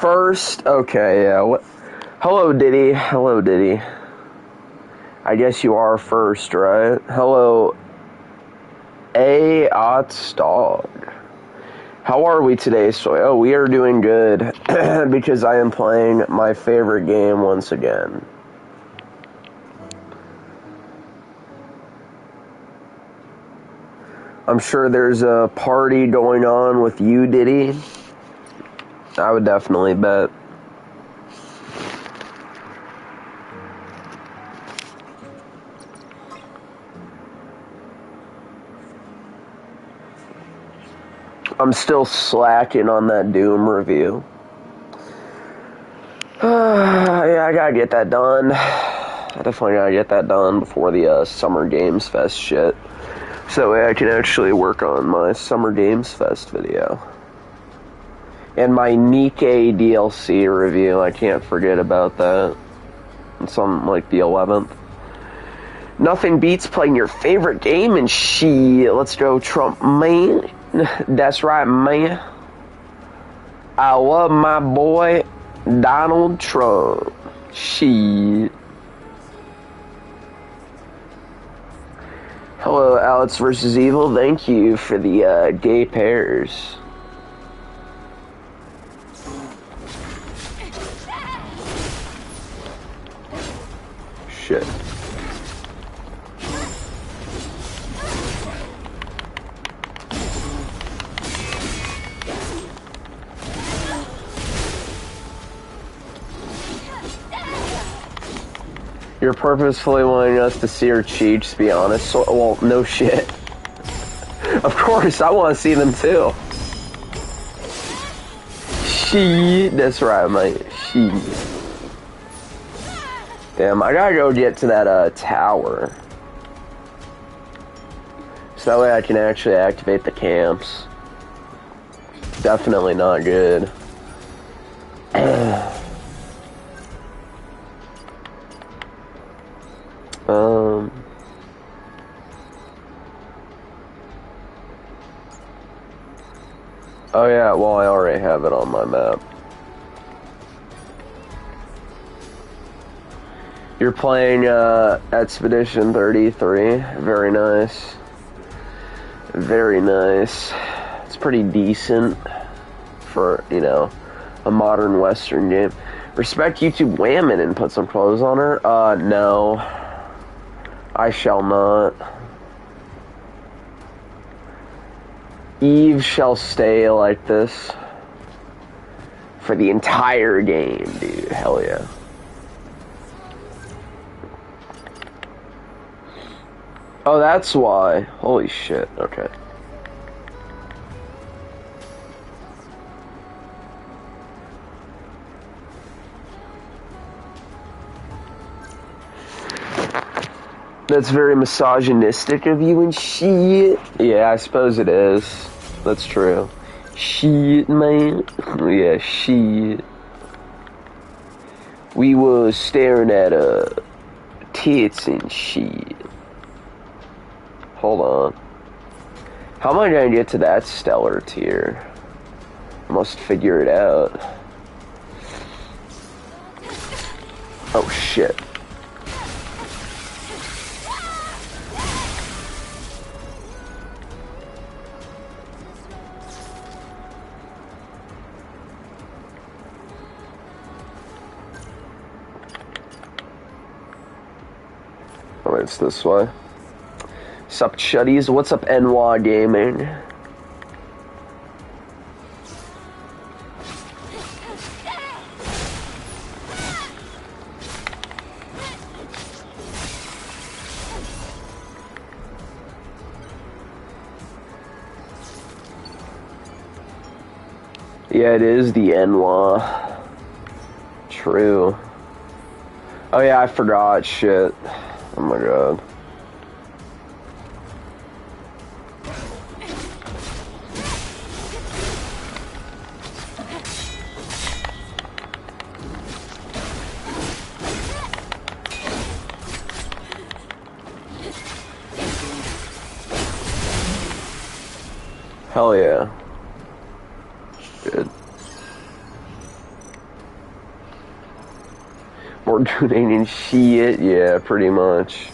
first? Okay, yeah. What? Hello, Diddy. Hello, Diddy. I guess you are first, right? Hello, Dog. How are we today, Soy? Oh, we are doing good because I am playing my favorite game once again. I'm sure there's a party going on with you, Diddy. I would definitely bet. I'm still slacking on that Doom review. Yeah, I gotta get that done. I definitely gotta get that done before the Summer Games Fest shit. So I can actually work on my Summer Games Fest video. And my Nikke DLC review, I can't forget about that. It's on, like, the 11th. Nothing beats playing your favorite game and shit. Let's go, Trump, man. That's right, man. I love my boy, Donald Trump. Shit. Hello, Alex vs. Evil. Thank you for the gay pairs. Shit. You're purposefully wanting us to see her cheeks, to be honest. So, well, no shit. Of course, I want to see them too. Shit. That's right, mate. Shit. Damn, I gotta go get to that tower. So that way I can actually activate the camps. Definitely not good. Oh yeah, well I already have it on my map. You're playing Expedition 33. Very nice. Very nice. It's pretty decent for, you know, a modern Western game. Respect YouTube Whammon and put some clothes on her? No. I shall not. Eve shall stay like this for the entire game, dude. Hell yeah. Oh, that's why. Holy shit. Okay. That's very misogynistic of you and shit. Yeah, I suppose it is. That's true. Shit, man. Yeah, shit. We was staring at tits and shit. Hold on. How am I gonna get to that stellar tier? I must figure it out. Oh shit. Oh, it's this way. Sup, chuddies? What's up, NWA Gaming? Yeah, it is the NWA. True. Oh yeah, I forgot. Shit. Oh my god. Hell yeah. Good. Before donating shit, yeah, pretty much.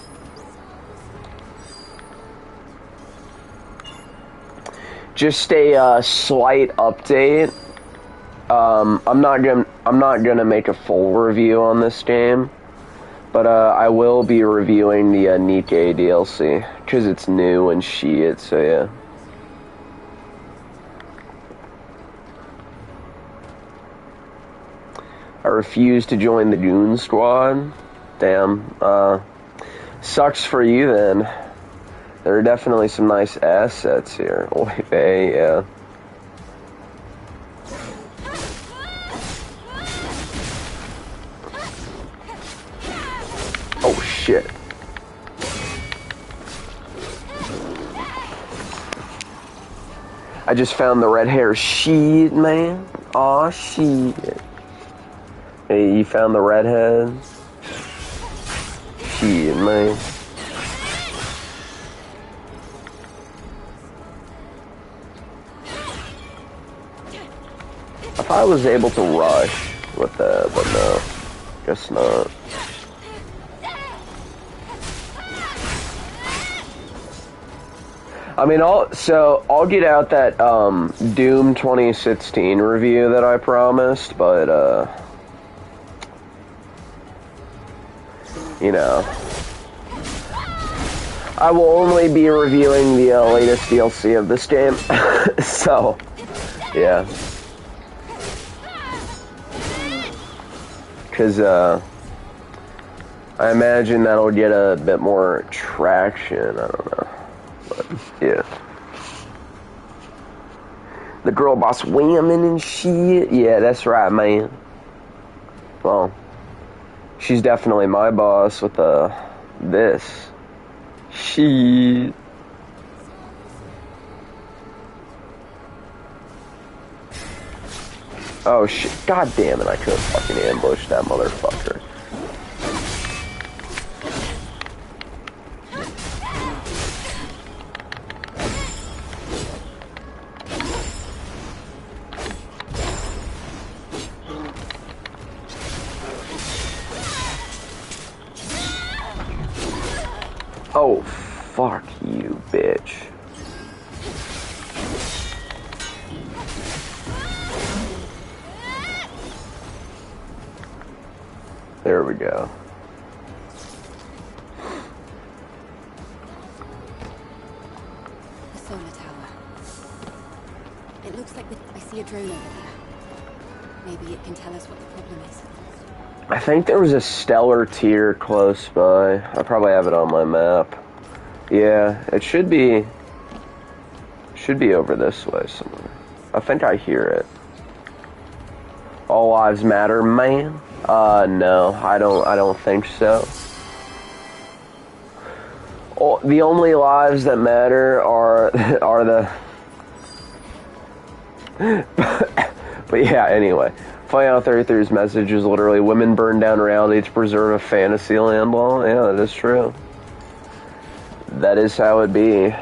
Just a slight update. I'm not gonna make a full review on this game, but I will be reviewing the Nikke DLC because it's new and shit. So yeah. I refuse to join the Goon Squad. Damn. Sucks for you then. There are definitely some nice assets here. Oy vey, yeah. Oh shit. I just found the red hair. Shit, man. Aw, shit. Hey, you found the redhead? Shit, man. I thought I was able to rush with that, but no. Guess not. I mean, I'll get out that, Doom 2016 review that I promised, but, you know, I will only be reviewing the latest DLC of this game, so, yeah. Because, I imagine that'll get a bit more traction, I don't know, but, yeah. The girl boss whamming and shit, yeah, that's right, man. Well, she's definitely my boss with, this. Shit. Oh shit, god damn it, I could've fucking ambushed that motherfucker. Oh, fuck you, bitch. There we go. The solar tower. It looks like I see a drone over there. Maybe it can tell us what the problem is. I think there was a stellar tier close by. I probably have it on my map. Yeah, it should be over this way somewhere. I think I hear it. All lives matter, man. No, I don't think so. The only lives that matter are the but yeah, anyway. Final 33's message is literally women burn down reality to preserve a fantasy land law. Yeah, that is true. That is how it be.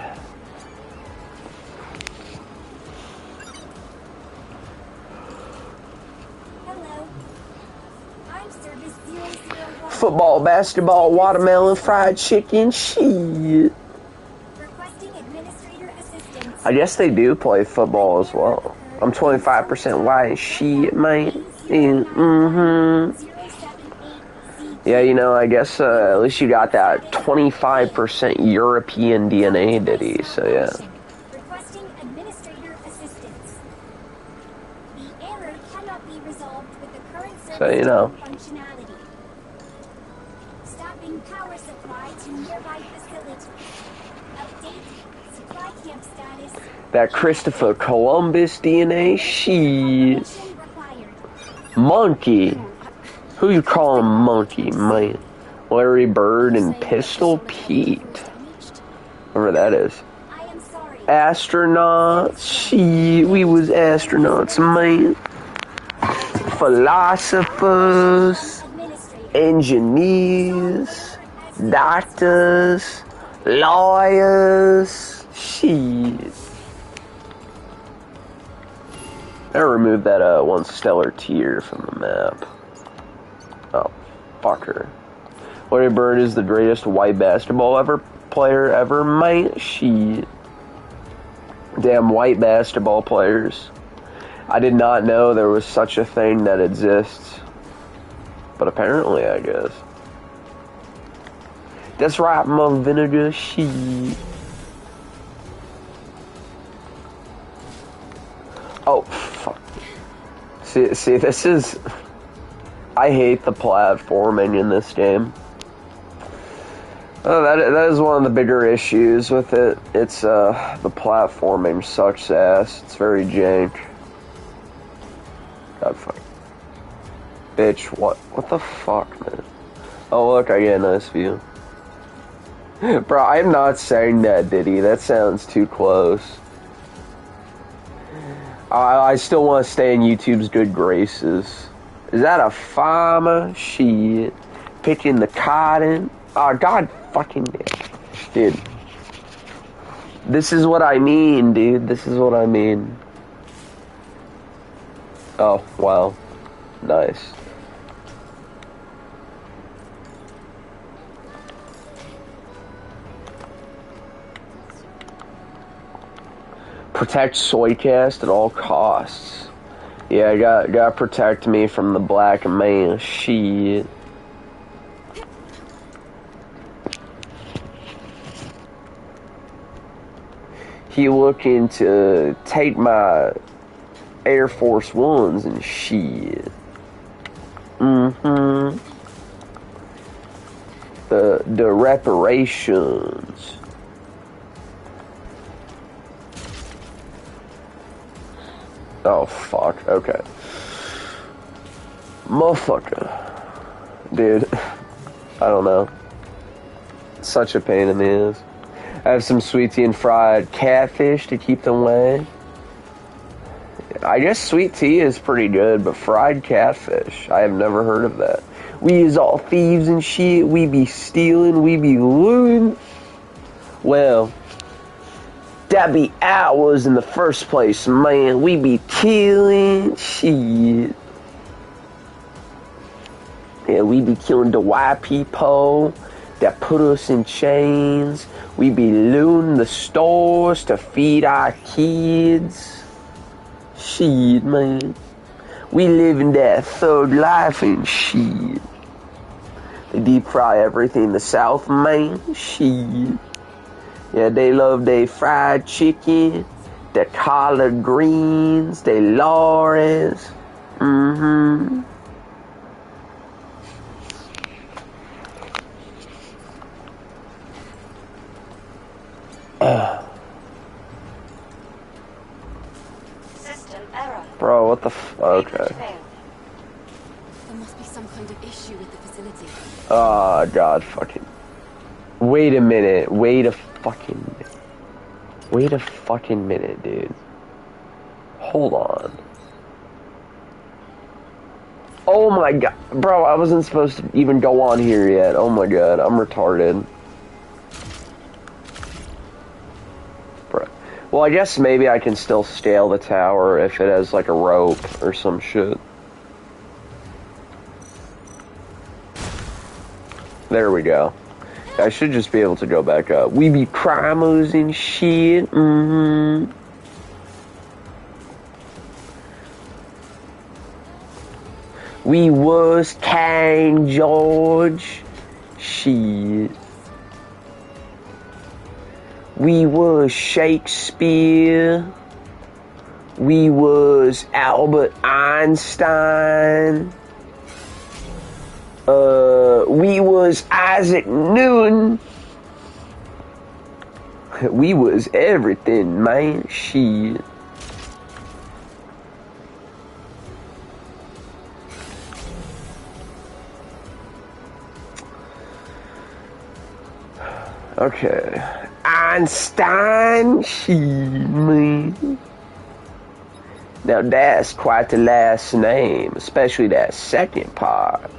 Hello. I'm Service 001. Football, basketball, watermelon, fried chicken, shit. Requesting administrator assistance. I guess they do play football as well. I'm 25% white, shit, man. Yeah, you know, I guess at least you got that 25% European DNA, did he? So yeah. Requesting administrator assistance. The error cannot be resolved with the current service So, you know. functionality. Stopping power supply to nearby facility. Update supply camp status. That Christopher Columbus DNA, shit. Permission required. Monkey. Who you calling Monkey, man? Larry Bird and Pistol Pete. Whatever that is. I am sorry. Astronauts. Shit, we was astronauts, man. Philosophers. Administrator. Engineers. Doctors. Lawyers. Shit. I removed that one stellar tier from the map. Oh, Motherfucker. Larry Bird is the greatest white basketball player ever, man. Shit. Damn white basketball players. I did not know there was such a thing that exists. But apparently, I guess. That's right, my vinegar. Shit. Oh, fuck. See, this is... I hate the platforming in this game. Oh, that is one of the bigger issues with it. It's, the platforming sucks ass. It's very jank. God, fuck. Bitch, what the fuck, man? Oh, look, I get a nice view. Bro, I'm not saying that, Diddy. That sounds too close. I still want to stay in YouTube's good graces. Is that a farmer? Shit. Picking the cotton? Oh, God fucking damn. Dude. This is what I mean, dude. This is what I mean. Oh, wow. Nice. Protect Soycast at all costs. Yeah, gotta protect me from the black man. Shit. He looking to take my Air Force Ones and shit. Mm-hmm. The reparations. Oh, fuck. Okay. Motherfucker. Dude. I don't know. Such a pain in the ass. I have some sweet tea and fried catfish to keep them away. I guess sweet tea is pretty good, but fried catfish, I have never heard of that. We is all thieves and shit. We be stealing. We be looting. Well, that be ours in the first place, man. We be killing shit. Yeah, we be killing the white people that put us in chains. We be looting the stores to feed our kids. Shit, man. We live in that thug life and shit. They deep fry everything in the South, man. Shit. Yeah, they love their fried chicken, their collard greens, their lorries. Mm-hmm. System error. Bro, what the okay. There must be some kind of issue with the facility. Oh, God, fucking. Wait a minute. Wait a fucking minute. Wait a fucking minute, dude. Hold on. Oh my God. Bro, I wasn't supposed to even go on here yet. Oh my God, I'm retarded. Bro. Well, I guess maybe I can still scale the tower if it has like a rope or some shit. There we go. I should just be able to go back up. We be primers and shit. Mm-hmm. We was King George. Shit. We was Shakespeare. We was Albert Einstein. We was Isaac Newton. We was everything, man. Shit. Okay. Einstein. Shit, man. Now that's quite the last name, especially that second part.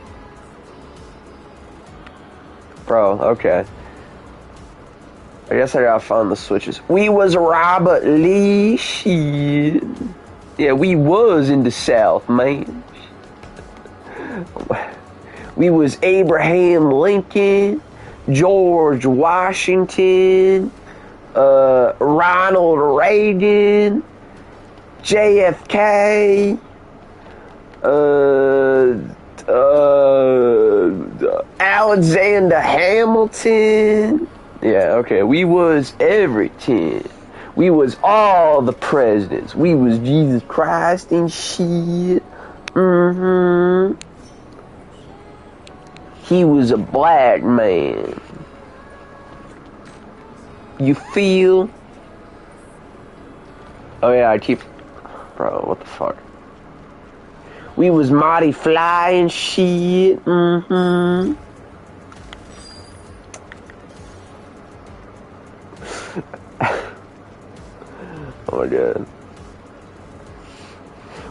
Bro, okay. I guess I gotta find the switches. We was Robert Lee. Shit. Yeah, we was in the South, man. We was Abraham Lincoln, George Washington, Ronald Reagan, JFK, Alexander Hamilton. Yeah, okay, we was everything. We was all the presidents. We was Jesus Christ and shit. He was a black man. You feel? Oh yeah, I keep... Bro, what the fuck? We was mighty fly and shit. Oh my god.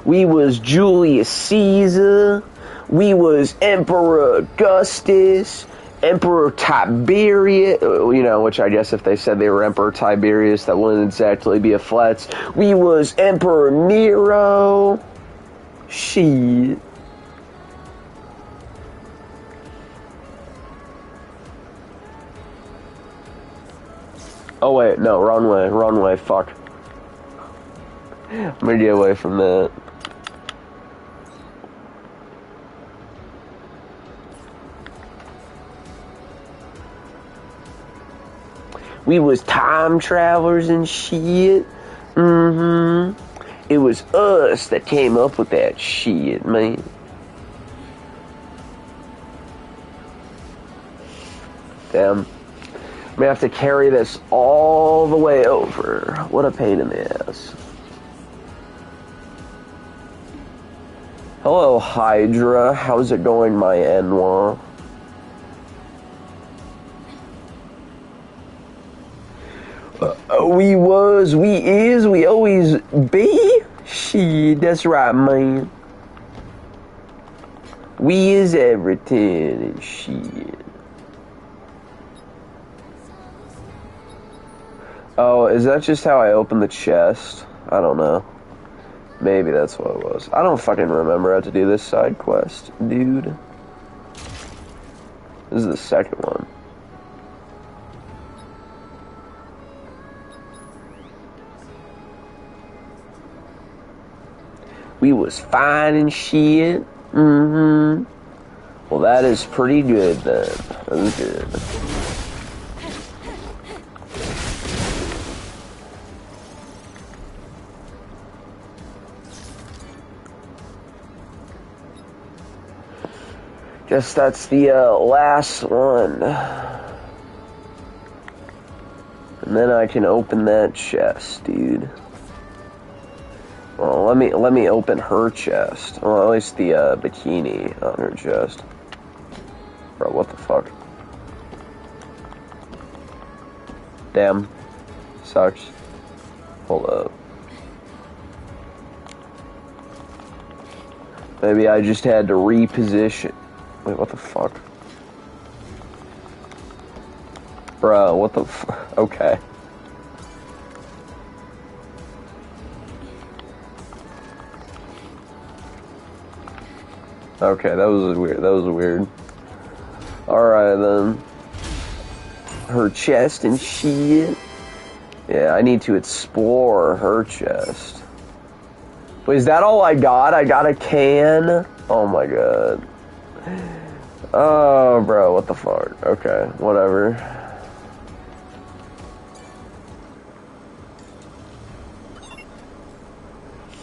We was Julius Caesar. We was Emperor Augustus. Emperor Tiberius, which I guess if they said they were Emperor Tiberius, that wouldn't exactly be a flex. We was Emperor Nero. Shit. Oh wait, no, wrong way, fuck. I'm gonna get away from that. We was time travelers and shit. It was us that came up with that shit, man. Damn. I'm gonna have to carry this all the way over. What a pain in the ass. Hello, Hydra. How's it going, my Enwa? We was, we is, we always be. Shit, that's right, man. We is everything and shit. Oh, is that just how I opened the chest? I don't know. Maybe that's what it was. I don't fucking remember how to do this side quest, dude. This is the second one. We was fine and shit. Well, that is pretty good then. That was good. Guess that's the last one. And then I can open that chest, dude. Well, let me open her chest. Well, at least the bikini on her chest. Bro, what the fuck? Damn. Sucks. Hold up. Maybe I just had to reposition. Wait, what the fuck? Bro, what the fuck? Okay. Okay, that was weird. Alright then. Her chest and shit. Yeah, I need to explore her chest. Wait, is that all I got? I got a can? Oh my god. Oh, bro, what the fuck? Okay, whatever.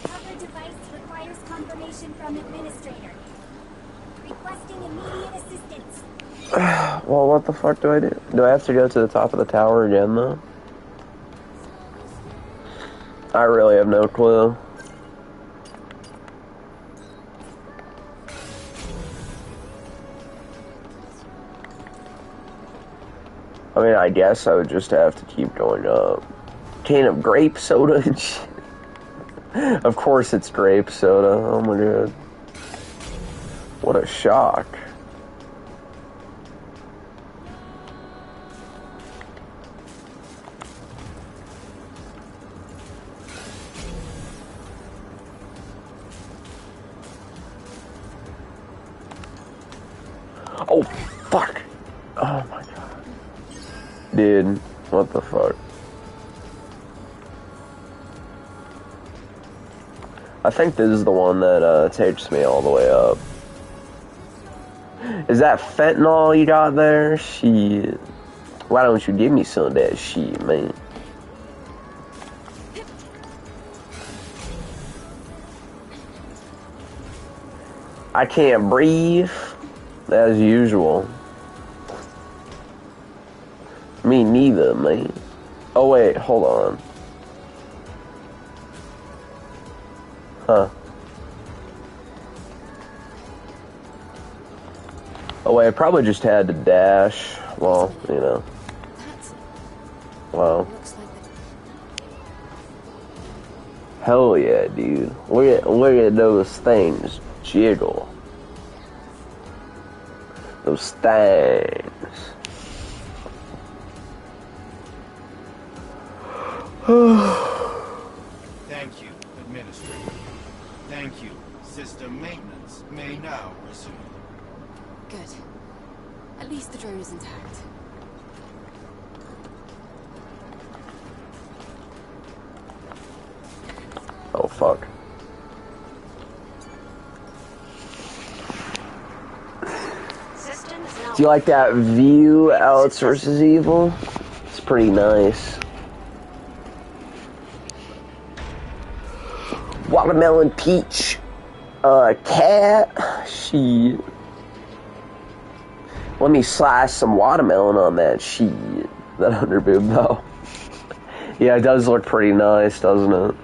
Cover device requires confirmation from administrator. Requesting immediate assistance. Well, what the fuck do I do? Do I have to go to the top of the tower again, though? I really have no clue. I mean, I guess I would just have to keep going up. Can of grape soda and shit. Of course it's grape soda. Oh my god. What a shock. Oh, fuck. Oh my god. Dude, what the fuck? I think this is the one that takes me all the way up. Is that fentanyl you got there? Shit. Why don't you give me some of that shit, man? I can't breathe, as usual. Me neither, man. Oh wait, hold on. Huh. Oh wait, I probably just had to dash. Well, you know. Wow. Hell yeah, dude. Look at those things jiggle. Those things. Thank you, Administrator. Thank you. System maintenance may now resume. Good. At least the drone is intact. Oh fuck. Do you like that view, Alex vs. Evil? It's pretty nice. Watermelon peach. Cat. Shit. Let me slice some watermelon on that shit. That underboob though. Yeah, it does look pretty nice, doesn't it?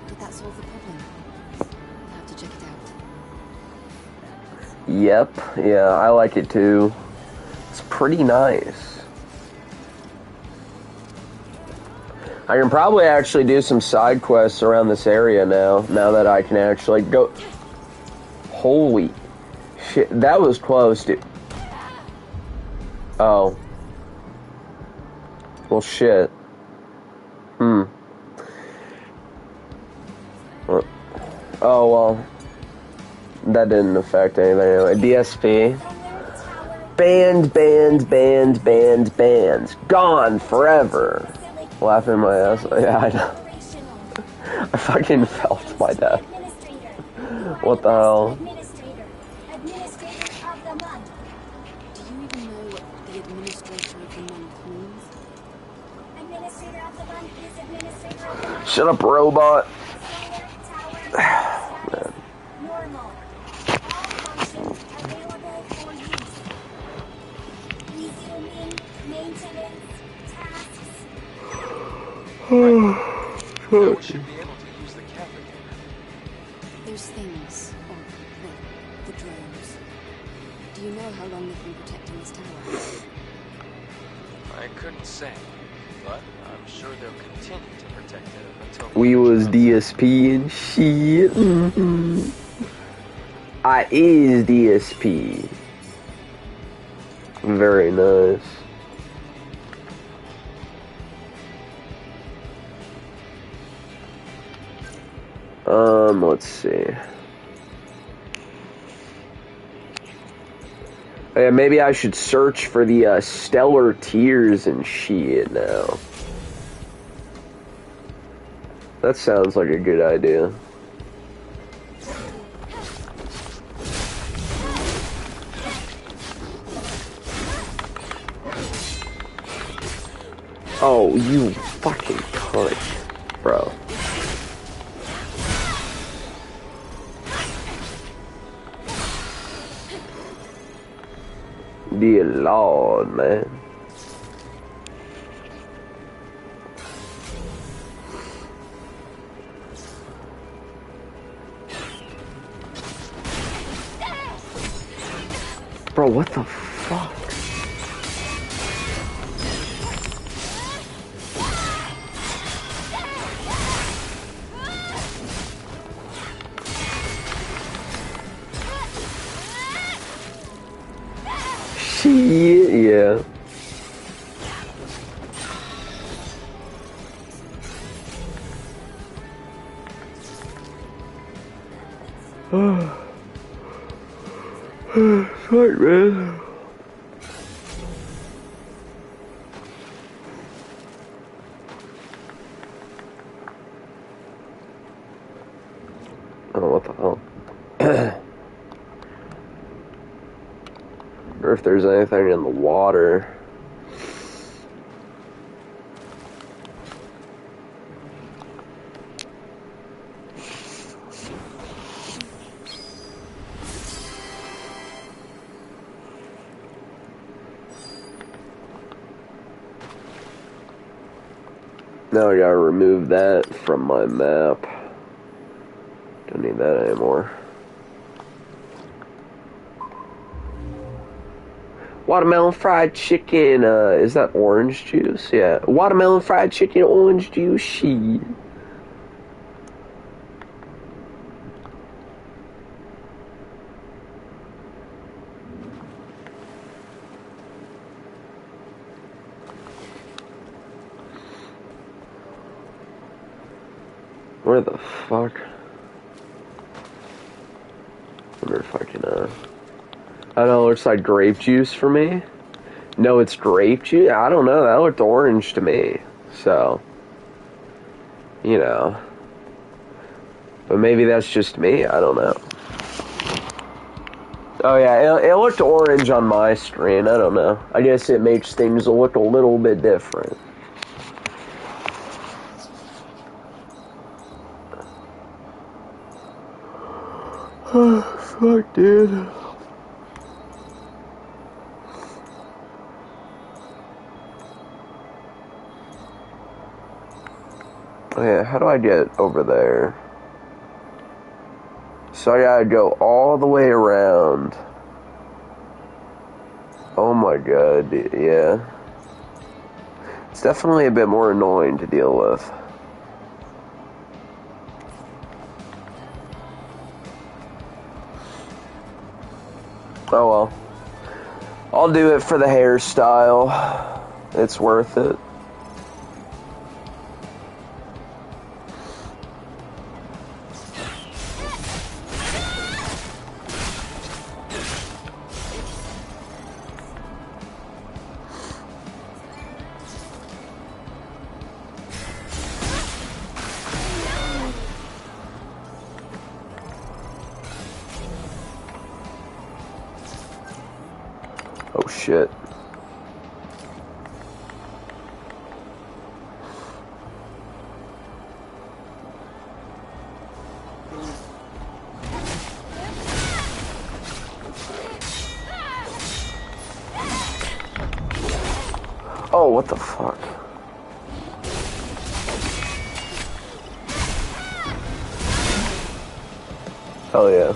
Did that solve the problem? I'll have to check it out. Yep, yeah, I like it too. It's pretty nice. I can probably actually do some side quests around this area now that I can actually go. Holy shit, that was close, dude. Oh. Well, shit. Oh, well. That didn't affect anything anyway. DSP. Banned. Gone forever. Laughing my ass. Yeah, I know. I fucking felt my death. What the hell? Administrator of the month. Do you even know what the administrator of the month means? Administrator of the month is administrator of the month. Shut up, robot. Status normal. All functions available for use. Resuming maintenance tasks. Now we should be able to use the cap again. Those things, or, well, the drones. Do you know how long they've been protecting this tower? I couldn't say, but I'm sure they'll continue to protect it until We was DSP and shit. I is DSP. Very nice. Let's see. Oh, yeah, maybe I should search for the stellar tiers and shit now. That sounds like a good idea. Oh, you fucking cunt, bro. Dear Lord, man. Bro, what the fuck? Shit, yeah. Sorry, man. Oh, what the hell? Or if there's anything in the water. Now I gotta remove that from my map. Don't need that anymore. Watermelon fried chicken, is that orange juice? Yeah. Watermelon fried chicken, orange juice, shit. Where the fuck? Wonder if I can, I don't know, it looks like grape juice for me. No, it's grape juice? I don't know, that looked orange to me. So, you know. But maybe that's just me, I don't know. Oh yeah, it looked orange on my screen, I don't know. I guess it makes things look a little bit different. Fuck, dude. Oh yeah, how do I get over there? So I gotta go all the way around. Oh my god, yeah. It's definitely a bit more annoying to deal with. Oh well. I'll do it for the hairstyle. It's worth it. Oh shit. Oh, what the fuck? Hell yeah.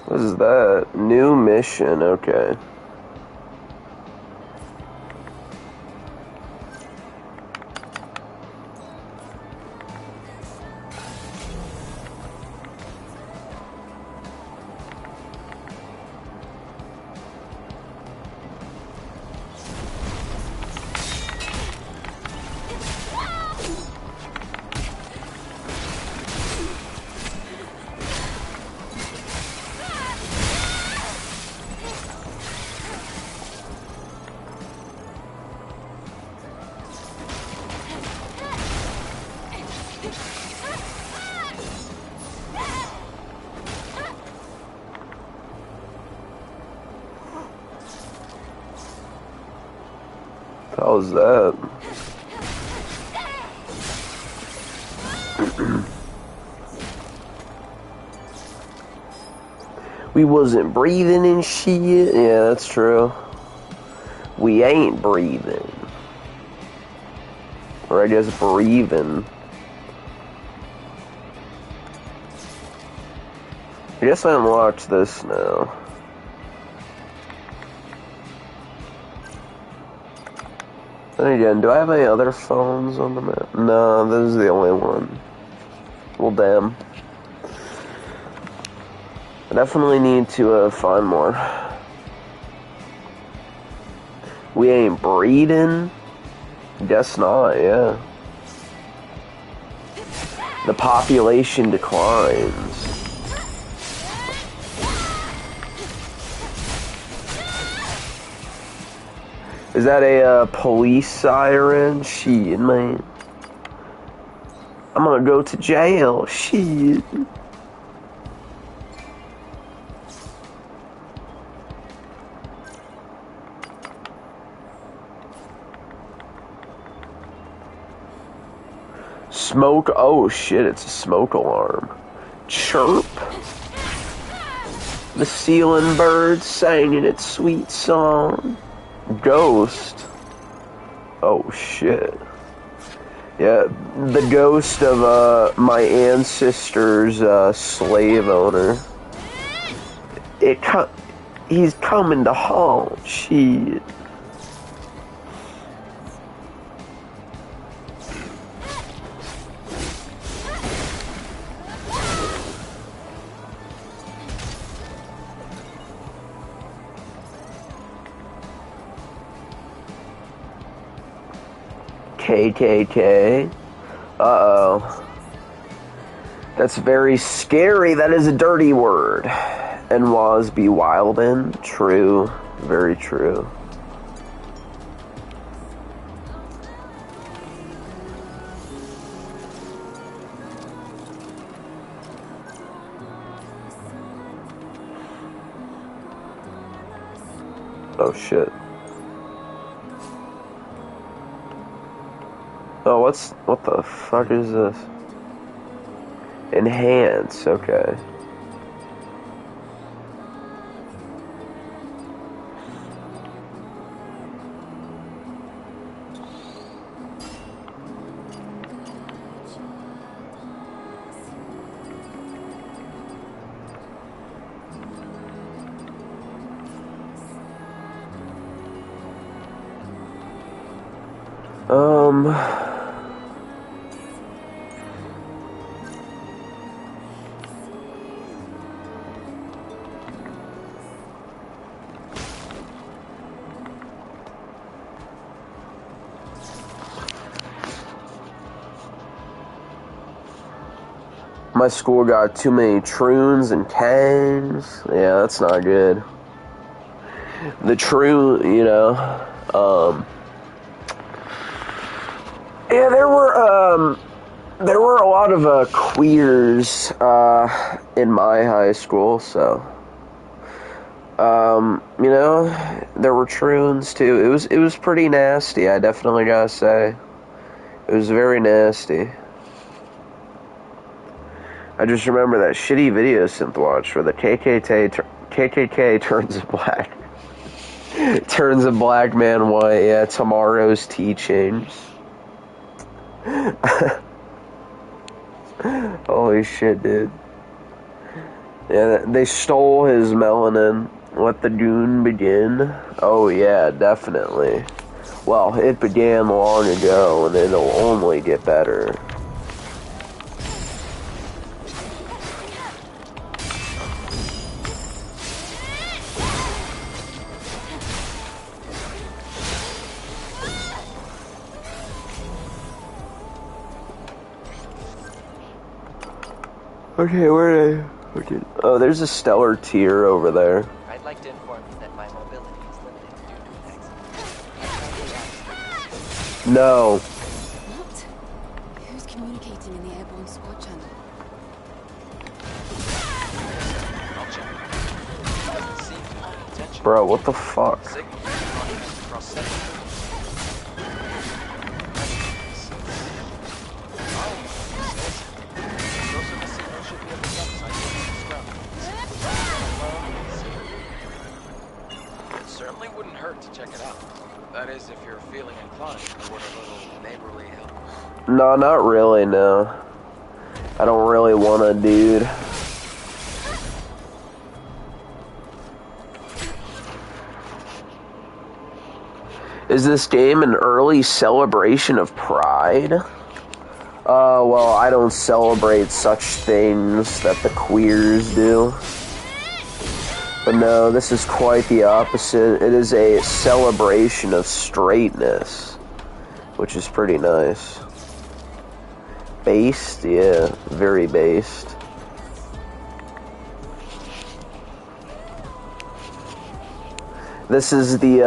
What is that? New mission, okay. How was that? We wasn't breathing and shit. Yeah, that's true. We ain't breathing. Or just breathing. I guess I unlocked this now. Then again, do I have any other phones on the map? No, this is the only one. Well, damn. I definitely need to find more. We ain't breeding? Guess not, yeah. The population declines. Is that a police siren? Shit, man. I'm gonna go to jail. Shit. Smoke. Oh shit, it's a smoke alarm. Chirp. The ceiling bird singing its sweet song. Ghost. Oh shit. Yeah, the ghost of my ancestor's slave owner. He's coming to haunt. Shit. KKK. Uh-oh. That's very scary. That is a dirty word. And Wasby Wilden. True. Very true. Oh shit. Oh, what the fuck is this? Enhance, okay. My school got too many Troons and Kangs. Yeah, that's not good. The Troon, you know, yeah, there were a lot of queers in my high school, so you know, there were Troons too. It was pretty nasty, I definitely gotta say. It was very nasty. I just remember that shitty video synth watch where the KKK turns black. Turns a black man white. Yeah, tomorrow's teachings. Holy shit, dude. Yeah, they stole his melanin. Let the doom begin. Oh yeah, definitely. Well, it began long ago, and it'll only get better. Okay, where are they? Okay. Oh, there's a stellar tier over there. I'd like to inform you that my mobility is limited due to an accident. No. What? Who's communicating in the airborne squad channel? I'll check. Seems unintentional. Bro, what the fuck? Signal across sector. certainly wouldn't hurt to check it out. That is, if you're feeling inclined toward a little neighborly help. No, not really, no. I don't really want to, dude. Is this game an early celebration of Pride? Well, I don't celebrate such things that the queers do. But no, this is quite the opposite. It is a celebration of straightness, which is pretty nice. Based? Yeah, very based. This is the,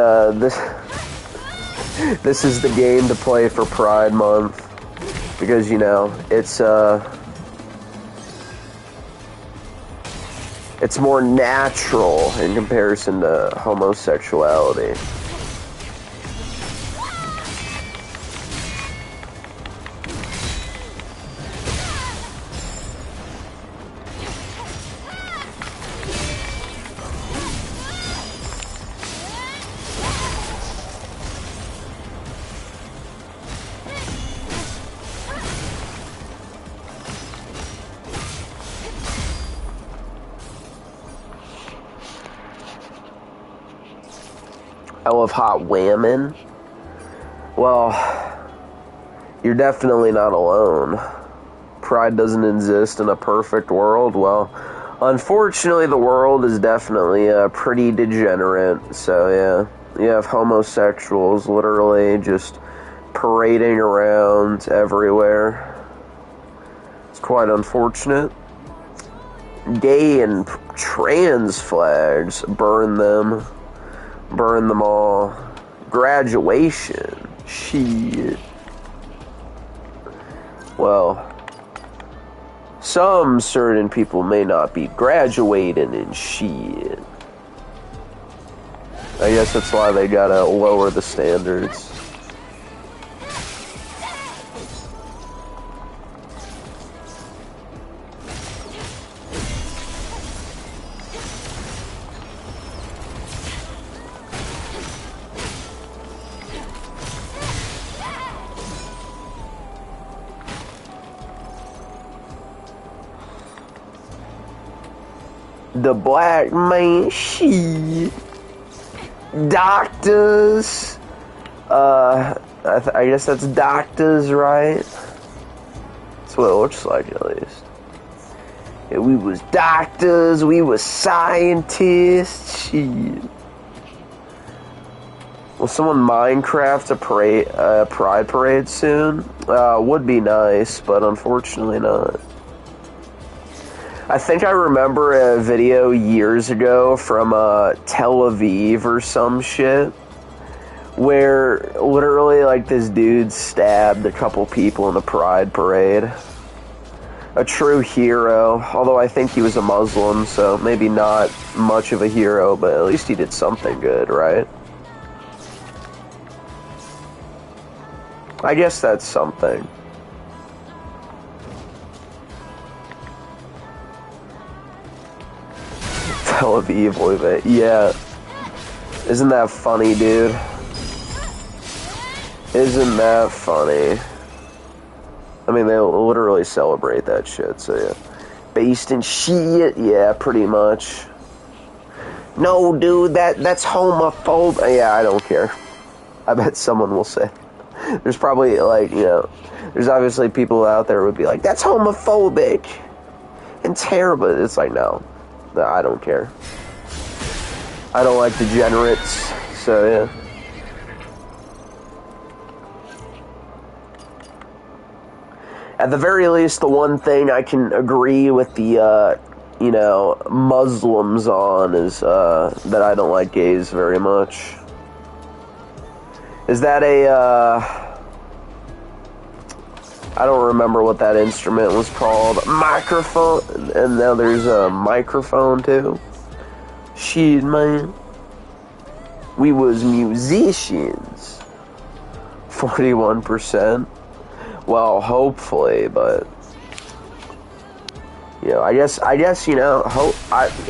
this is the game to play for Pride Month. Because, you know, it's more natural in comparison to homosexuality. I love hot women. Well, you're definitely not alone. Pride doesn't exist in a perfect world. Well, unfortunately, the world is definitely pretty degenerate. So, yeah, you have homosexuals literally just parading around everywhere. It's quite unfortunate. Gay and trans flags, burn them. Burn them all. Graduation. Shit. Well, some certain people may not be graduating and shit. I guess that's why they gotta lower the standards. The black man, shit. Doctors. I guess that's doctors, right? That's what it looks like, at least. Yeah, we was doctors, we was scientists, shit. Will someone Minecraft a Pride Parade soon? Would be nice, but unfortunately not. I think I remember a video years ago from Tel Aviv or some shit, where literally like this dude stabbed a couple people in the Pride Parade. A true hero, although I think he was a Muslim, so maybe not much of a hero, but at least he did something good, right? I guess that's something. Tel Aviv, yeah. Isn't that funny, dude? Isn't that funny? I mean, they literally celebrate that shit, so yeah. Based in shit, yeah, pretty much. No, dude, that's homophobic. Yeah, I don't care. I bet someone will say. There's probably, like, you know, there's obviously people out there who would be like, that's homophobic and terrible. It's like, no, I don't care. I don't like degenerates, so yeah. At the very least, the one thing I can agree with the, you know, Muslims on is that I don't like gays very much. Is that I don't remember what that instrument was called. Microphone, and now there's a microphone too. Shit, man. We was musicians. 41%. Well, hopefully, but you know, I guess you know,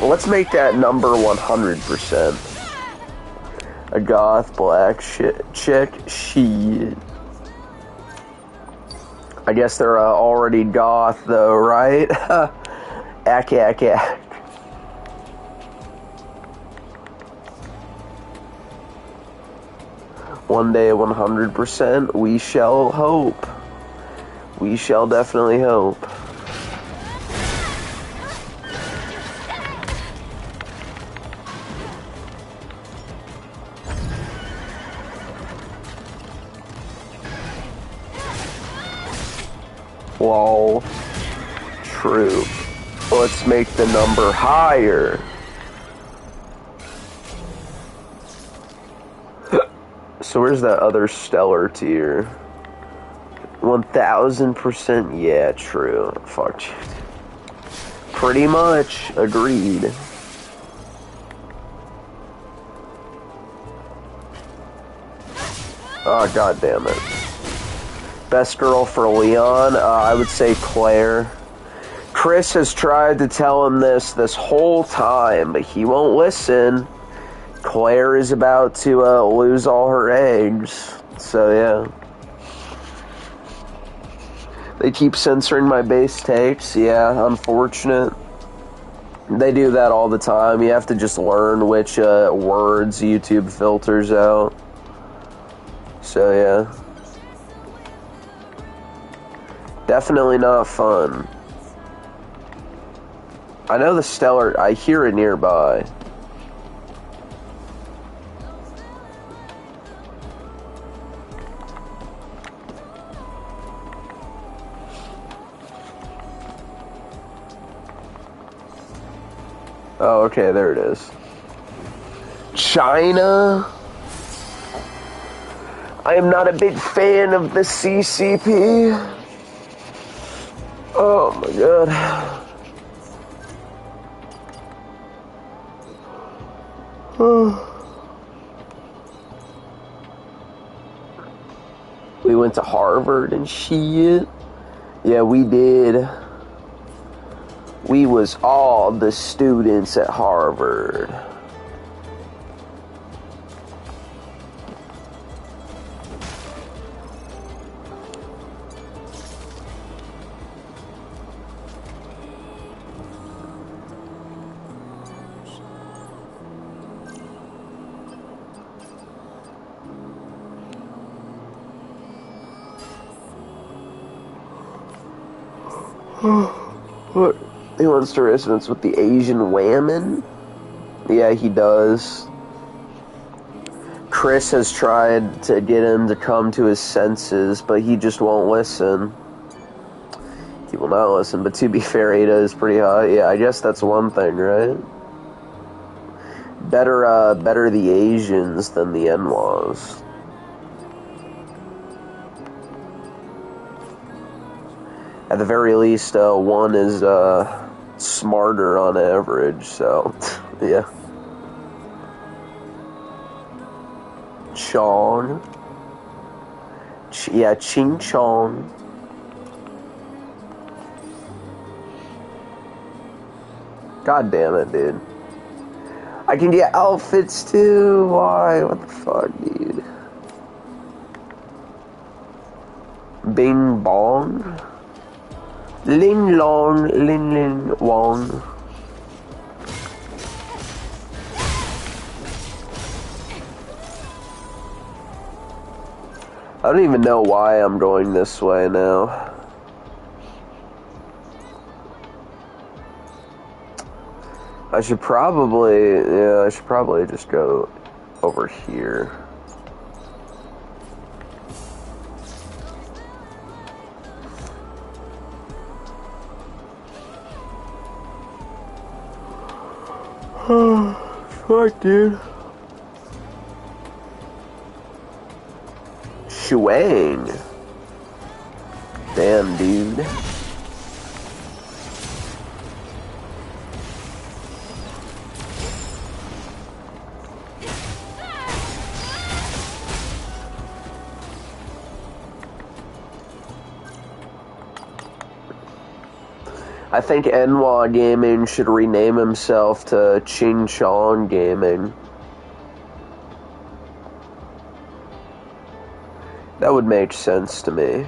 let's make that number 100%. A goth black chick? Shit. I guess they're already goth though, right? Ack, ack, ack. One day, 100%, we shall hope. We shall definitely hope. Lol. True. Let's make the number higher. So where's that other stellar tier? 1000%, yeah, true. Fuck you. Pretty much, agreed. Oh, god damn it. Best girl for Leon, I would say Claire. Chris has tried to tell him this whole time, but he won't listen. Claire is about to lose all her eggs, so yeah. They keep censoring my base takes, yeah, unfortunate. They do that all the time. You have to just learn which words YouTube filters out. So yeah. Definitely not fun. I know the stellar, I hear it nearby. Oh, okay, there it is. China? I am not a big fan of the CCP. Oh my god. We went to Harvard and shit. Yeah, we did. We was all the students at Harvard. What? He wants to resonance with the Asian whammon? Yeah, he does. Chris has tried to get him to come to his senses, but he just won't listen. He will not listen, but to be fair, Ada is pretty hot. Yeah, I guess that's one thing, right? Better the Asians than the NWAs. At the very least, one is smarter on average, so yeah. Chong. Yeah, Ching Chong. God damn it, dude. I can get outfits too. Why? What the fuck, dude? Bing bong. Ling long, ling ling wong. I don't even know why I'm going this way now. I should probably just go over here. Fuck, dude. Shuang. Damn, dude. I think Enwa Gaming should rename himself to Ching Chong Gaming. That would make sense to me.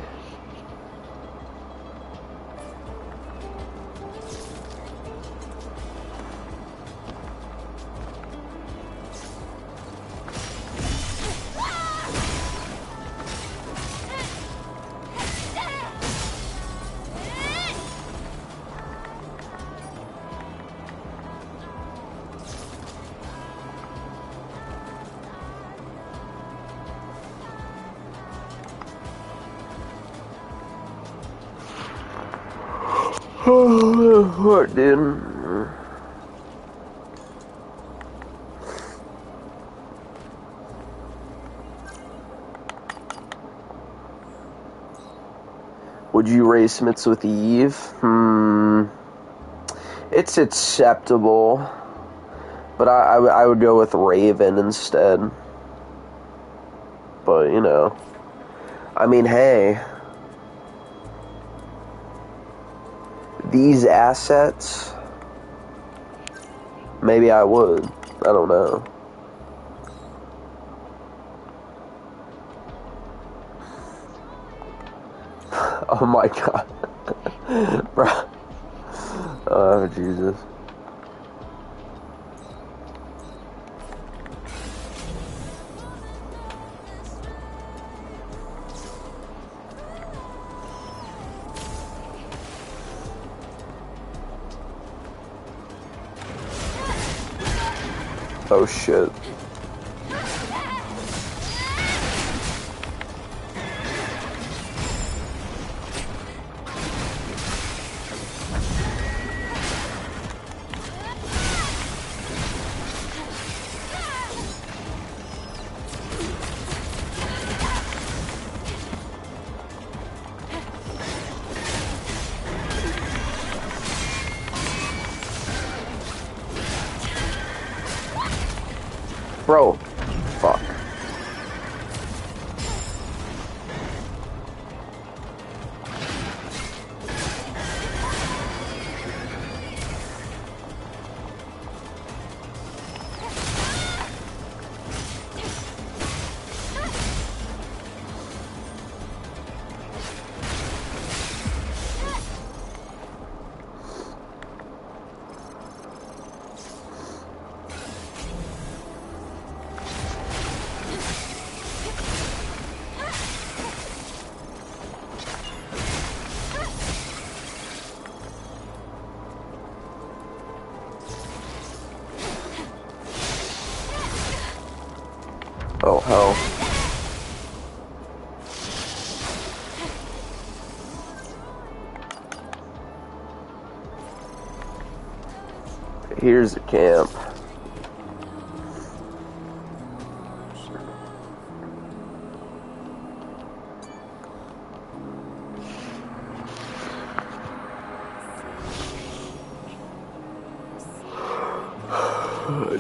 What, dude? Would you race Mitts with Eve? It's acceptable, but I would go with Raven instead. But, you know, I mean, hey, these assets, maybe I would. I don't know. Oh my god. Bro. Oh, Jesus. Oh shit. Bro, fuck. Oh, hell. Here's a camp.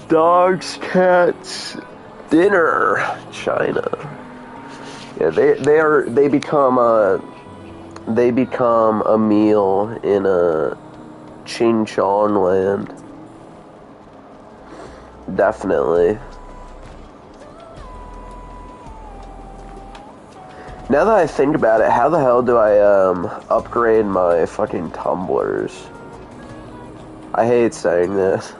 Dogs, cats, dinner, China. Yeah, they become a meal in a Ching Chong land. Definitely. Now that I think about it, how the hell do I upgrade my fucking tumblers? I hate saying this.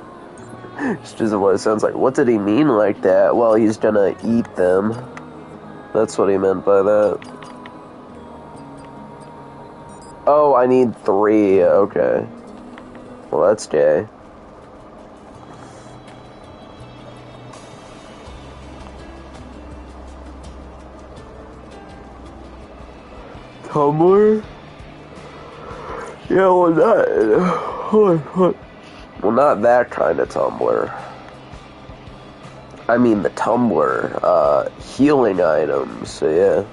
It's just what it sounds like. What did he mean like that? Well, he's gonna eat them. That's what he meant by that. Oh, I need 3. Okay. Well, that's gay. Tumblr? Yeah, well, well, not that kind of Tumblr. I mean the Tumblr, healing items, so yeah.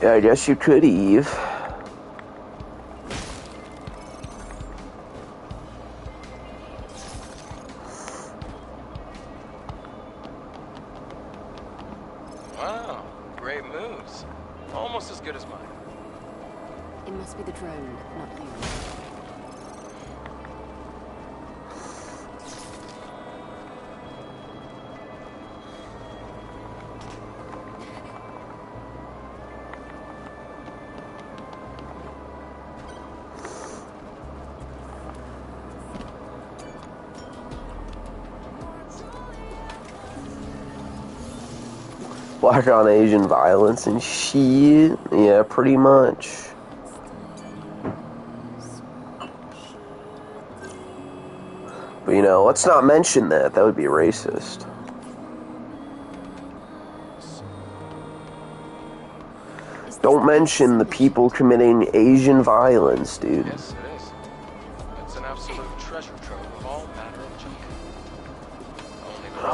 Yeah, I guess you could, Eve. Wow, great moves. Almost as good as mine. It must be the drone, not you. Black on Asian violence and shit. Yeah, pretty much. But you know, let's not mention that. That would be racist. Don't mention the people committing Asian violence, dude. Yes, it is. It's an absolute treasure trove of all manner of junk.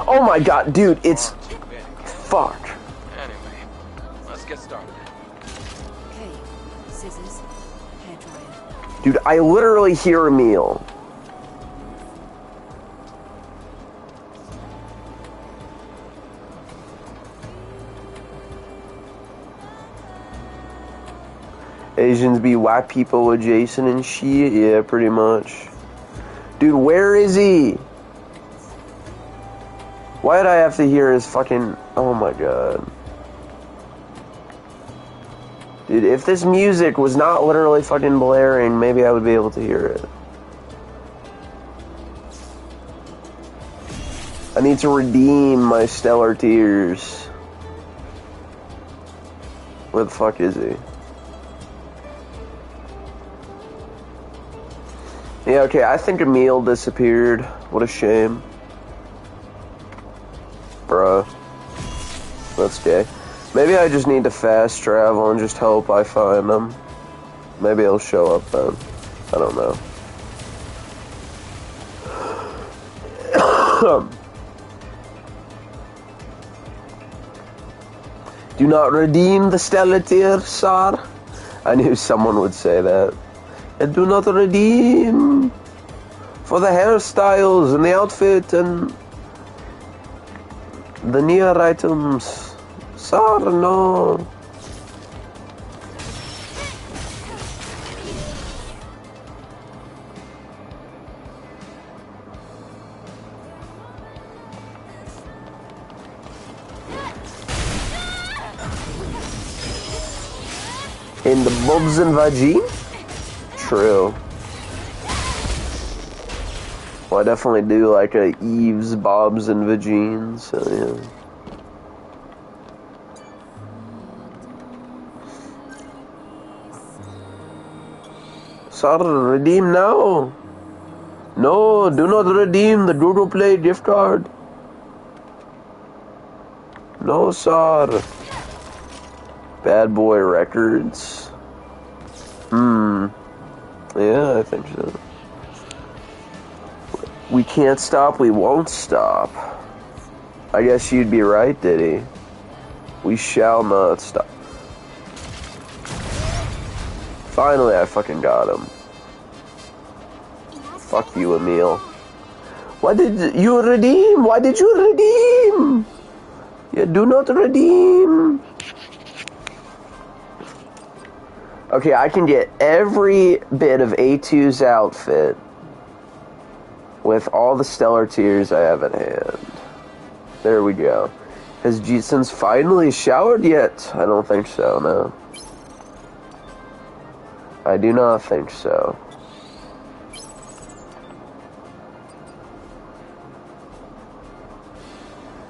Only Oh my god, dude, it's... far too big. Fuck. Anyway, let's get started. Okay, scissors, hairdryer. Dude, I literally hear a meal. Asians be white people adjacent and shit? Yeah, pretty much. Dude, where is he? Why did I have to hear his fucking... Oh my god. Dude, if this music was not literally fucking blaring, maybe I would be able to hear it. I need to redeem my stellar tears. Where the fuck is he? Yeah, okay, I think Emil disappeared. What a shame. Bruh. That's gay. Maybe I just need to fast travel and just hope I find him. Maybe he'll show up then. I don't know. Do not redeem the stellar tear, sir. I knew someone would say that. And do not redeem for the hairstyles and the outfit and the near items. Sir, no. In the bobs and vagine? True. Well, I definitely do like a Eve's, Bob's, and Vagine, so yeah. Sir, redeem now. No, do not redeem the Doodle Play gift card. No, sir. Bad Boy Records. Yeah, I think so. We can't stop, we won't stop. I guess you'd be right, Diddy. We shall not stop. Finally, I fucking got him. Fuck you, Emil. Why did you redeem? Why did you redeem? You do not redeem. Okay, I can get every bit of A2's outfit with all the stellar tears I have at hand. There we go. Has Jeetsons finally showered yet? I don't think so, no. I do not think so.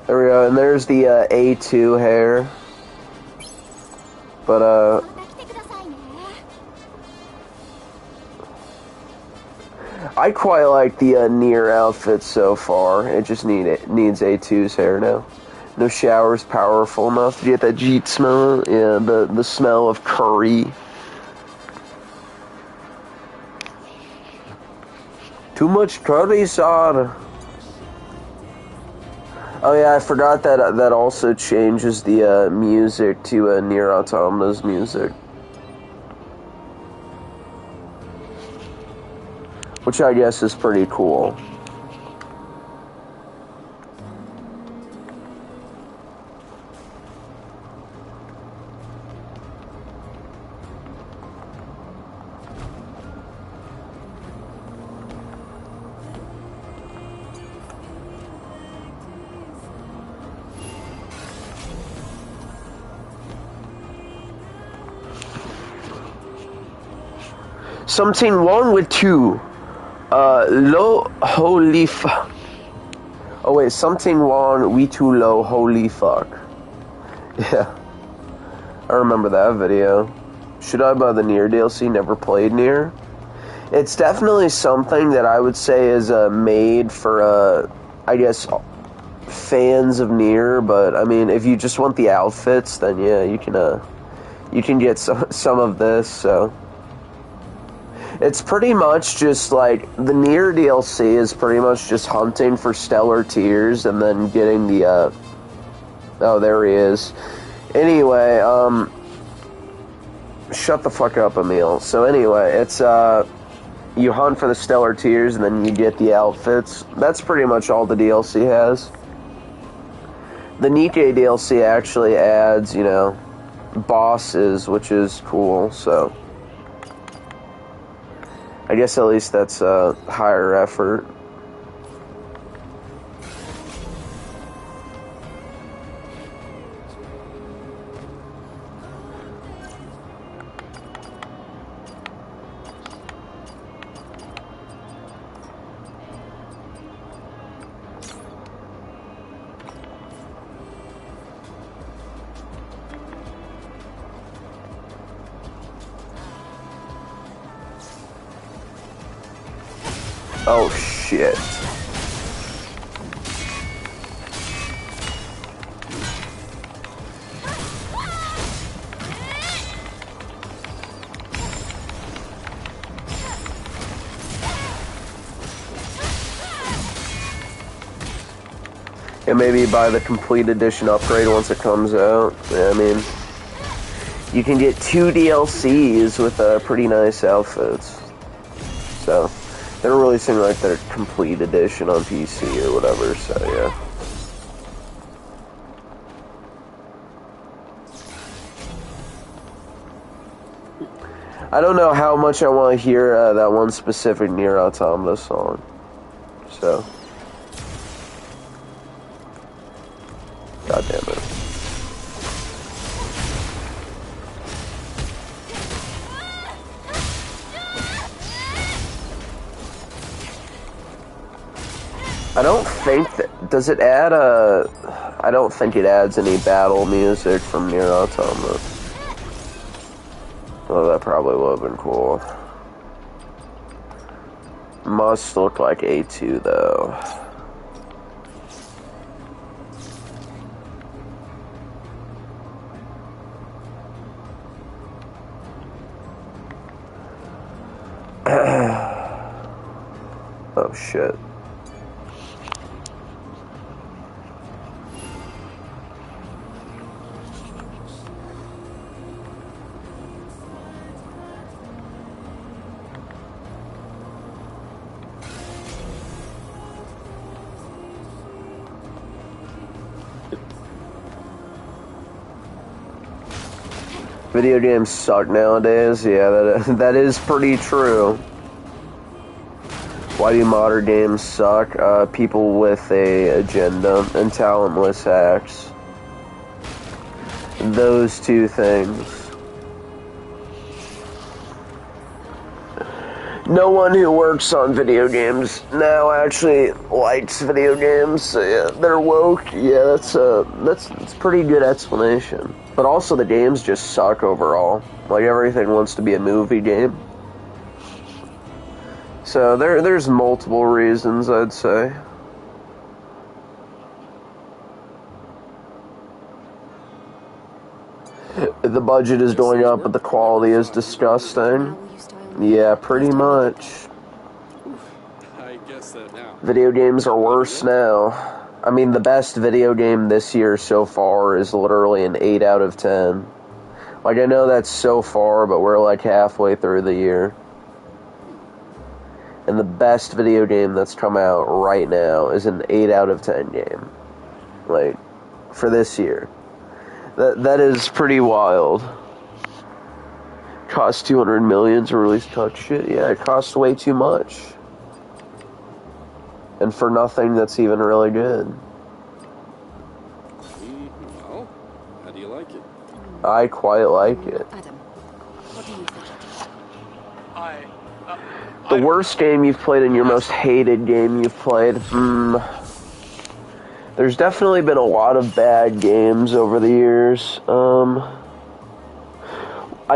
There we go, and there's the A2 hair. But, I quite like the Nier outfit so far. It just needs A2's hair now. No showers powerful enough to get that Jeet smell. Yeah, the smell of curry. Too much curry, sir. Oh yeah, I forgot that also changes the music to Nier Automata's music. Which I guess is pretty cool. Something wrong with two. Low, holy fuck. Oh wait, something wrong, we too low, holy fuck. Yeah. I remember that video. Should I buy the Nier DLC? Never played Nier. It's definitely something that I would say is made for, I guess, fans of Nier, but I mean, if you just want the outfits, then yeah, you can get some of this, so. It's pretty much just like, the Nier DLC is pretty much just hunting for stellar tiers and then getting the, oh, there he is. Anyway, shut the fuck up, Emil. So anyway, it's, you hunt for the stellar tiers and then you get the outfits. That's pretty much all the DLC has. The Nikke DLC actually adds, you know, bosses, which is cool, so. I guess at least that's a higher effort. Oh shit. And maybe buy the complete edition upgrade once it comes out. Yeah, I mean, you can get 2 DLCs with pretty nice outfits. So. They're releasing like their complete edition on PC or whatever, so yeah. I don't know how much I want to hear that one specific Nier Automata song, so. God damn it. I don't think that, does it add I don't think it adds any battle music from Nier Automata. Well, that probably would have been cool. Must look like A2 though. Oh shit. Video games suck nowadays. Yeah, that is pretty true. Why do modern games suck? People with a agenda and talentless hacks. Those two things. No one who works on video games now actually likes video games, so yeah, they're woke. Yeah, that's a pretty good explanation. But also the games just suck overall. Like everything wants to be a movie game. So there's multiple reasons, I'd say. The budget is going up, but the quality is disgusting. Yeah, pretty much. I guess that now. Video games are worse now. I mean, the best video game this year so far is literally an 8 out of 10. Like, I know that's so far, but we're like halfway through the year. And the best video game that's come out right now is an 8 out of 10 game. Like, for this year. That is pretty wild. Cost $200 million to release touch shit. Yeah, it costs way too much. And for nothing that's even really good. Well, how do you like it? I quite like it. Adam, what do you think? The worst game you've played and your most hated game you've played? There's definitely been a lot of bad games over the years. I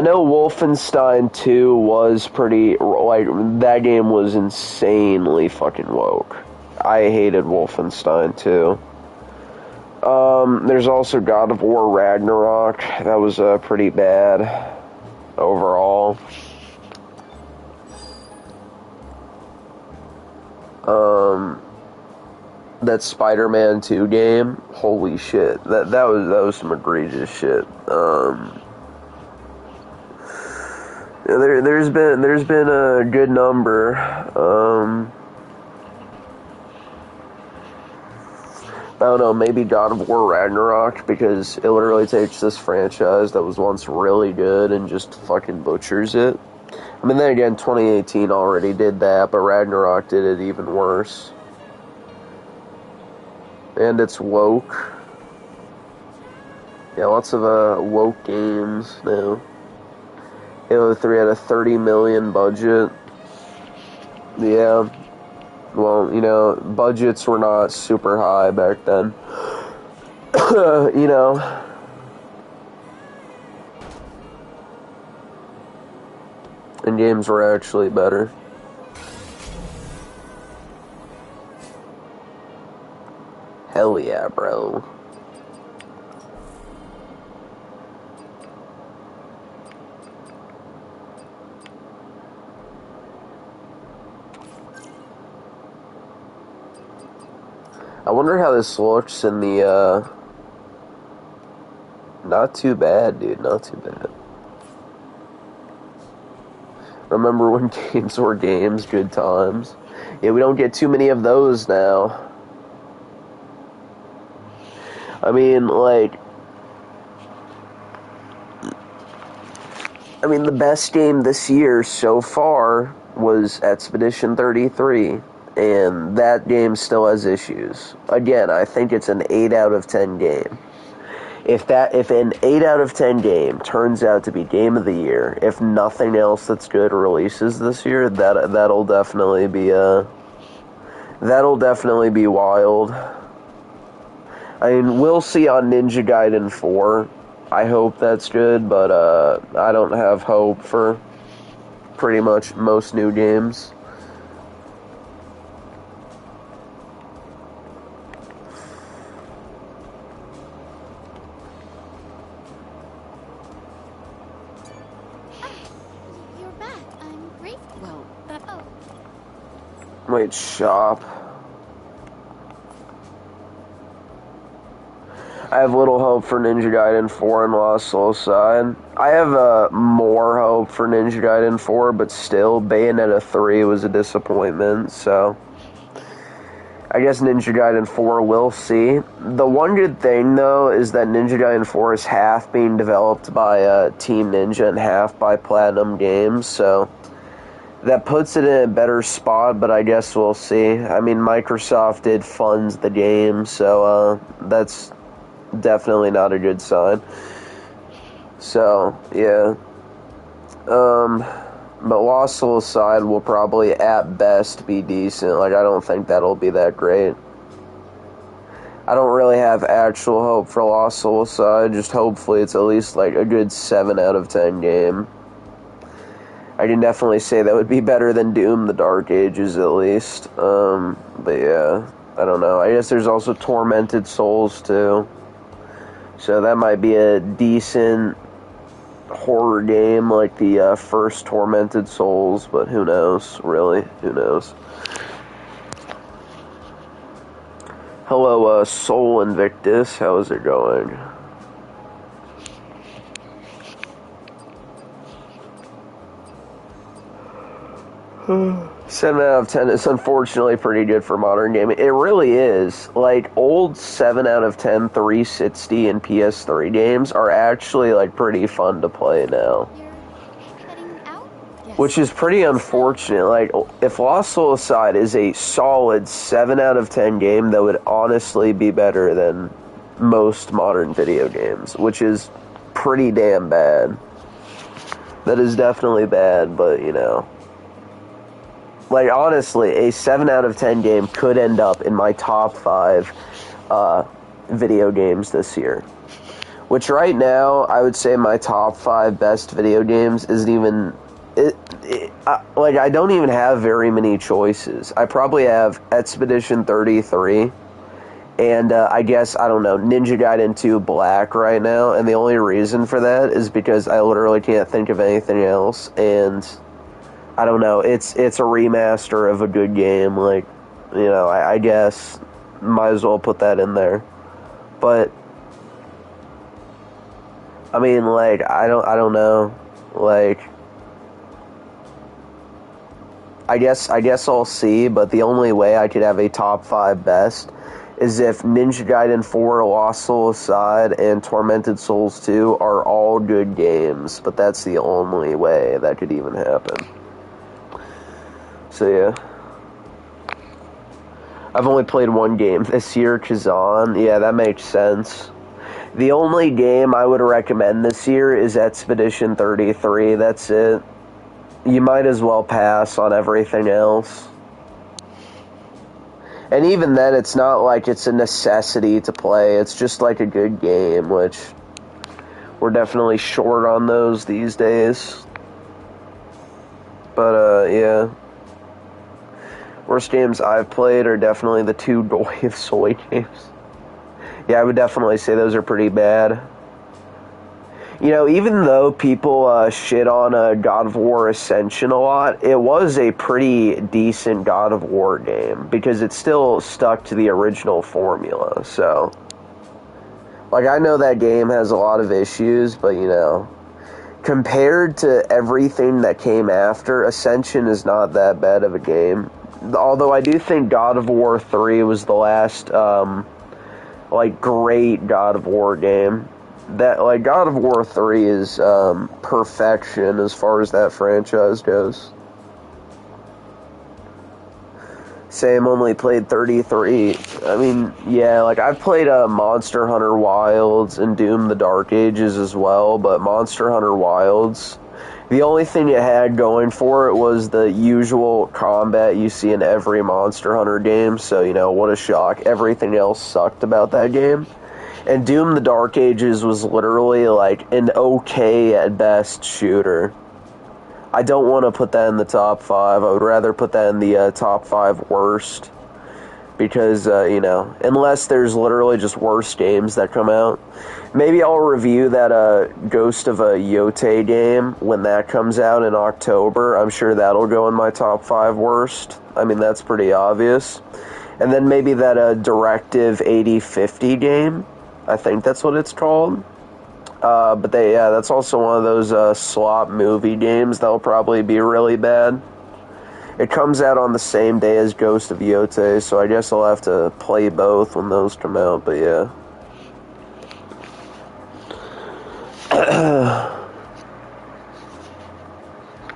know Wolfenstein 2 was pretty, like, that game was insanely fucking woke. I hated Wolfenstein 2. There's also God of War Ragnarok. That was pretty bad overall. That Spider-Man 2 game, holy shit, that was some egregious shit. There's been a good number. I don't know, maybe God of War Ragnarok, because it literally takes this franchise that was once really good and just fucking butchers it. I mean, then again, 2018 already did that, but Ragnarok did it even worse. And it's woke. Yeah, lots of woke games now. Halo 3 had a $30 million budget. Yeah. Well, you know, budgets were not super high back then. You know. And games were actually better. Hell yeah, bro. I wonder how this looks in the, not too bad, dude, not too bad. Remember when games were games, good times? Yeah, we don't get too many of those now. I mean, like, the best game this year so far was Expedition 33, and that game still has issues. Again, I think it's an 8 out of 10 game. If an 8 out of 10 game turns out to be game of the year, if nothing else that's good releases this year, that'll definitely be wild. I mean, we'll see on Ninja Gaiden 4. I hope that's good, but I don't have hope for pretty much most new games. You're back. I'm grateful. Well, Wait, shop. I have little hope for Ninja Gaiden 4 and Lost Soul Side. I have more hope for Ninja Gaiden 4, but still, Bayonetta 3 was a disappointment, so I guess Ninja Gaiden 4 we'll see. The one good thing, though, is that Ninja Gaiden 4 is half being developed by Team Ninja and half by Platinum Games, so that puts it in a better spot, but I guess we'll see. I mean, Microsoft did fund the game, so that's definitely not a good sign. So, yeah. But Lost Soul Side will probably, at best, be decent. Like, I don't think that'll be that great. I don't really have actual hope for Lost Soul Side, just hopefully it's at least, like, a good 7 out of 10 game. I can definitely say that would be better than Doom the Dark Ages, at least. But yeah, I don't know. I guess there's also Tormented Souls, too. So that might be a decent horror game like the first Tormented Souls, but who knows, really? Who knows? Hello, Soul Invictus. How is it going? Seven out of 10 is unfortunately pretty good for modern gaming. It really is. Like, old 7 out of 10 360 and PS3 games are actually, like, pretty fun to play now. you're heading out? Yes. Which is pretty unfortunate. Like, if Lost Soul Aside is a solid 7 out of 10 game, that would honestly be better than most modern video games, which is pretty damn bad. That is definitely bad, but, you know. Like, honestly, a 7 out of 10 game could end up in my top 5 video games this year. Which right now, I would say my top 5 best video games isn't even... like, I don't even have very many choices. I probably have Expedition 33, and I guess, I don't know, Ninja Gaiden 2 Black right now, and the only reason for that is because I literally can't think of anything else, and I don't know, it's a remaster of a good game, like, you know, I guess might as well put that in there. But I mean, like, I don't know, like, I guess I'll see, but the only way I could have a top 5 best is if Ninja Gaiden 4, Lost Soul Aside, and Tormented Souls 2 are all good games, but that's the only way that could even happen. So yeah. I've only played one game this year, Kazan. Yeah, that makes sense. The only game I would recommend this year is Expedition 33, that's it. You might as well pass on everything else. And even then, it's not like it's a necessity to play, it's just like a good game, which we're definitely short on those these days. But, yeah. Worst games I've played are definitely the 2 Joy of Soy games. Yeah, I would definitely say those are pretty bad. You know, even though people shit on God of War Ascension a lot, it was a pretty decent God of War game, because it still stuck to the original formula, so... Like, I know that game has a lot of issues, but, you know, compared to everything that came after, Ascension is not that bad of a game. Although I do think God of War 3 was the last, like, great God of War game. That, like, God of War 3 is, perfection as far as that franchise goes. Same, only played 33. I mean, yeah, like, I've played, Monster Hunter Wilds and Doom the Dark Ages as well, but Monster Hunter Wilds, the only thing it had going for it was the usual combat you see in every Monster Hunter game, so, you know, what a shock. Everything else sucked about that game. And Doom the Dark Ages was literally, like, an okay at best shooter. I don't want to put that in the top 5. I would rather put that in the top 5 worst. Because, you know, unless there's literally just worse games that come out. Maybe I'll review that Ghost of a Yote game when that comes out in October. I'm sure that'll go in my top 5 worst. I mean, that's pretty obvious. And then maybe that Directive 8050 game. I think that's what it's called. But that's also one of those slop movie games that'll probably be really bad. It comes out on the same day as Ghost of Yote, so I guess I'll have to play both when those come out, but yeah.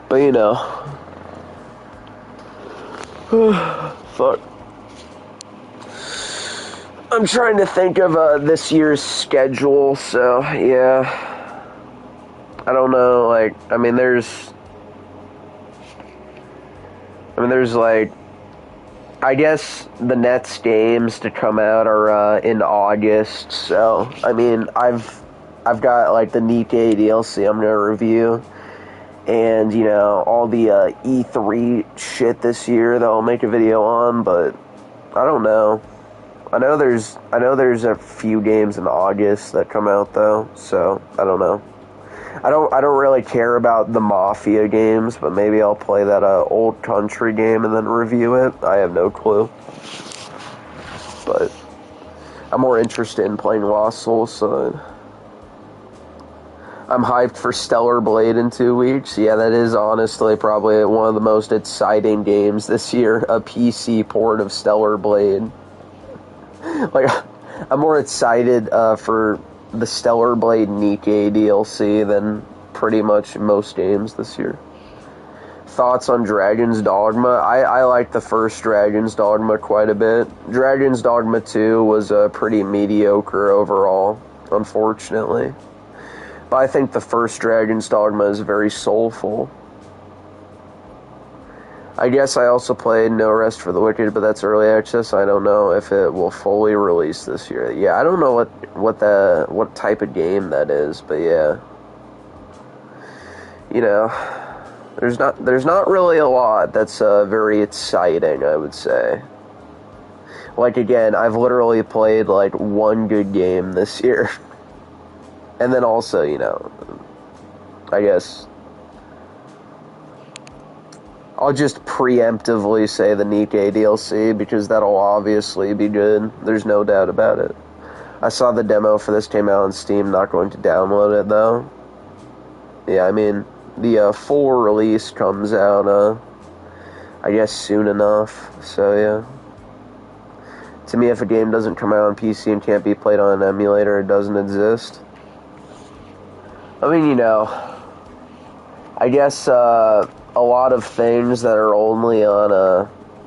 But you know. Fuck. I'm trying to think of this year's schedule, so yeah. I don't know, like, I mean, there's like, I guess the next games to come out are in August, so, I mean, I've got, like, the Nikkei DLC I'm gonna review, and, you know, all the E3 shit this year that I'll make a video on, but I don't know. I know there's a few games in August that come out, though, so, I don't know. I don't really care about the Mafia games, but maybe I'll play that Old Country game and then review it. I have no clue. But I'm more interested in playing Lost Soul Aside. I'm hyped for Stellar Blade in 2 weeks. Yeah, that is honestly probably one of the most exciting games this year. A PC port of Stellar Blade. Like, I'm more excited for the Stellar Blade Nikkei DLC than pretty much most games this year. Thoughts on Dragon's Dogma? I like the first Dragon's Dogma quite a bit. Dragon's Dogma 2 was pretty mediocre overall, unfortunately. But I think the first Dragon's Dogma is very soulful. I guess I also played No Rest for the Wicked, but that's early access. I don't know if it will fully release this year. Yeah, I don't know what type of game that is, but yeah. You know, there's not really a lot that's very exciting, I would say. Like, again, I've literally played like one good game this year. And then also, you know, I guess I'll just preemptively say the Nikke DLC, because that'll obviously be good. There's no doubt about it. I saw the demo for this came out on Steam, not going to download it, though. Yeah, I mean, the full release comes out, I guess, soon enough, so yeah. To me, if a game doesn't come out on PC and can't be played on an emulator, it doesn't exist. I mean, you know, I guess, a lot of things that are only on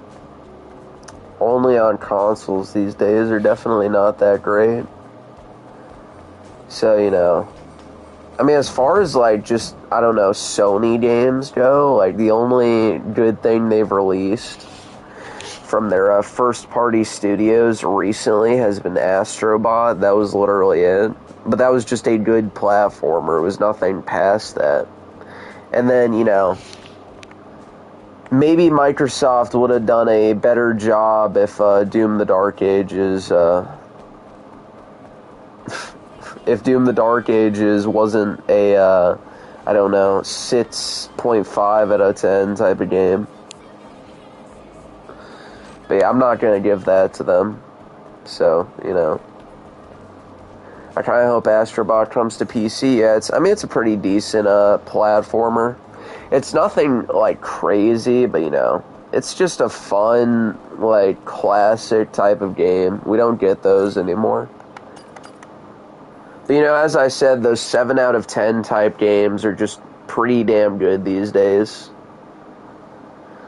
consoles these days are definitely not that great. So, you know, I mean, as far as, like, just, I don't know, Sony games go, like, the only good thing they've released from their first-party studios recently has been Astrobot. That was literally it. But that was just a good platformer. It was nothing past that. And then, you know, maybe Microsoft would have done a better job if Doom the Dark Ages, if Doom the Dark Ages wasn't a, I don't know, 6.5 out of 10 type of game. But yeah, I'm not going to give that to them. So, you know, I kind of hope Astrobot comes to PC. Yeah, it's a pretty decent platformer. It's nothing, like, crazy, but, you know, it's just a fun, like, classic type of game. We don't get those anymore. But, you know, as I said, those 7 out of 10 type games are just pretty damn good these days.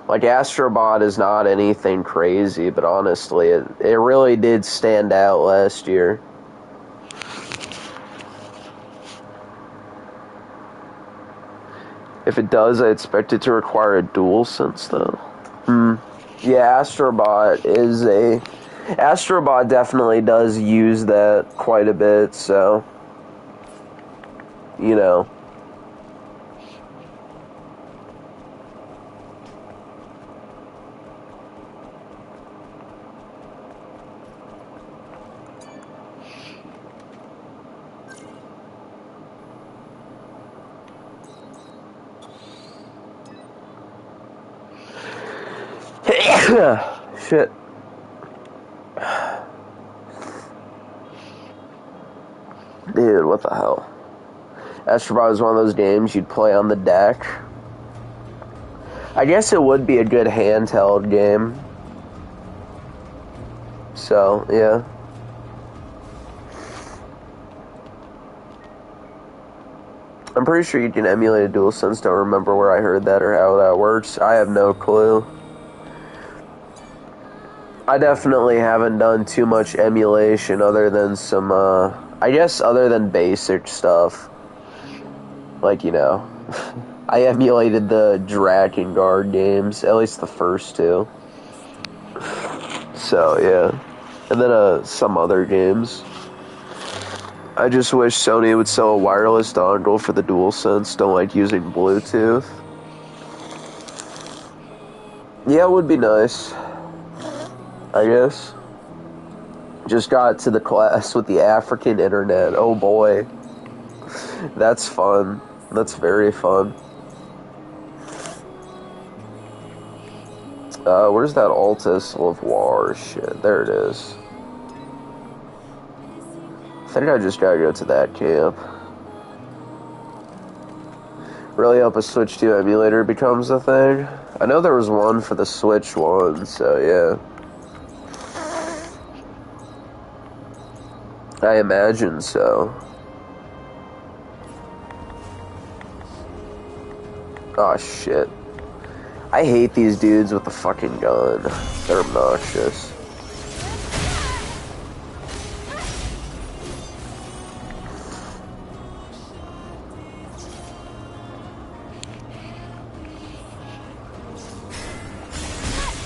Like, Astrobot is not anything crazy, but honestly, it really did stand out last year. If it does, I expect it to require a DualSense, though. Yeah, Astrobot definitely does use that quite a bit, so, you know. Shit. Dude, what the hell? Astrobot is one of those games you'd play on the deck. I guess it would be a good handheld game. So, yeah. I'm pretty sure you can emulate a DualSense. Don't remember where I heard that or how that works. I have no clue. I definitely haven't done too much emulation other than some, I guess other than basic stuff. Like, you know, I emulated the Drakengard games, at least the first two. So, yeah. And then, some other games. I just wish Sony would sell a wireless dongle for the DualSense. Don't like using Bluetooth. Yeah, it would be nice. I guess. Just got to the class with the African internet. Oh boy. That's fun. That's very fun. Where's that Altus Lavoir shit? There it is. I think I just gotta go to that camp. Really hope a Switch 2 emulator becomes a thing. I know there was one for the Switch 1, so yeah. I imagine so. Oh shit. I hate these dudes with the fucking gun. They're obnoxious.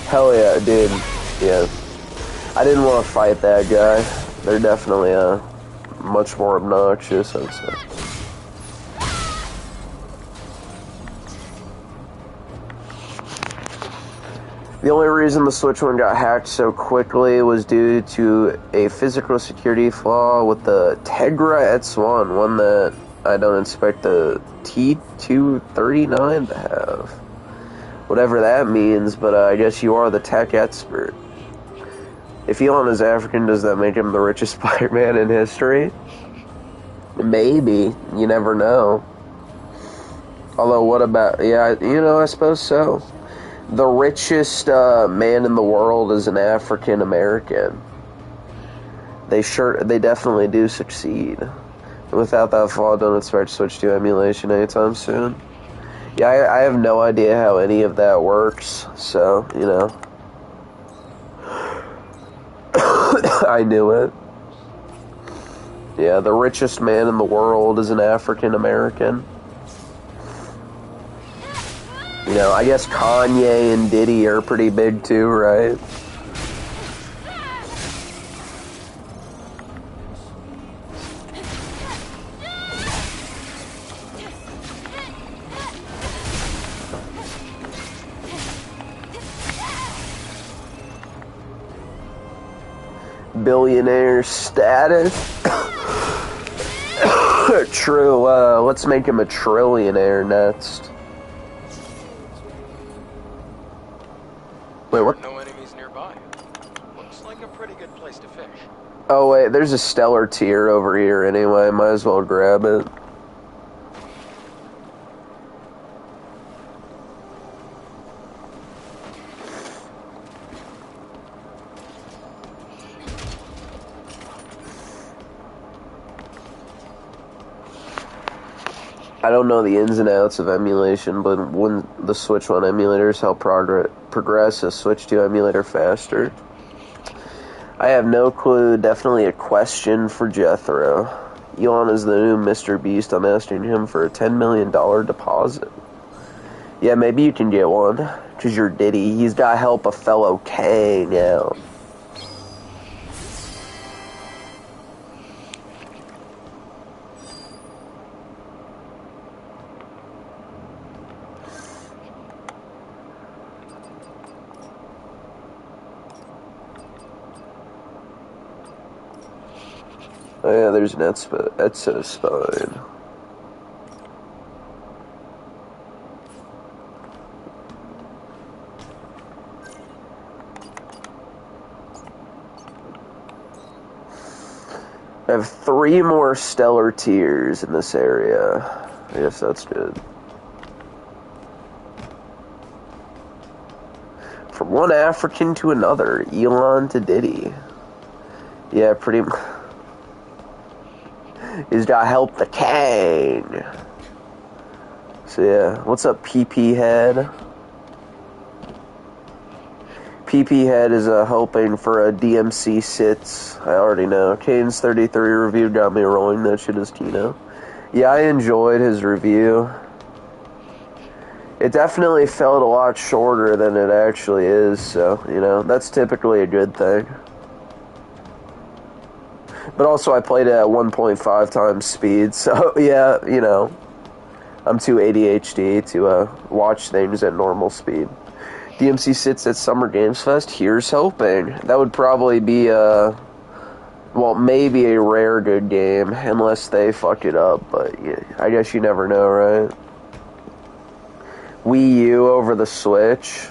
Hell yeah, dude. Yeah. I didn't want to fight that guy. They're definitely much more obnoxious, I'd say. The only reason the Switch one got hacked so quickly was due to a physical security flaw with the Tegra X1, one that I don't expect the T239 to have. Whatever that means, but I guess you are the tech expert. If Elon is African, does that make him the richest Spider-Man in history? Maybe. You never know. Although, what about... Yeah, you know, I suppose so. The richest man in the world is an African American. They definitely do succeed. Without that flaw, don't expect to switch to emulation anytime soon. Yeah, I have no idea how any of that works, so, you know. I knew it. Yeah, the richest man in the world is an African American. You know, I guess Kanye and Diddy are pretty big too, right? Billionaire status. True, let's make him a trillionaire next. Wait, what? No enemies nearby. Looks like a pretty good place to fish. Oh wait, there's a stellar tier over here anyway, might as well grab it. I don't know the ins and outs of emulation, but when the Switch 1 emulators help progress a Switch 2 emulator faster. I have no clue. Definitely a question for Jethro. Elon is the new Mr. Beast. I'm asking him for a $10 million deposit. Yeah, maybe you can get one. Because you're Diddy. He's got to help a fellow Kang out. Oh yeah, there's an Etso spine. I have 3 more stellar tiers in this area. I guess that's good. From one African to another, Elon to Diddy. Yeah, pretty much. He's got to help the Kang. So yeah, what's up, PP Head? PP Head is hoping for a DMC sits. I already know. Kane's 33 review got me rolling. That shit is Tino. Yeah, I enjoyed his review. It definitely felt a lot shorter than it actually is, so, you know, that's typically a good thing. But also, I played it at 1.5 times speed, so, yeah, you know, I'm too ADHD to watch things at normal speed. DMC sits at Summer Games Fest. Here's hoping. That would probably be well, maybe a rare good game, unless they fuck it up, but yeah, I guess you never know, right? Wii U over the Switch?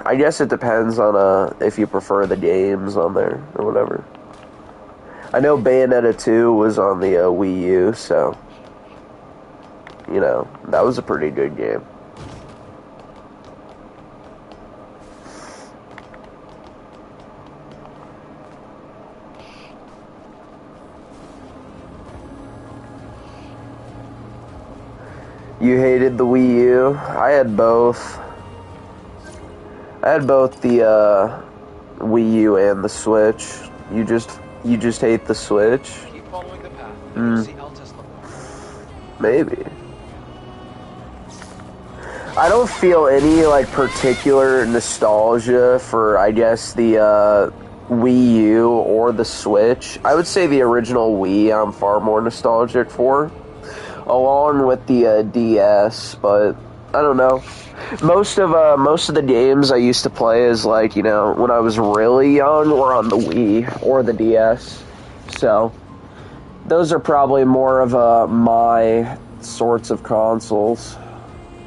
I guess it depends on if you prefer the games on there, or whatever. I know Bayonetta 2 was on the Wii U, so, you know, that was a pretty good game. You hated the Wii U? I had both. I had both the Wii U and the Switch. You just hate the Switch? Keep following the path. You'll see Altus look. Maybe. I don't feel any, like, particular nostalgia for, I guess, the, Wii U or the Switch. I would say the original Wii I'm far more nostalgic for, along with the, DS, but I don't know. Most of the games I used to play as, like, you know, when I was really young were on the Wii or the DS, so those are probably more of, my sorts of consoles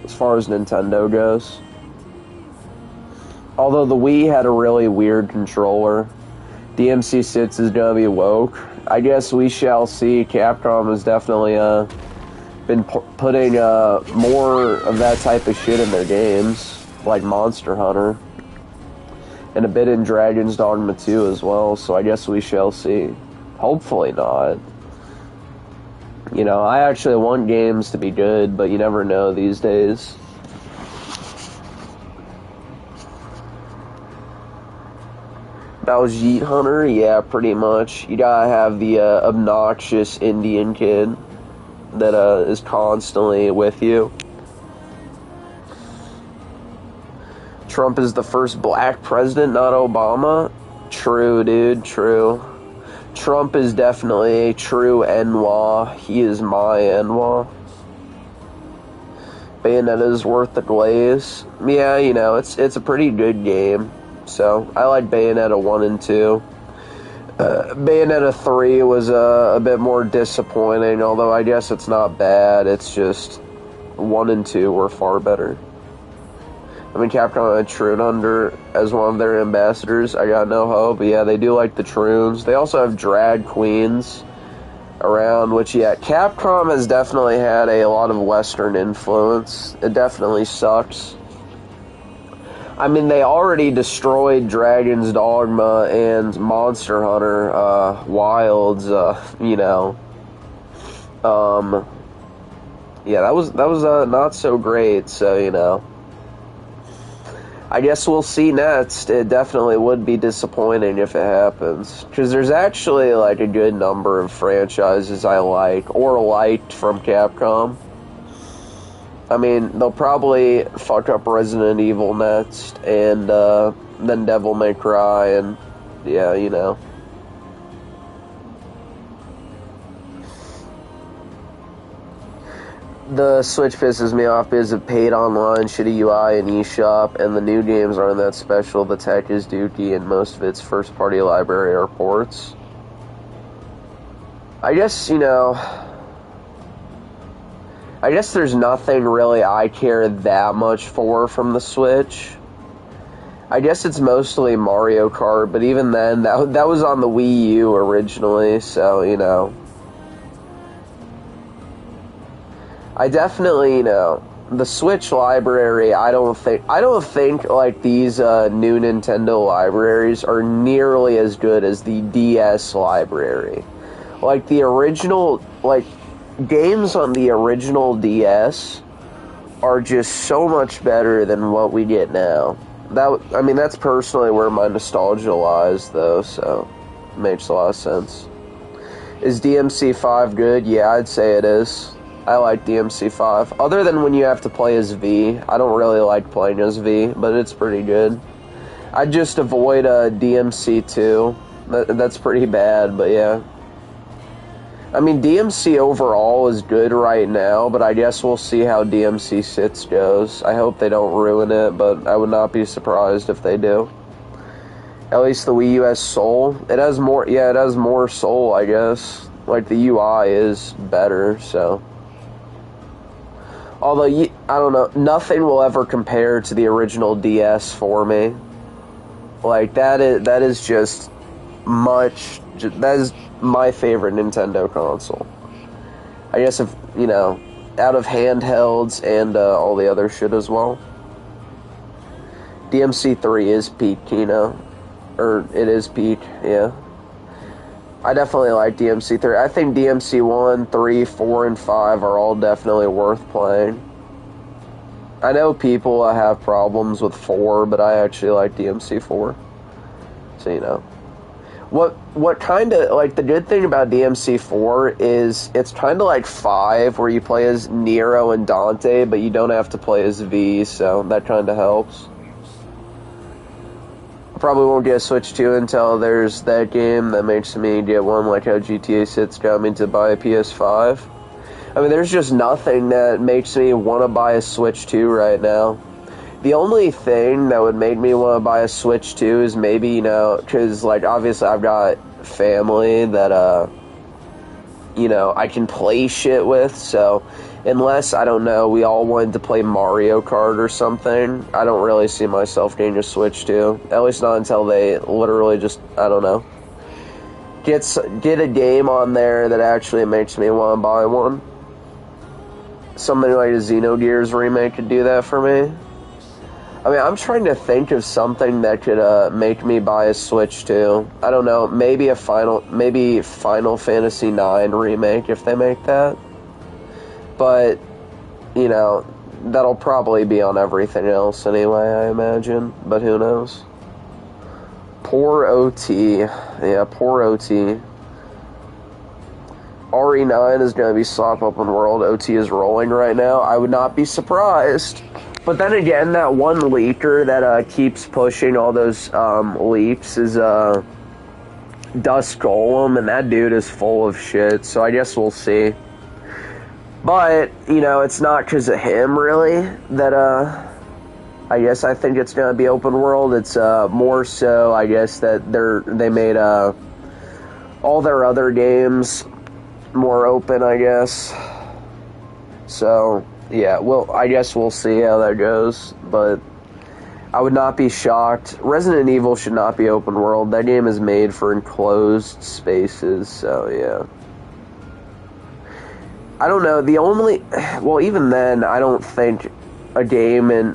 as far as Nintendo goes. Although the Wii had a really weird controller. DMC6 is gonna be woke. I guess we shall see. Capcom has definitely been putting more of that type of shit in their games, like Monster Hunter, and a bit in Dragon's Dogma 2 as well, so I guess we shall see. Hopefully not. You know, I actually want games to be good, but you never know these days. That was Yeet Hunter? Yeah, pretty much. You gotta have the obnoxious Indian kid that is constantly with you. Trump is the first black president, not Obama? True, dude, true. Trump is definitely a true Enwa. He is my Enwa. Bayonetta is worth the glaze. Yeah, you know, it's a pretty good game. So, I like Bayonetta 1 and 2. Bayonetta 3 was a bit more disappointing, although I guess it's not bad. It's just 1 and 2 were far better. I mean, Capcom had Troon under as one of their ambassadors. I got no hope. But yeah, they do like the Troons. They also have drag queens around, which, yeah, Capcom has definitely had a lot of Western influence. It definitely sucks. I mean, they already destroyed Dragon's Dogma and Monster Hunter Wilds, you know. Yeah, that was not so great, so, you know. I guess we'll see next. It definitely would be disappointing if it happens. Because there's actually, like, a good number of franchises I like, or liked from Capcom. I mean, they'll probably fuck up Resident Evil next, and then Devil May Cry, and yeah, you know. The Switch pisses me off because of paid online, shitty UI, and eShop, and the new games aren't that special. The tech is dookie, and most of its first-party library are ports. I guess, you know, I guess there's nothing really I care that much for from the Switch. I guess it's mostly Mario Kart, but even then, that was on the Wii U originally, so, you know. I definitely, you know, the Switch library, I don't think, like, these new Nintendo libraries are nearly as good as the DS library. Like, the original, like, games on the original DS are just so much better than what we get now. I mean, that's personally where my nostalgia lies, though, so it makes a lot of sense. Is DMC5 good? Yeah, I'd say it is. I like DMC5. Other than when you have to play as V. I don't really like playing as V, but it's pretty good. I'd just avoid DMC2. That's pretty bad, but yeah. I mean, DMC overall is good right now, but I guess we'll see how DMC6 goes. I hope they don't ruin it, but I would not be surprised if they do. At least the Wii U has soul. It has more, yeah, it has more soul, I guess. Like, the UI is better, so. Although, I don't know, nothing will ever compare to the original DS for me. Like, that is just much, that is my favorite Nintendo console. I guess if, you know, out of handhelds and all the other shit as well. DMC3 is peak, you know. Or, it is peak, yeah. I definitely like DMC3. I think DMC 1, 3, 4, and 5 are all definitely worth playing. I know people have problems with 4, but I actually like DMC 4. So, you know. What kind of, like, the good thing about DMC4 is it's kind of like 5, where you play as Nero and Dante, but you don't have to play as V, so that kind of helps. I probably won't get a Switch 2 until there's that game that makes me get one, like how GTA 6 got me to buy a PS5. I mean, there's just nothing that makes me want to buy a Switch 2 right now. The only thing that would make me want to buy a Switch 2 is maybe, you know, because, like, obviously I've got family that, you know, I can play shit with, so unless, I don't know, we all wanted to play Mario Kart or something, I don't really see myself getting a Switch 2. At least not until they literally just, I don't know, get a game on there that actually makes me want to buy one. Something like a Xenogears remake could do that for me. I mean, I'm trying to think of something that could make me buy a Switch 2. I don't know, maybe Final Fantasy IX remake if they make that. But, you know, that'll probably be on everything else anyway, I imagine. But who knows? Poor OT. Yeah, poor OT. RE9 is going to be slop open world. OT is rolling right now. I would not be surprised. But then again, that one leaker that keeps pushing all those leaps is Dusk Golem, and that dude is full of shit, so I guess we'll see. But, you know, it's not because of him, really, that I guess I think it's going to be open world. It's more so, I guess, that they made all their other games more open, I guess. So, yeah, well, I guess we'll see how that goes, but I would not be shocked. Resident Evil should not be open world. That game is made for enclosed spaces, so yeah. I don't know, well, even then, I don't think a game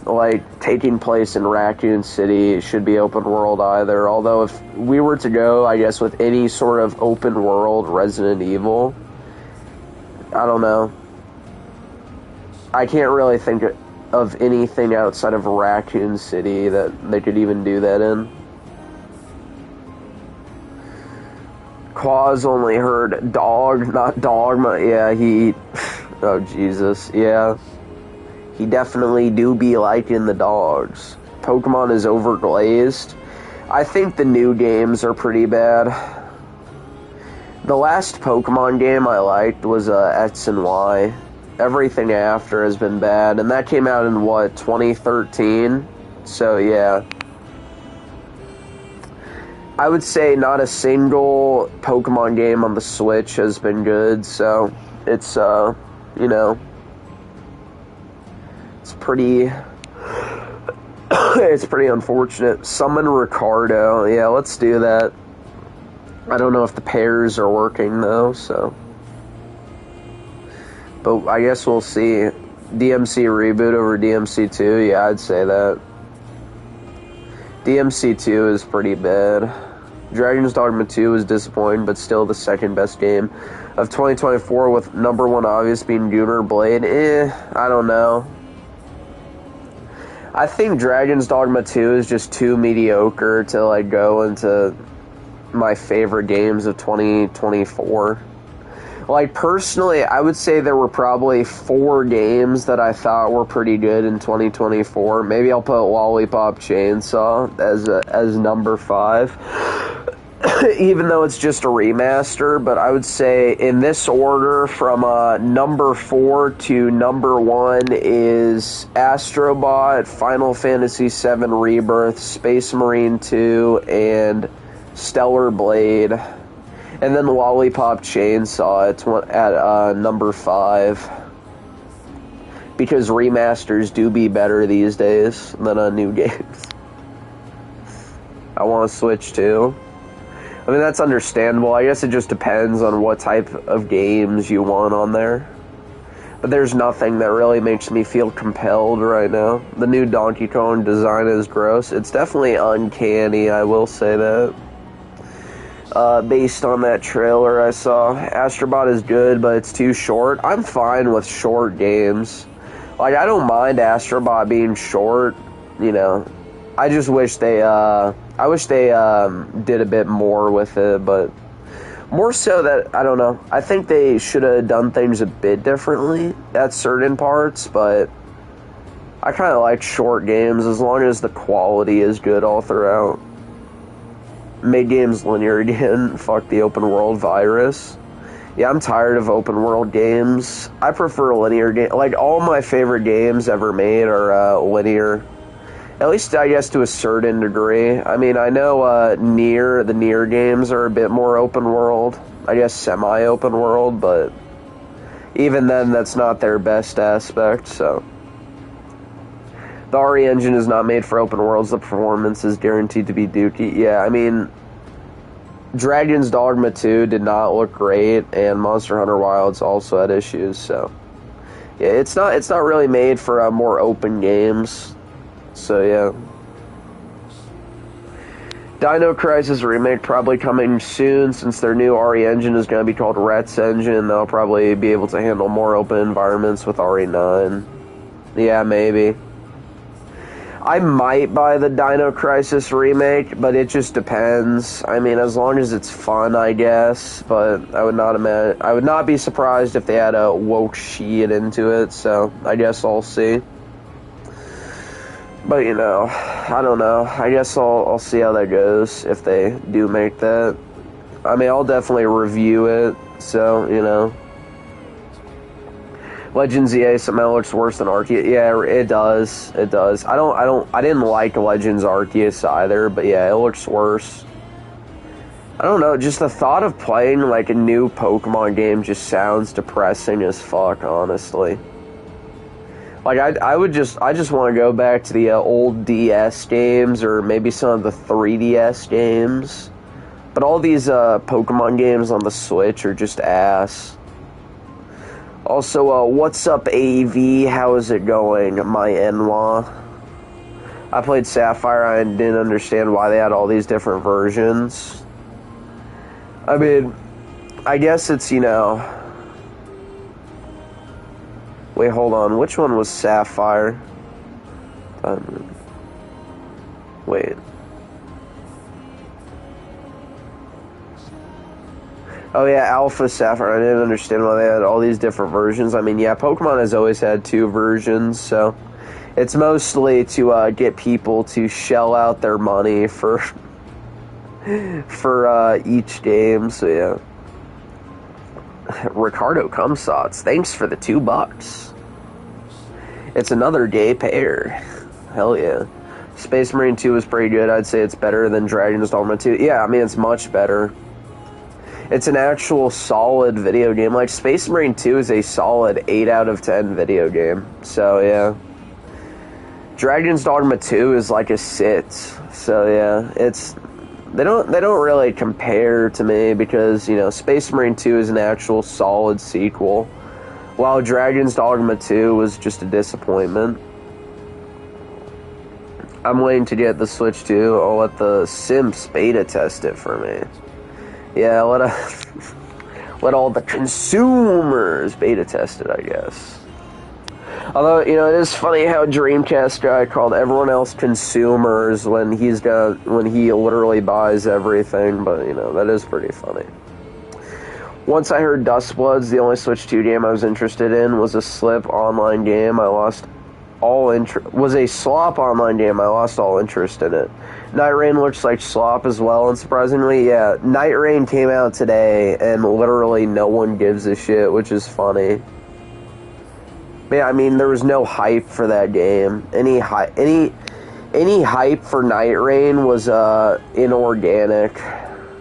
taking place in Raccoon City should be open world either, although if we were to go, I guess, with any sort of open world Resident Evil, I don't know. I can't really think of anything outside of Raccoon City that they could even do that in. Quaz only heard dog, not dogma. Yeah, oh Jesus, yeah. He definitely do be liking the dogs. Pokemon is overglazed. I think the new games are pretty bad. The last Pokemon game I liked was X and Y. Everything after has been bad, and that came out in, 2013? So, yeah. I would say not a single Pokemon game on the Switch has been good, so it's, you know, it's pretty, it's pretty unfortunate. Summon Ricardo, yeah, let's do that. I don't know if the pairs are working, though, so. But I guess we'll see. DMC reboot over DMC 2, yeah, I'd say that. DMC 2 is pretty bad. Dragon's Dogma 2 was disappointing, but still the second best game of 2024, with number one obvious being Gunnar Blade. I don't know. I think Dragon's Dogma 2 is just too mediocre to, go into my favorite games of 2024. Personally, I would say there were probably 4 games that I thought were pretty good in 2024. Maybe I'll put Lollipop Chainsaw as number 5, even though it's just a remaster. But I would say in this order, from number 4 to number 1 is Astrobot, Final Fantasy VII Rebirth, Space Marine 2, and Stellar Blade. And then Lollipop Chainsaw at number 5. Because remasters do be better these days than new games. I want to Switch too. I mean, that's understandable. I guess it just depends on what type of games you want on there. But there's nothing that really makes me feel compelled right now. The new Donkey Kong design is gross. It's definitely uncanny, I will say that. Based on that trailer I saw. Astrobot is good, but it's too short. I'm fine with short games. I don't mind Astrobot being short, you know. I just wish they, did a bit more with it, but more so that, I don't know, I think they should have done things a bit differently at certain parts, but I kind of like short games as long as the quality is good all throughout. Made games linear again, fuck the open world virus. Yeah, I'm tired of open world games. I prefer linear games. Like, all my favorite games ever made are linear. At least, I guess, to a certain degree. I mean, I know the Nier games are a bit more open world. I guess semi-open world, but even then, that's not their best aspect, so. The RE engine is not made for open worlds. The performance is guaranteed to be dookie. Yeah, I mean, Dragon's Dogma 2 did not look great, and Monster Hunter Wilds also had issues, so. Yeah, it's not really made for more open games. So, yeah. Dino Crisis Remake probably coming soon, since their new RE engine is going to be called Rets Engine. They'll probably be able to handle more open environments with RE9. Yeah, maybe. I might buy the Dino Crisis Remake, but it just depends. I mean, as long as it's fun, I guess, but I would not be surprised if they had a woke shit into it, so I guess I'll see. But, you know, I don't know. I guess I'll see how that goes if they do make that. I mean, I'll definitely review it, so, you know. Legends EA somehow looks worse than Arceus. Yeah, it does. It does. I didn't like Legends Arceus either, but yeah, it looks worse. I don't know, just the thought of playing like a new Pokemon game just sounds depressing as fuck, honestly. Like, I just want to go back to the old DS games, or maybe some of the 3DS games. But all these Pokemon games on the Switch are just ass. Also, what's up, AV? How is it going, my Enwa? I played Sapphire, I didn't understand why they had all these different versions. I mean, I guess it's, you know... Wait, hold on. Which one was Sapphire? Wait. Oh yeah, Alpha Sapphire. I didn't understand why they had all these different versions. I mean, yeah, Pokemon has always had 2 versions, so it's mostly to get people to shell out their money for each game. So yeah. Ricardo Cumsots, thanks for the $2. It's another day pair. Hell yeah. Space Marine 2 is pretty good. I'd say it's better than Dragon's Dogma 2. Yeah, I mean, it's much better. It's an actual solid video game. Like, Space Marine 2 is a solid 8 out of 10 video game. So, yeah. Dragon's Dogma 2 is like a sit. So, yeah. It's... They don't really compare to me because, you know, Space Marine 2 is an actual solid sequel, while Dragon's Dogma 2 was just a disappointment. I'm waiting to get the Switch 2. I'll let the Simps beta test it for me. Yeah, let all the consumers beta test it, I guess. Although, you know, it is funny how Dreamcast guy called everyone else consumers when he literally buys everything, but, you know, that is pretty funny. Once I heard Dustbloods, the only Switch 2 game I was interested in was a slip online game. Was a slop online game. I lost all interest in it. Night Rain looks like slop as well, and surprisingly, yeah, Night Rain came out today, and literally no one gives a shit, which is funny. Yeah, I mean, there was no hype for that game. Any hype for Night Rain was inorganic,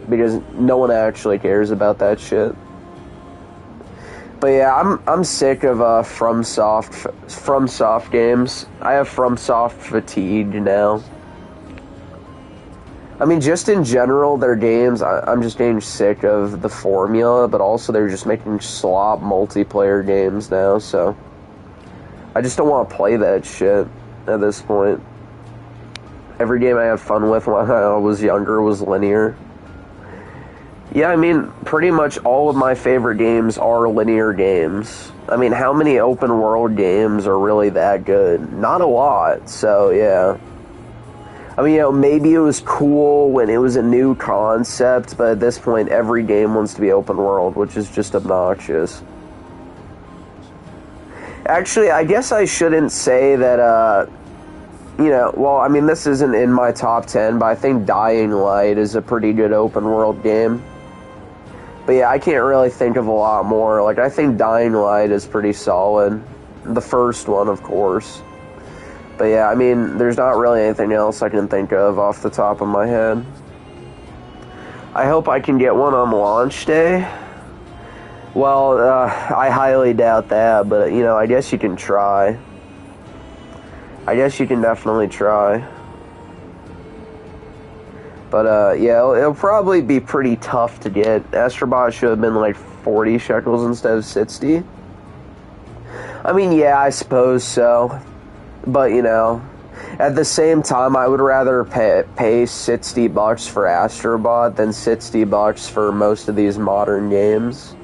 because no one actually cares about that shit. But yeah, I'm sick of FromSoft games. I have FromSoft fatigue now. I mean, just in general, their games, I'm just getting sick of the formula, but also they're just making slop multiplayer games now, so... I just don't want to play that shit at this point. Every game I had fun with when I was younger was linear. Yeah, I mean, pretty much all of my favorite games are linear games. I mean, how many open world games are really that good? Not a lot, so yeah. I mean, maybe it was cool when it was a new concept, but at this point, every game wants to be open world, which is just obnoxious. Actually, I guess I shouldn't say that, well, I mean, this isn't in my top 10, but I think Dying Light is a pretty good open world game. But yeah, I can't really think of a lot more. Like, I think Dying Light is pretty solid. The first one, of course. But yeah, I mean, there's not really anything else I can think of off the top of my head. I hope I can get one on launch day. Well, I highly doubt that, but, I guess you can try. I guess you can definitely try. But, yeah, it'll probably be pretty tough to get. Astrobot should have been like 40 shekels instead of 60. I mean, yeah, I suppose so. But, at the same time, I would rather pay $60 for Astrobot than $60 for most of these modern games.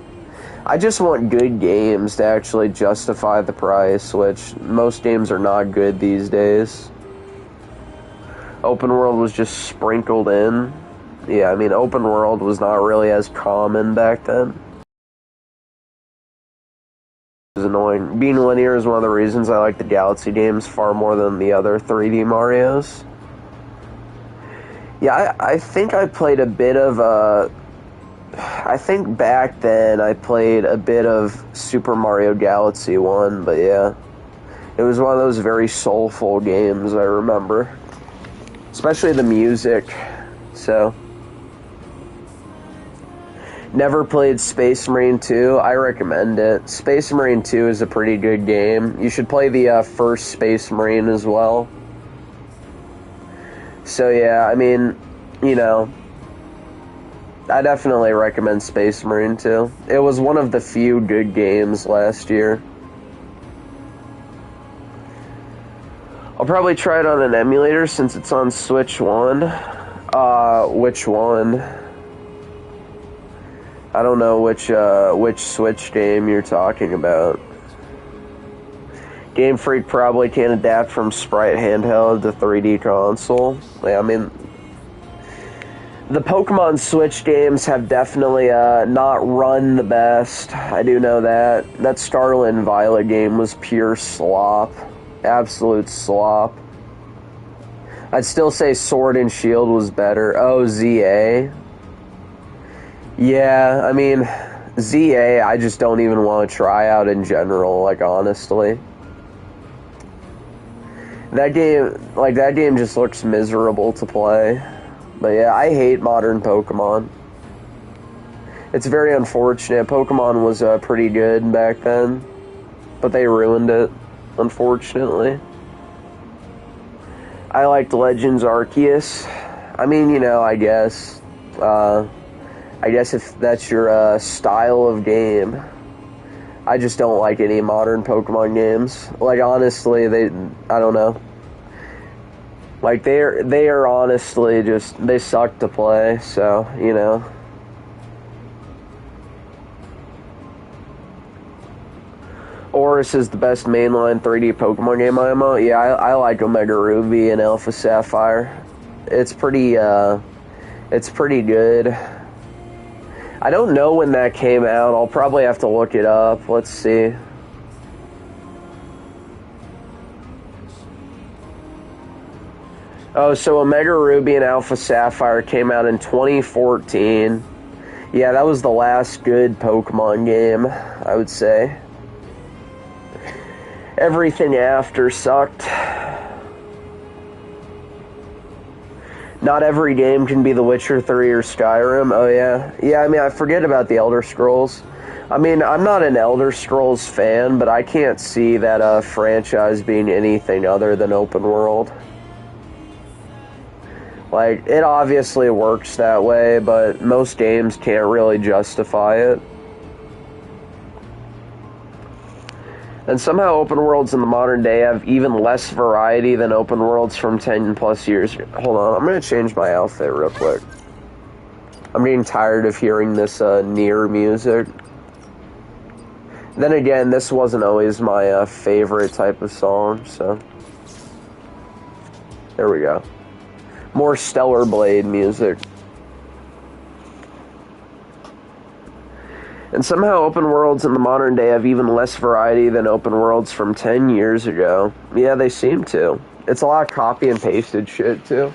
I just want good games to actually justify the price, which most games are not good these days. Open world was just sprinkled in. Yeah, I mean, open world was not really as common back then. Is annoying. Being linear is one of the reasons I like the Galaxy games far more than the other 3D Marios. Yeah, I think I played a bit of, I think back then I played a bit of Super Mario Galaxy 1, but yeah. It was one of those very soulful games, I remember. Especially the music, so... Never played Space Marine 2. I recommend it. Space Marine 2 is a pretty good game. You should play the first Space Marine as well. So yeah, I mean, I definitely recommend Space Marine 2. It was one of the few good games last year. I'll probably try it on an emulator since it's on Switch 1. Which one? I don't know which Switch game you're talking about. Game Freak probably can't adapt from Sprite handheld to 3D console. Yeah, I mean, the Pokemon Switch games have definitely not run the best. I do know that. That Scarlet and Violet game was pure slop. Absolute slop. I'd still say Sword and Shield was better. Oh, ZA. Yeah, I mean, ZA, I just don't even want to try out in general, like, honestly. That game just looks miserable to play. But yeah, I hate modern Pokemon. It's very unfortunate. Pokemon was pretty good back then, but they ruined it, unfortunately. I liked Legends Arceus. I mean, I guess if that's your style of game. I just don't like any modern Pokemon games. Like, honestly, I don't know. Like, they are honestly just, they suck to play, so, Oris is the best mainline 3D Pokemon game IMO. Yeah, I like Omega Ruby and Alpha Sapphire. It's pretty good. I don't know when that came out. I'll probably have to look it up. Let's see. Oh, so Omega Ruby and Alpha Sapphire came out in 2014. Yeah, that was the last good Pokemon game, I would say. Everything after sucked. Not every game can be The Witcher 3 or Skyrim. Oh, yeah. Yeah, I mean, I forget about the Elder Scrolls. I mean, I'm not an Elder Scrolls fan, but I can't see that franchise being anything other than open world. Like, it obviously works that way, but most games can't really justify it. And somehow open worlds in the modern day have even less variety than open worlds from 10 plus years. Hold on, I'm going to change my outfit real quick. I'm getting tired of hearing this Nier music. Then again, this wasn't always my favorite type of song, so... There we go. More Stellar Blade music. And somehow open worlds in the modern day have even less variety than open worlds from 10 years ago. Yeah, they seem to. It's a lot of copy and pasted shit, too.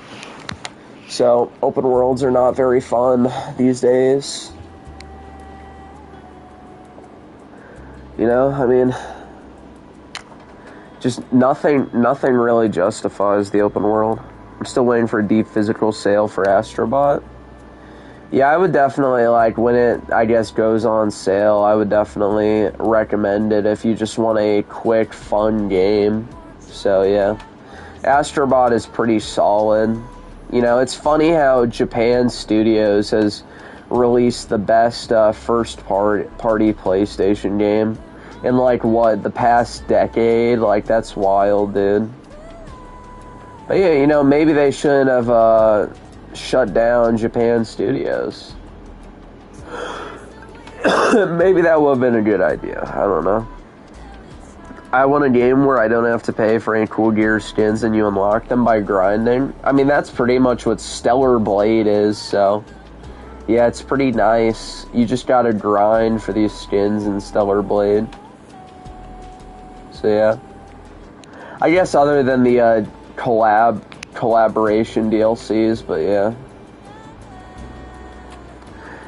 So, open worlds are not very fun these days. You know, I mean, just nothing really justifies the open world. I'm still waiting for a deep physical sale for Astrobot. Yeah, I would definitely, like, when it, I guess, goes on sale, I would definitely recommend it if you just want a quick, fun game. So, yeah. Astrobot is pretty solid. You know, it's funny how Japan Studios has released the best first-party PlayStation game in, like, what, the past decade? Like, that's wild, dude. But, yeah, you know, maybe they shouldn't have, shut down Japan Studios. Maybe that would have been a good idea. I don't know. I want a game where I don't have to pay for any cool gear skins and you unlock them by grinding. I mean, that's pretty much what Stellar Blade is, so... Yeah, it's pretty nice. You just gotta grind for these skins in Stellar Blade. So, yeah. I guess other than the, collaboration DLCs, but yeah.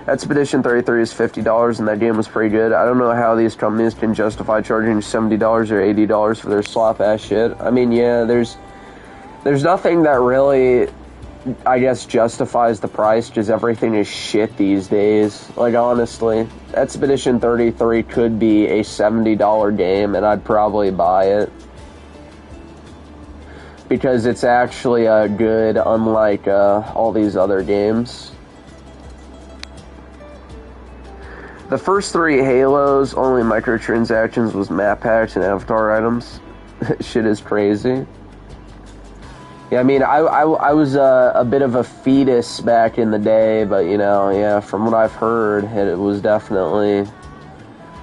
Expedition 33 is $50, and that game was pretty good. I don't know how these companies can justify charging $70 or $80 for their slop-ass shit. I mean, yeah, there's nothing that really, I guess, justifies the price, because everything is shit these days. Like, honestly, Expedition 33 could be a $70 game, and I'd probably buy it. Because it's actually good, unlike all these other games. The first 3 Halos, only microtransactions was map packs and avatar items. Shit is crazy. Yeah, I mean, I was a bit of a fetus back in the day, but, you know, yeah, from what I've heard, it was definitely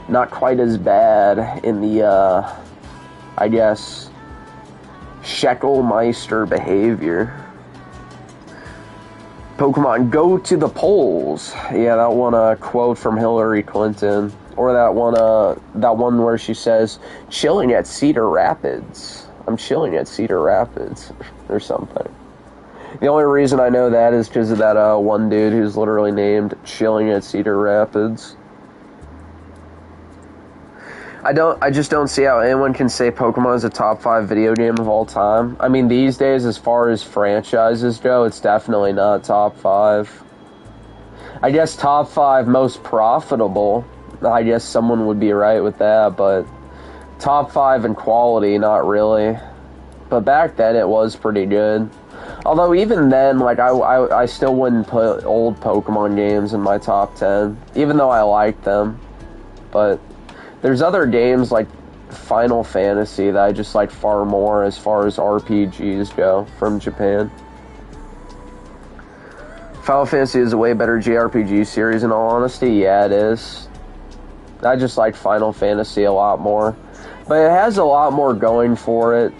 not quite as bad in the, I guess... Scheckelmeister behavior. Pokemon Go to the Polls. Yeah, that one quote from Hillary Clinton. Or that one where she says, chilling at Cedar Rapids. I'm chilling at Cedar Rapids. Or something. The only reason I know that is because of that one dude who's literally named Chilling at Cedar Rapids. I just don't see how anyone can say Pokemon is a top 5 video game of all time. I mean, these days, as far as franchises go, it's definitely not top 5. I guess top 5 most profitable. I guess someone would be right with that, but top 5 in quality, not really. But back then, it was pretty good. Although even then, like, I still wouldn't put old Pokemon games in my top 10, even though I liked them. But there's other games like Final Fantasy that I just like far more as far as RPGs go from Japan. Final Fantasy is a way better JRPG series in all honesty. Yeah, it is. I just like Final Fantasy a lot more. But it has a lot more going for it.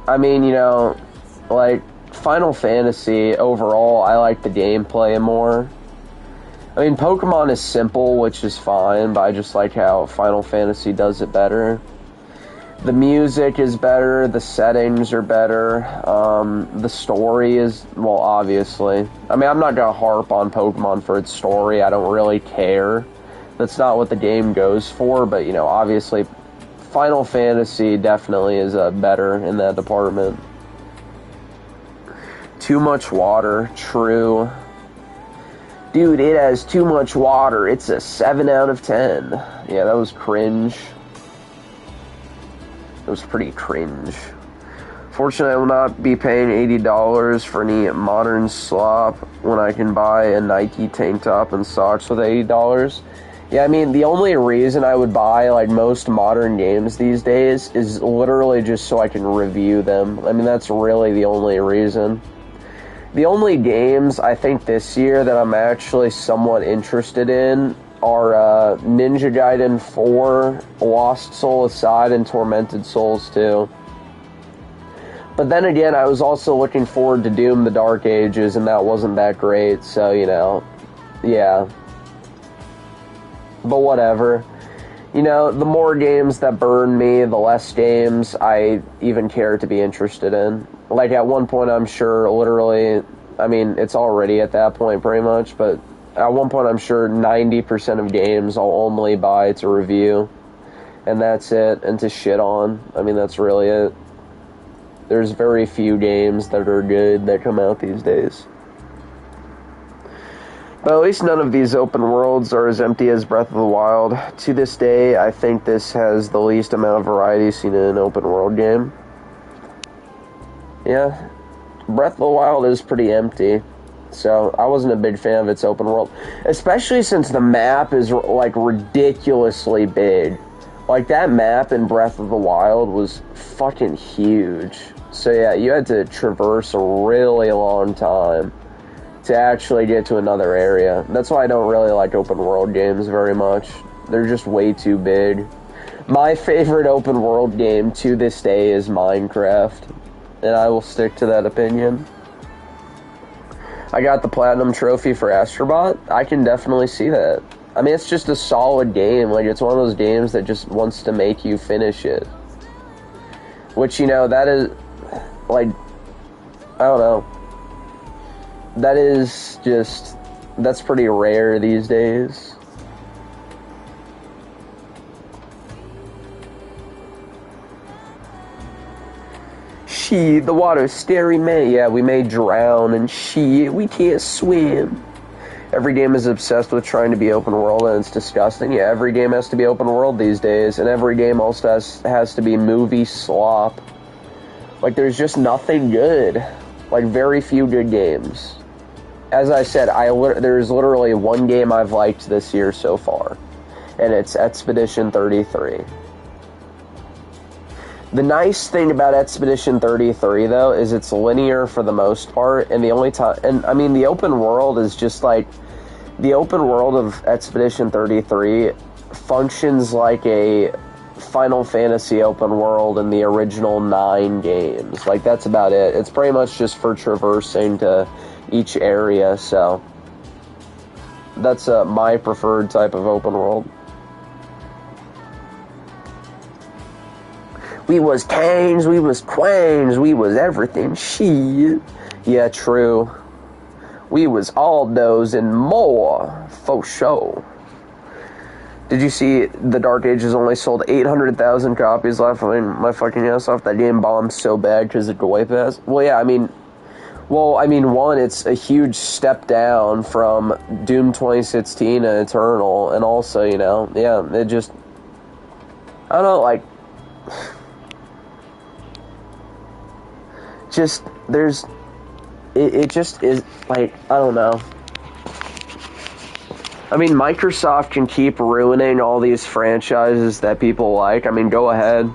I mean, you know, like, Final Fantasy overall, I like the gameplay more. I mean, Pokemon is simple, which is fine, but I just like how Final Fantasy does it better. The music is better, the settings are better, the story is, well, obviously. I mean, I'm not gonna harp on Pokemon for its story, I don't really care. That's not what the game goes for, but, you know, obviously, Final Fantasy definitely is better in that department. Too much water, true. Dude, it has too much water. It's a 7 out of 10. Yeah, that was cringe. That was pretty cringe. Fortunately, I will not be paying $80 for any modern slop when I can buy a Nike tank top and socks with $80. Yeah, I mean, the only reason I would buy, like, most modern games these days is literally just so I can review them. I mean, that's really the only reason. The only games I think this year that I'm actually somewhat interested in are Ninja Gaiden 4, Lost Soul Aside, and Tormented Souls 2. But then again, I was also looking forward to Doom: The Dark Ages, and that wasn't that great, so, you know, yeah. But whatever. You know, the more games that burn me, the less games I even care to be interested in. Like, at one point, I'm sure, literally, I mean, it's already at that point, pretty much, but at one point, I'm sure 90% of games I'll only buy to review, and that's it, and to shit on. I mean, that's really it. There's very few games that are good that come out these days. But at least none of these open worlds are as empty as Breath of the Wild. To this day, I think this has the least amount of variety seen in an open world game. Yeah, Breath of the Wild is pretty empty, so I wasn't a big fan of its open world. Especially since the map is, like, ridiculously big. Like, that map in Breath of the Wild was fucking huge. So yeah, you had to traverse a really long time to actually get to another area. That's why I don't really like open world games very much. They're just way too big. My favorite open world game to this day is Minecraft, and I will stick to that opinion. I got the Platinum Trophy for Astrobot. I can definitely see that. I mean, it's just a solid game. Like, it's one of those games that just wants to make you finish it. Which, you know, that is, like, I don't know. That is just, that's pretty rare these days. Shit, the water's staring, man. Yeah, we may drown, and shit, we can't swim. Every game is obsessed with trying to be open world, and it's disgusting. Yeah, every game has to be open world these days, and every game also has to be movie slop. Like, there's just nothing good. Like, very few good games. As I said, there's literally one game I've liked this year so far, and it's Expedition 33. The nice thing about Expedition 33, though, is it's linear for the most part, and the only time, and I mean, the open world is just like, the open world of Expedition 33 functions like a Final Fantasy open world in the original 9 games. Like, that's about it. It's pretty much just for traversing to each area, so that's my preferred type of open world. We was kings, we was queens, we was everything, shit. Yeah, true. We was all those and more, for sure. Did you see The Dark Ages only sold 800,000 copies left? I mean, my fucking ass off. That game bombed so bad because of the Joy Pass. Well, yeah, I mean, one, it's a huge step down from Doom 2016 and Eternal, and also, you know, yeah, it just, I don't know, like, just, there's, it just is, like, I don't know. I mean, Microsoft can keep ruining all these franchises that people like. I mean, go ahead.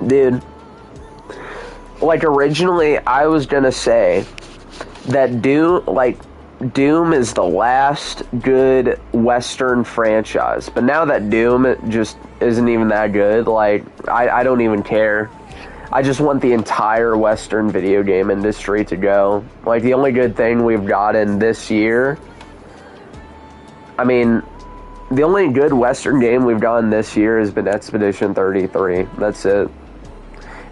Dude. Like, originally, I was gonna say that Doom is the last good Western franchise. But now that Doom just isn't even that good, like, I don't even care. I just want the entire Western video game industry to go. Like, the only good thing we've gotten this year, I mean, the only good Western game we've gotten this year has been Expedition 33. That's it.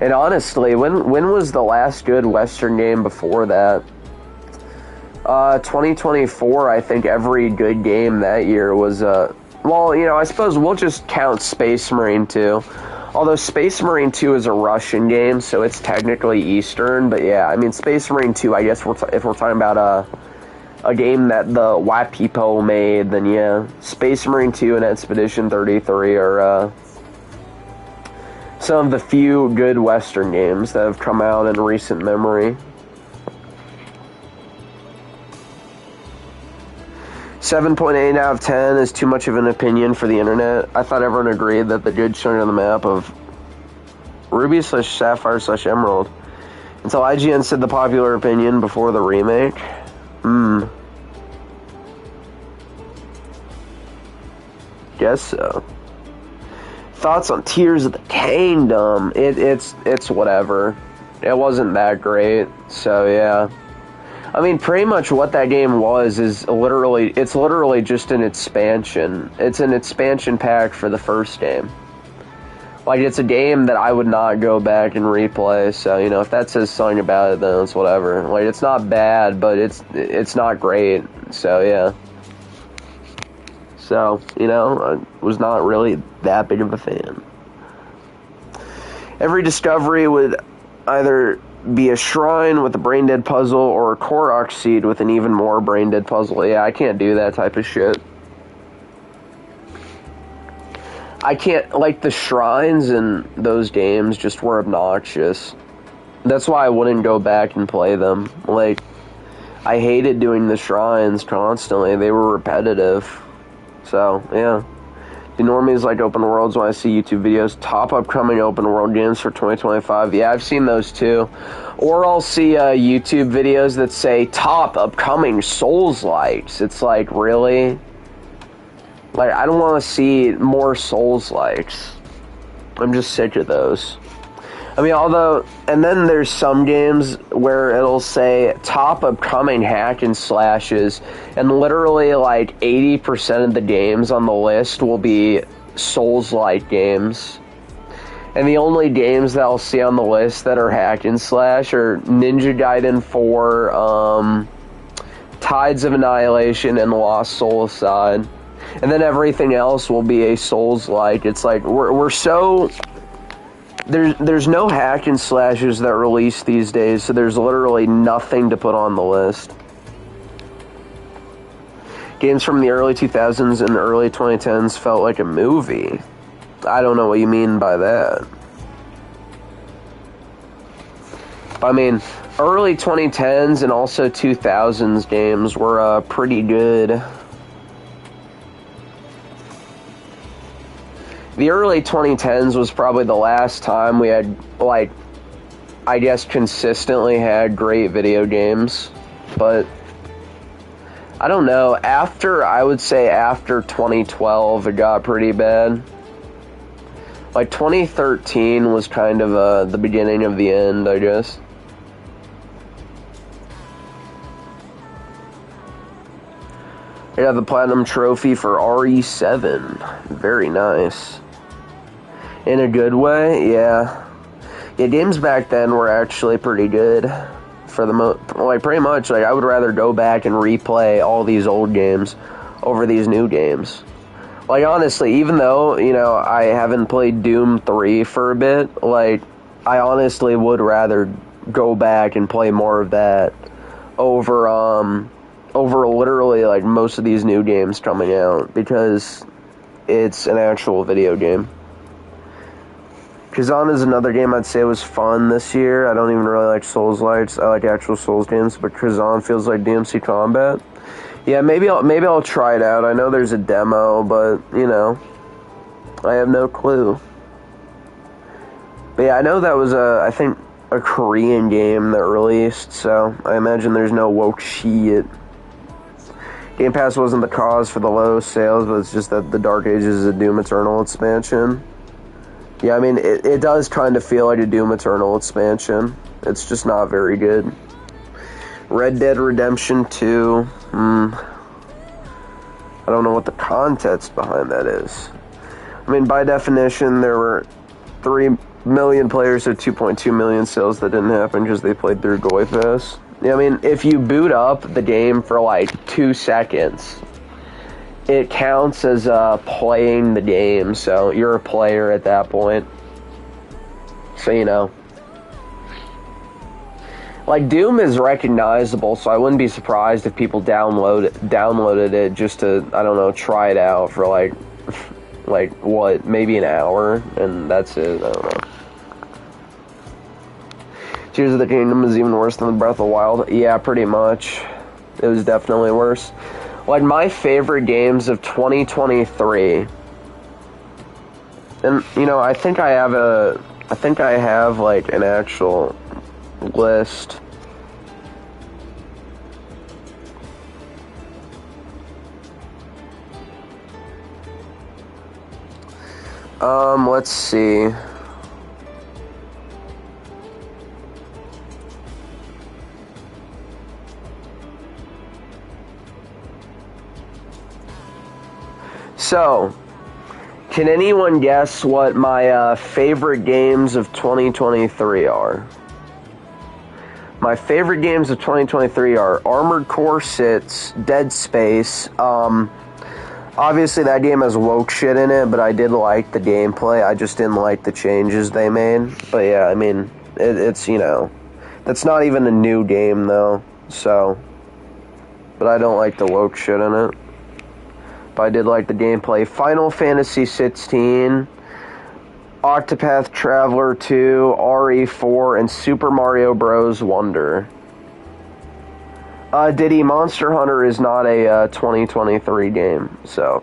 And honestly, when was the last good Western game before that? 2024, I think every good game that year was, well, you know, I suppose we'll just count Space Marine 2. Although Space Marine 2 is a Russian game, so it's technically Eastern. But yeah, I mean, Space Marine 2, I guess if we're talking about a game that the white people made, then yeah, Space Marine 2 and Expedition 33 are some of the few good Western games that have come out in recent memory. 7.8 out of 10 is too much of an opinion for the internet. I thought everyone agreed that the good chunk of the map of Ruby/Sapphire/Emerald. Until IGN said the popular opinion before the remake. Guess so. Thoughts on Tears of the Kingdom? It's whatever. It wasn't that great, so yeah. I mean, pretty much what that game was is literally, it's literally just an expansion. It's an expansion pack for the first game. Like, it's a game that I would not go back and replay, so, you know, if that says something about it, then it's whatever. Like, it's not bad, but it's not great, so, yeah. So, you know, I was not really that big of a fan. Every discovery would either be a shrine with a brain-dead puzzle or a Korok seed with an even more brain-dead puzzle. Yeah, I can't do that type of shit. I can't, like, the shrines in those games just were obnoxious. That's why I wouldn't go back and play them. Like, I hated doing the shrines constantly. They were repetitive. So, yeah. The normies like open worlds when I see YouTube videos. Top upcoming open world games for 2025. Yeah, I've seen those too. Or I'll see YouTube videos that say top upcoming Souls-likes. It's like, really? Like, I don't want to see more Souls-likes. I'm just sick of those. I mean, although, and then there's some games where it'll say top upcoming hack and slashes, and literally like 80% of the games on the list will be Souls-like games. And the only games that I'll see on the list that are hack and slash are Ninja Gaiden 4, Tides of Annihilation, and Lost Soul Aside. And then everything else will be a Souls-like. It's like, we're so... There's no hack and slashes that release these days, so there's literally nothing to put on the list. Games from the early 2000s and early 2010s felt like a movie. I don't know what you mean by that. I mean, early 2010s and also 2000s games were pretty good. The early 2010s was probably the last time we had, like, I guess consistently had great video games. But, I don't know, I would say after 2012, it got pretty bad. Like, 2013 was kind of the beginning of the end, I guess. I got the Platinum Trophy for RE7. Very nice. In a good way, yeah. Yeah, games back then were actually pretty good. For the like, pretty much, like, I would rather go back and replay all these old games over these new games. Like, honestly, even though, you know, I haven't played Doom 3 for a bit, like, I honestly would rather go back and play more of that over literally, like, most of these new games coming out, because it's an actual video game. Kazan is another game I'd say was fun this year. I don't even really like Souls-likes. I like actual Souls games, but Kazan feels like DMC Combat. Yeah, maybe I'll try it out. I know there's a demo, but, you know, I have no clue. But yeah, I know that was I think a Korean game that released, so I imagine there's no woke shit. Game Pass wasn't the cause for the low sales, but it's just that the Dark Ages of Doom Eternal expansion. Yeah, I mean, it does kind of feel like a Doom Eternal expansion. It's just not very good. Red Dead Redemption 2. I don't know what the context behind that is. I mean, by definition, there were 3 million players, so 2.2 million sales that didn't happen because they played through Goy Pass. Yeah, I mean, if you boot up the game for like 2 seconds, it counts as playing the game, so you're a player at that point. So, you know. Like, Doom is recognizable, so I wouldn't be surprised if people downloaded it just to, I don't know, try it out for like what, maybe an hour, and that's it, I don't know. Tears of the Kingdom is even worse than Breath of the Wild. Yeah, pretty much. It was definitely worse. Like, my favorite games of 2023, and, you know, I think I have, like, an actual list. Let's see. So, can anyone guess what my favorite games of 2023 are? My favorite games of 2023 are Armored Core 6, Dead Space. Obviously that game has woke shit in it, but I did like the gameplay. I just didn't like the changes they made. But yeah, I mean, it's, you know, that's not even a new game though, so. But I don't like the woke shit in it. But I did like the gameplay. Final Fantasy 16, Octopath Traveler 2, RE4, and Super Mario Bros. Wonder. Diddy, Monster Hunter is not a 2023 game, so.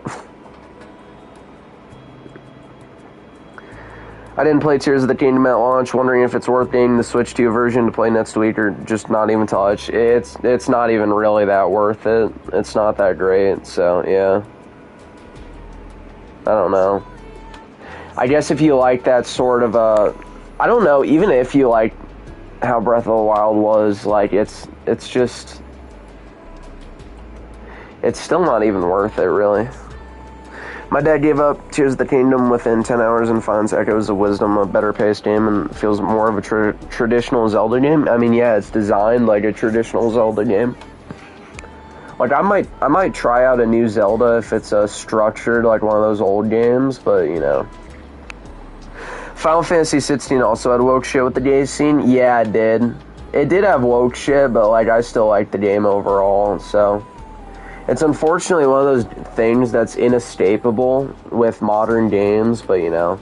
I didn't play Tears of the Kingdom at launch, wondering if it's worth getting the Switch 2 version to play next week or just not even touch. It's not even really that worth it. It's not that great, so yeah. I don't know. I guess if you like that sort of I don't know, even if you like how Breath of the Wild was, like, it's just, it's still not even worth it, really. My dad gave up Tears of the Kingdom within 10 hours and finds Echoes of Wisdom a better paced game and feels more of a traditional Zelda game. I mean, yeah, it's designed like a traditional Zelda game. Like, I might try out a new Zelda if it's structured like one of those old games, but, you know. Final Fantasy 16 also had woke shit with the gay scene. Yeah, it did. It did have woke shit, but, like, I still like the game overall, so. It's unfortunately one of those things that's inescapable with modern games, but, you know.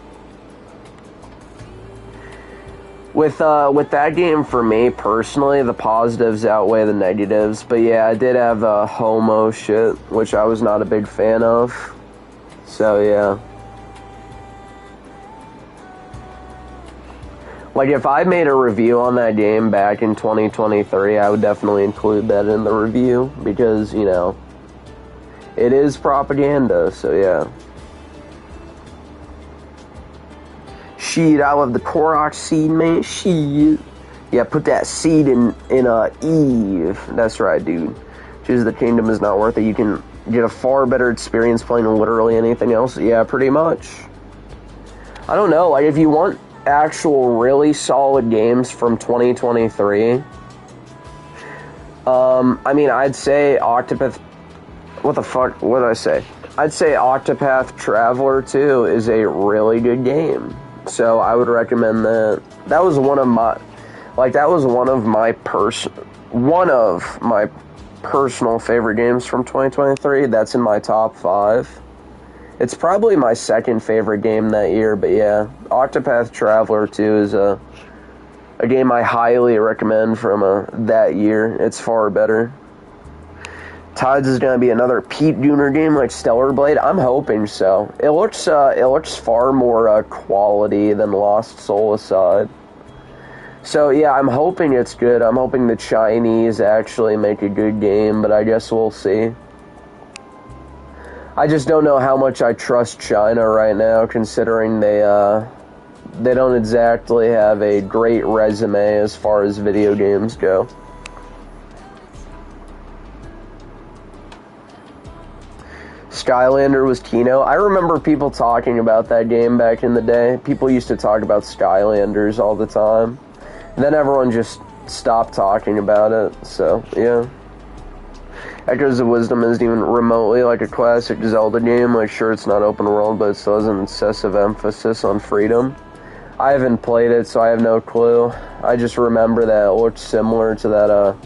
With that game, for me, personally, the positives outweigh the negatives. But yeah, I did have homo shit, which I was not a big fan of. So yeah. Like, if I made a review on that game back in 2023, I would definitely include that in the review. Because, you know, it is propaganda, so yeah. Shit, I love the Korok seed, man. Shit. Yeah, put that seed in Eve. That's right, dude. Tears of the Kingdom is not worth it. You can get a far better experience playing literally anything else. Yeah, pretty much. I don't know. Like, if you want actual really solid games from 2023, I mean, I'd say Octopath... What the fuck? What did I say? I'd say Octopath Traveler 2 is a really good game. So I would recommend that. That was one of my personal favorite games from 2023. That's in my top 5. It's probably my second favorite game that year, but yeah, Octopath Traveler 2 is a game I highly recommend from that year. It's far better. Tides is going to be another Pete Gooner game like Stellar Blade. I'm hoping so. It looks far more quality than Lost Soul Aside. So yeah, I'm hoping it's good. I'm hoping the Chinese actually make a good game, but I guess we'll see. I just don't know how much I trust China right now, considering they don't exactly have a great resume as far as video games go. Skylander was Kino. I remember people talking about that game back in the day. People used to talk about Skylanders all the time. And then everyone just stopped talking about it, so, yeah. Echoes of Wisdom isn't even remotely like a classic Zelda game. Like, sure, it's not open world, but it still has an excessive emphasis on freedom. I haven't played it, so I have no clue. I just remember that it looked similar to that,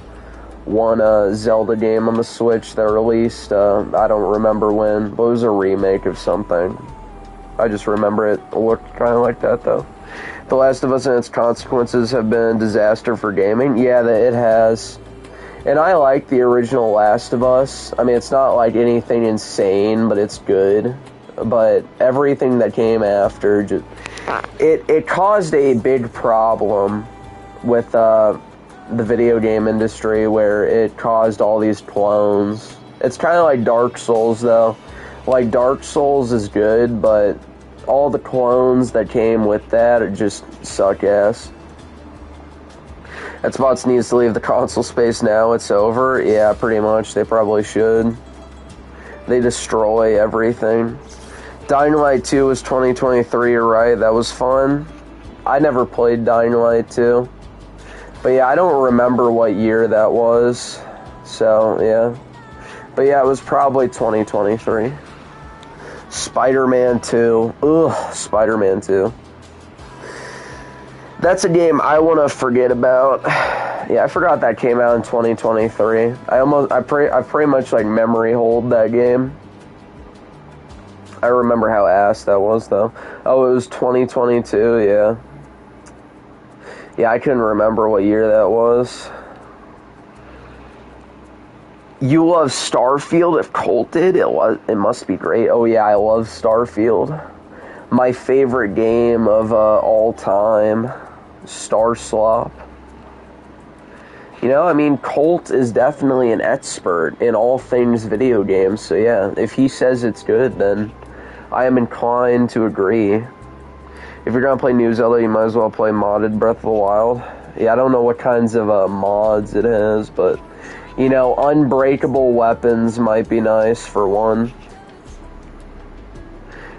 one Zelda game on the Switch that released, I don't remember when, but it was a remake of something. I just remember it looked kind of like that, though. The Last of Us and its consequences have been a disaster for gaming. Yeah, it has. And I like the original Last of Us. I mean, it's not like anything insane, but it's good. But everything that came after, just it caused a big problem with the video game industry, where it caused all these clones. It's kind of like Dark Souls, though. Like, Dark Souls is good, but all the clones that came with that are just suck ass. Xbox needs to leave the console space now. It's over. Yeah, pretty much. They probably should. They destroy everything. Dying Light 2 was 2023, you're right. That was fun. I never played Dying Light 2. But yeah, I don't remember what year that was. So, yeah. But yeah, it was probably 2023. Spider-Man 2. Ugh, Spider-Man 2. That's a game I want to forget about. Yeah, I forgot that came out in 2023. I pretty much like memory hold that game. I remember how ass that was though. Oh, it was 2022, yeah. Yeah, I couldn't remember what year that was. You love Starfield? If Colt did, it must be great. Oh yeah, I love Starfield. My favorite game of all time, Star Slop. You know, I mean, Colt is definitely an expert in all things video games, so yeah, if he says it's good, then I am inclined to agree. If you're gonna play New Zelda, you might as well play modded Breath of the Wild. Yeah, I don't know what kinds of mods it has, but, you know, unbreakable weapons might be nice for one.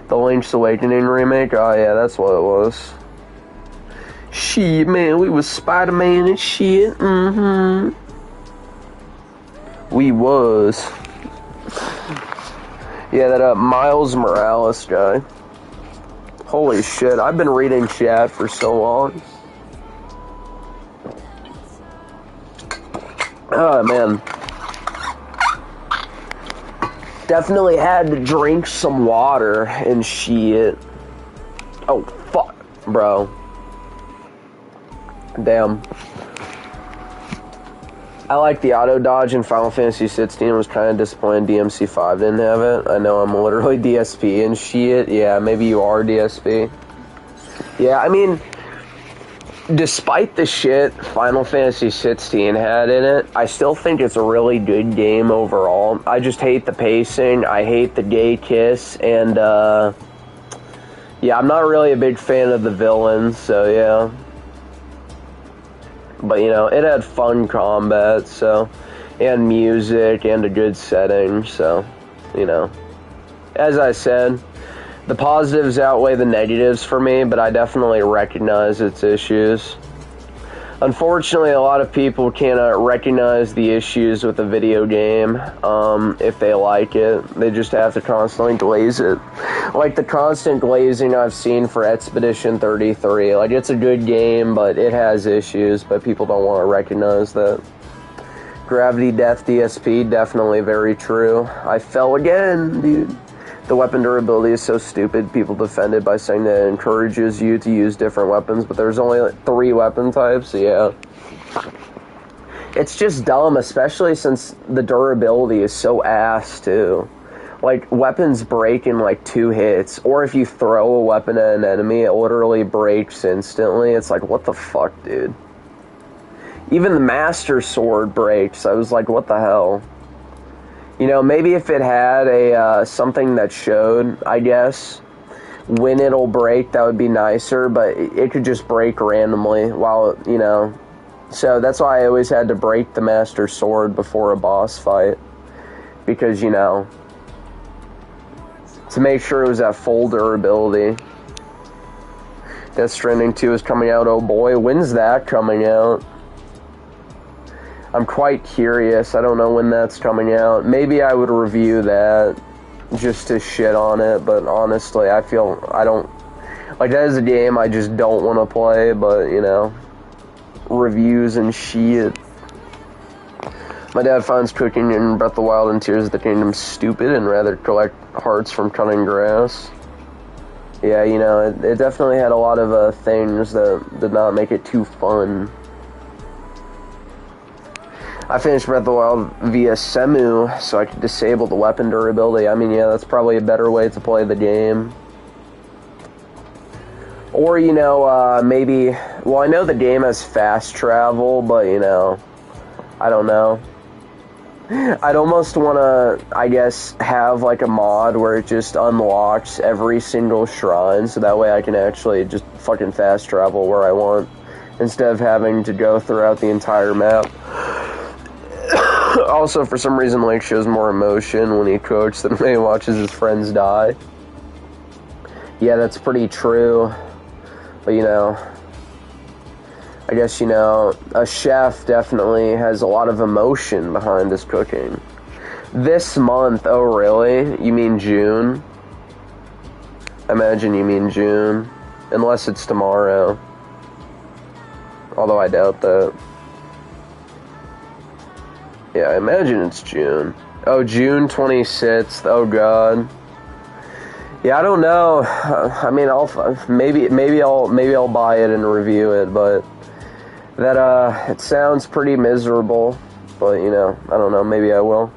The Link's Awakening remake? Oh yeah, that's what it was. Shit, man, we was Spider-Man and shit. We was. Yeah, that Miles Morales guy. Holy shit, I've been reading chat for so long. Oh, man. Definitely had to drink some water and shit. Oh, fuck, bro. Damn. I like the auto dodge in Final Fantasy 16. Was kind of disappointed DMC5 didn't have it. I know I'm literally DSP and shit. Yeah, maybe you are DSP. Yeah, I mean, despite the shit Final Fantasy 16 had in it, I still think it's a really good game overall. I just hate the pacing. I hate the gay kiss, and yeah, I'm not really a big fan of the villains. So yeah. But, you know, it had fun combat, so, and music, and a good setting, so, you know. As I said, the positives outweigh the negatives for me, but I definitely recognize its issues. Unfortunately, a lot of people cannot recognize the issues with a video game if they like it. They just have to constantly glaze it. Like the constant glazing I've seen for Expedition 33. Like, it's a good game, but it has issues, but people don't want to recognize that. Gravity Death DSP, definitely very true. I fell again, dude. The weapon durability is so stupid. People defend it by saying that it encourages you to use different weapons, but there's only like 3 weapon types, so yeah. It's just dumb, especially since the durability is so ass, too. Like, weapons break in like 2 hits, or if you throw a weapon at an enemy, it literally breaks instantly. It's like, what the fuck, dude? Even the Master Sword breaks. I was like, what the hell? You know, maybe if it had a something that showed, I guess, when it'll break, that would be nicer, but it could just break randomly while, you know. So that's why I always had to break the Master Sword before a boss fight. Because, you know, to make sure it was at full durability. Death Stranding 2 is coming out, oh boy. When's that coming out? I'm quite curious. I don't know when that's coming out. Maybe I would review that just to shit on it, but honestly, I don't... Like, that is a game I just don't want to play, but, you know, reviews and shit. My dad finds cooking in Breath of the Wild and Tears of the Kingdom stupid and rather collect hearts from cutting grass. Yeah, you know, it definitely had a lot of things that did not make it too fun. I finished Breath of the Wild via Semu, so I could disable the weapon durability. I mean, yeah, that's probably a better way to play the game. Or, you know, maybe... Well, I know the game has fast travel, but, you know, I don't know. I'd almost want to, I guess, have, like, a mod where it just unlocks every single shrine, so that way I can actually just fucking fast travel where I want, instead of having to go throughout the entire map. Also, for some reason, Link shows more emotion when he cooks than when he watches his friends die. Yeah, that's pretty true. But, you know, I guess, you know, a chef definitely has a lot of emotion behind his cooking. This month, oh really? You mean June? I imagine you mean June. Unless it's tomorrow. Although I doubt that. Yeah, I imagine it's June. Oh, June 26th. Oh god. Yeah, I don't know. I mean, maybe I'll buy it and review it, but that it sounds pretty miserable. But you know, I don't know. Maybe I will.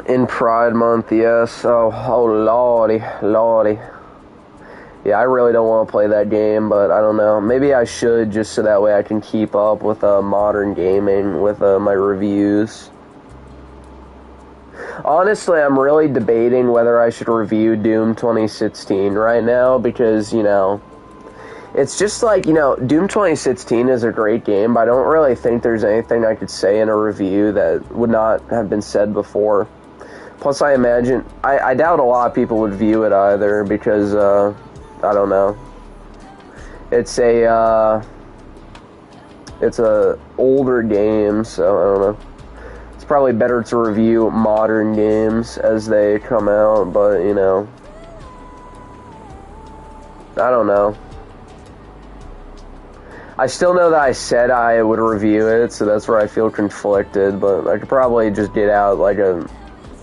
In Pride Month, yes. Oh lordy. Yeah, I really don't want to play that game, but I don't know. Maybe I should, just so that way I can keep up with modern gaming with my reviews. Honestly, I'm really debating whether I should review Doom 2016 right now, because, you know, it's just like, you know, Doom 2016 is a great game, but I don't really think there's anything I could say in a review that would not have been said before. Plus, I imagine, I doubt a lot of people would view it either, because, I don't know. It's a older game, so I don't know. It's probably better to review modern games as they come out, but, you know, I don't know. I still know that I said I would review it, so that's where I feel conflicted, but I could probably just get out, like, a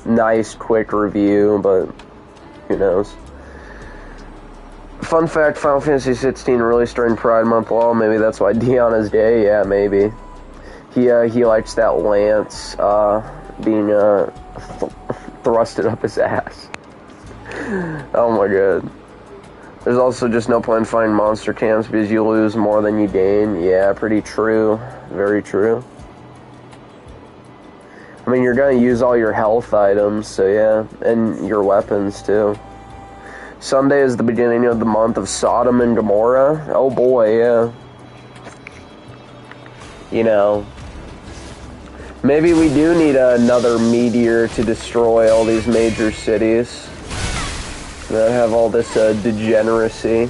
nice, quick review, but who knows. Fun fact, Final Fantasy 16 released during Pride Month. Well, maybe that's why Deanna's gay. Yeah, maybe. He likes that lance being thrusted up his ass. Oh my god. There's also just no point in finding monster camps because you lose more than you gain. Yeah, pretty true. Very true. I mean, you're gonna use all your health items, so yeah, and your weapons too. Sunday is the beginning of the month of Sodom and Gomorrah. Oh boy, yeah. You know, maybe we do need another meteor to destroy all these major cities that have all this degeneracy.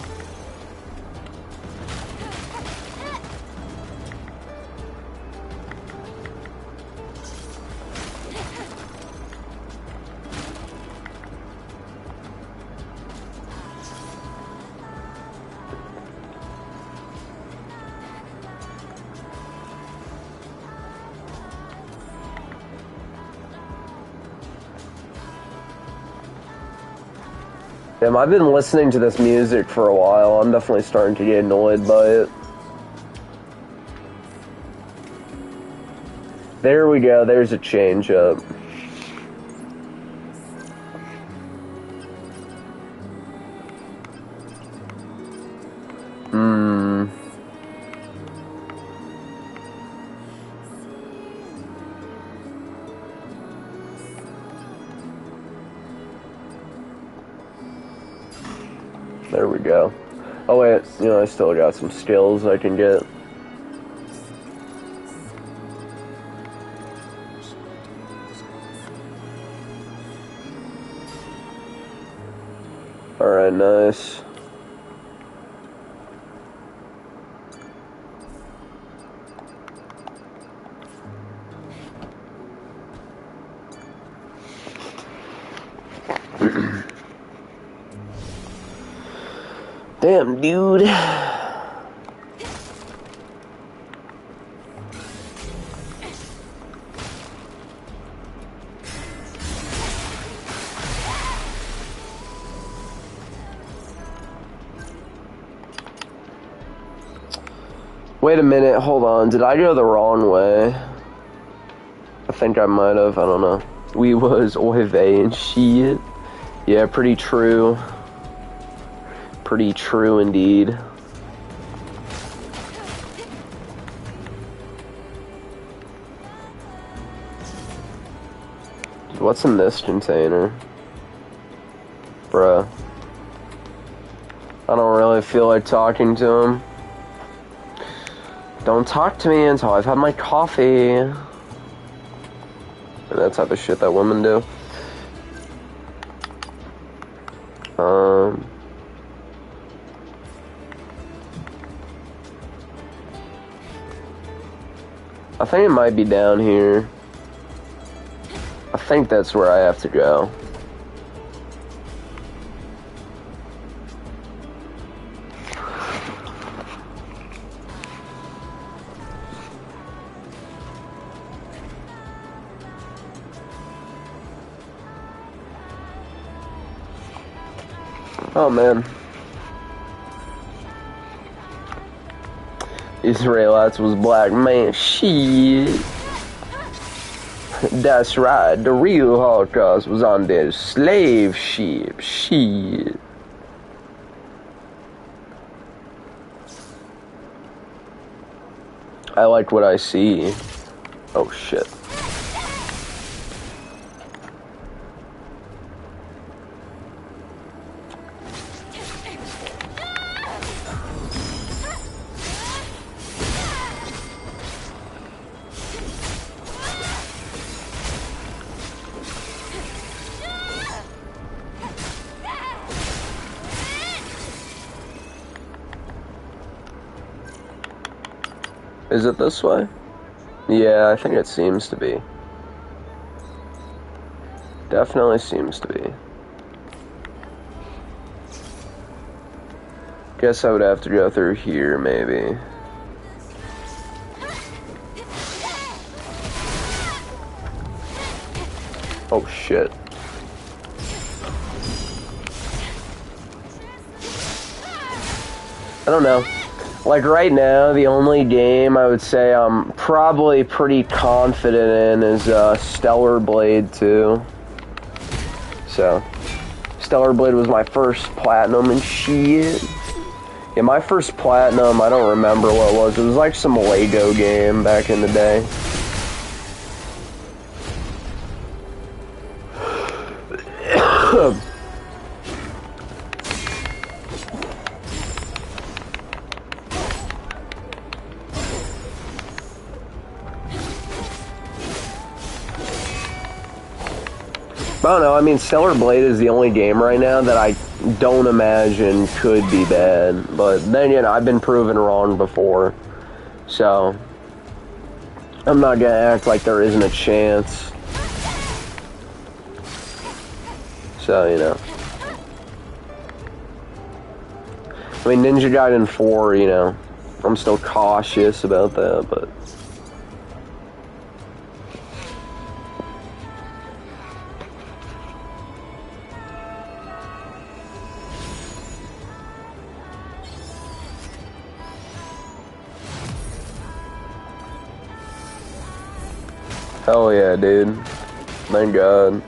Damn, I've been listening to this music for a while. I'm definitely starting to get annoyed by it. There we go. There's a change up. There we go. Oh wait, you know, I still got some skills I can get. Alright, nice. Damn, dude. Wait a minute, hold on. Did I go the wrong way? I think I might have, I don't know. We was oy vey and shit. Yeah, pretty true. Pretty true indeed. What's in this container? Bruh. I don't really feel like talking to him. Don't talk to me until I've had my coffee. and that type of shit that women do. I think it might be down here. I think that's where I have to go. Oh man. Israelites was black man. Shit. That's right. The real Holocaust was on their slave ship. Shit. I like what I see. Oh shit. Is it this way? Yeah, I think it seems to be. Definitely seems to be. Guess I would have to go through here, maybe. Oh shit. I don't know. Like right now, the only game I would say I'm probably pretty confident in is Stellar Blade 2. So, Stellar Blade was my first platinum and shit. Yeah, my first platinum, I don't remember what it was. It was like some Lego game back in the day. I don't know, I mean, Stellar Blade is the only game right now that I don't imagine could be bad. But then, you know, I've been proven wrong before. So, I'm not gonna act like there isn't a chance. So, you know. I mean, Ninja Gaiden 4, you know, I'm still cautious about that, but... Hell yeah, dude. Thank God.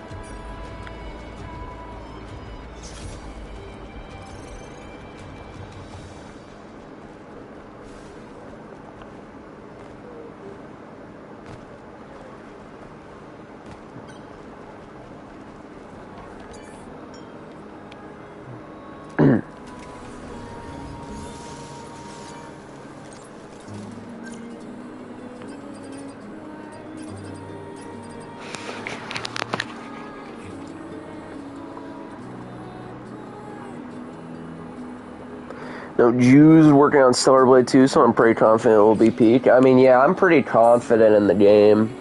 No, Jews working on Stellar Blade 2, so I'm pretty confident it will be peak. I mean, yeah, I'm pretty confident in the game.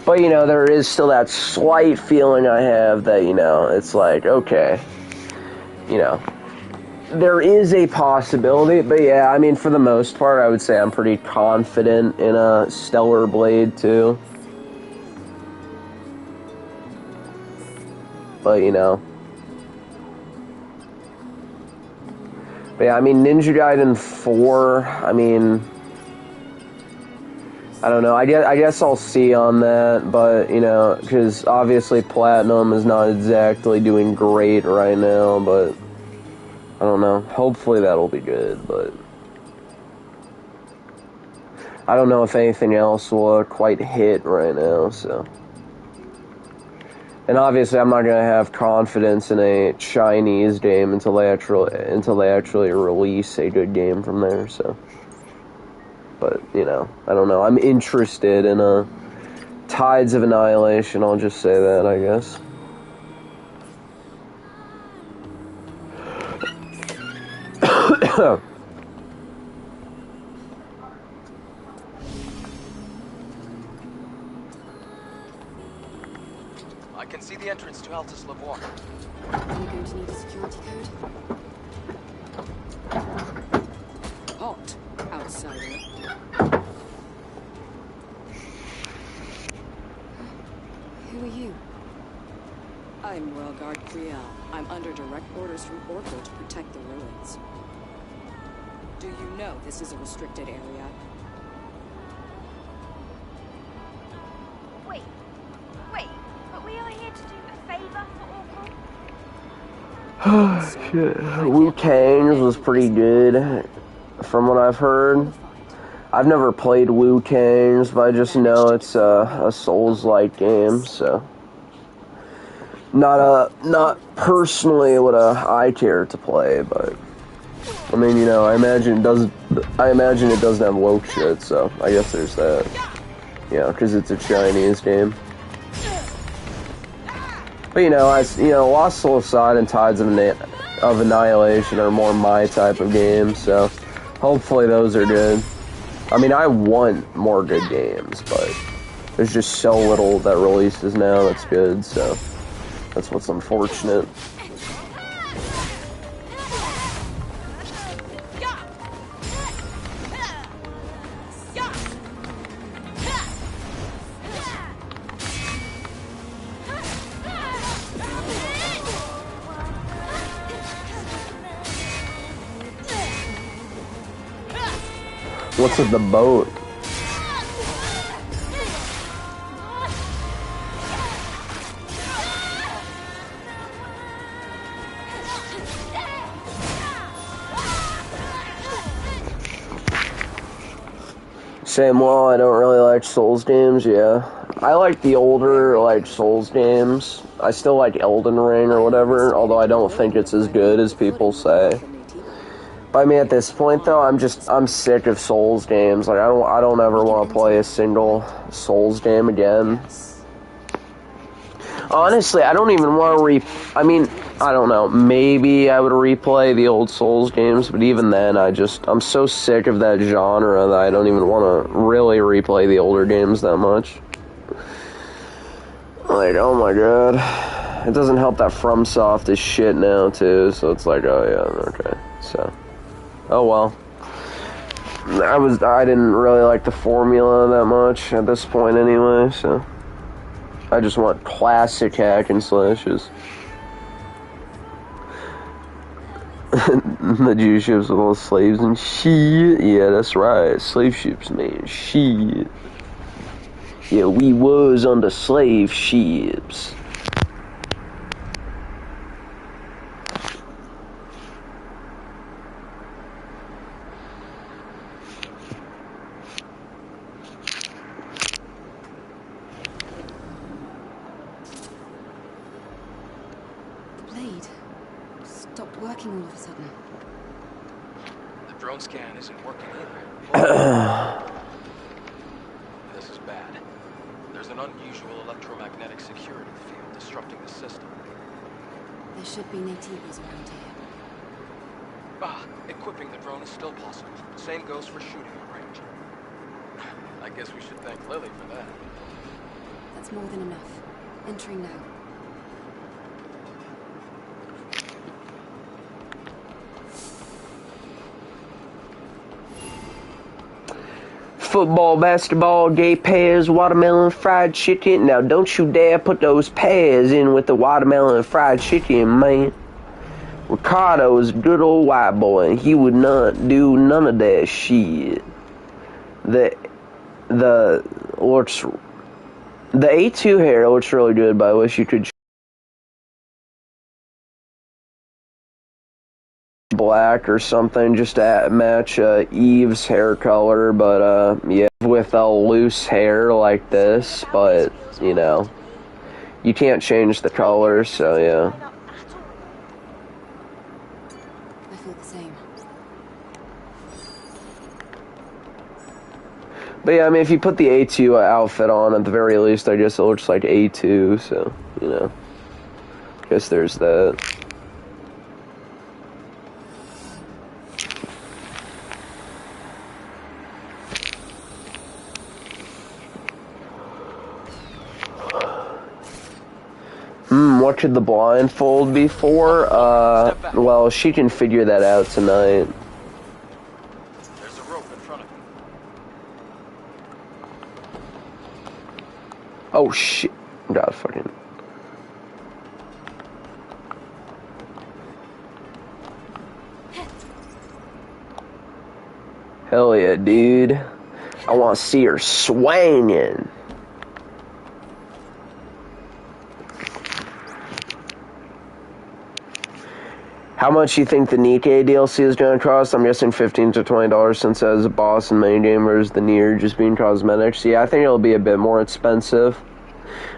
But, you know, there is still that slight feeling I have that, you know, it's like, okay, you know, there is a possibility. But, yeah, I mean, for the most part, I would say I'm pretty confident in a Stellar Blade 2. But, you know. But yeah, I mean, Ninja Gaiden 4, I mean, I don't know, I guess I'll see on that, but, you know, because obviously Platinum is not exactly doing great right now, but, I don't know, hopefully that'll be good, but, I don't know if anything else will quite hit right now, so. And obviously, I'm not gonna have confidence in a Chinese game until they actually release a good game from there. So, but you know, I don't know. I'm interested in a Tides of Annihilation, I'll just say that, I guess. I can see the entrance to Altus Lavoir. Are you going to need a security code? Hot, outsider. Who are you? I'm Royal Priel. I'm under direct orders from Orko to protect the ruins. Do you know this is a restricted area? Wait, but we are here to do a favor for Orko? Shit. Wu-Tang's was pretty good, from what I've heard. I've never played Wu-Tang's, but I just know it's a Souls-like game, so... Not personally what I care to play, but... I mean, you know, I imagine it doesn't have woke shit, so I guess there's that. Yeah, because it's a Chinese game. But you know, Lost Soul Aside and Tides of Annihilation are more my type of games, so hopefully those are good. I mean, I want more good games, but there's just so little that releases now that's good, so that's what's unfortunate. What's with the boat? Same, well, I don't really like Souls games, yeah. I like the older, like, Souls games. I still like Elden Ring or whatever, although I don't think it's as good as people say. But I mean, at this point, though, I'm sick of Souls games. Like, I don't ever want to play a single Souls game again. Honestly, I don't even want to I mean, I don't know. Maybe I would replay the old Souls games, but even then, I'm so sick of that genre that I don't even want to really replay the older games that much. Like, oh my god. It doesn't help that FromSoft is shit now, too, so it's like, oh yeah, okay, so. Oh well. I didn't really like the formula that much at this point anyway, so. I just want classic hack and slashes. The Jew ships with all slaves and shit. Yeah, that's right. Slave ships, man. Shit. Yeah, we was on the slave ships. Working all of a sudden. The drone scan isn't working either. This is bad. There's an unusual electromagnetic security field disrupting the system. There should be natives around here. Equipping the drone is still possible. Same goes for shooting at range. I guess we should thank Lily for that. That's more than enough. Entering now. Football, basketball, gay pears, watermelon, fried chicken. Now, don't you dare put those pears in with the watermelon and fried chicken, man. Ricardo is a good old white boy, and he would not do none of that shit. The A2 hair looks really good, but I wish you could black or something just to match Eve's hair color, but yeah, with a loose hair like this, but you know, you can't change the color, so yeah. I feel the same. But yeah, I mean, if you put the A2 outfit on, at the very least, I guess it looks like A2, so, you know. Guess there's that. What should the blindfold be for? Well, she can figure that out tonight. There's a rope in front of you. Oh, shit. God, fucking... Hell yeah, dude. I want to see her swinging. How much you think the Nikkei DLC is going to cost? I'm guessing $15 to $20 since as a boss and minigamers, the Nier just being cosmetics. Yeah, I think it'll be a bit more expensive.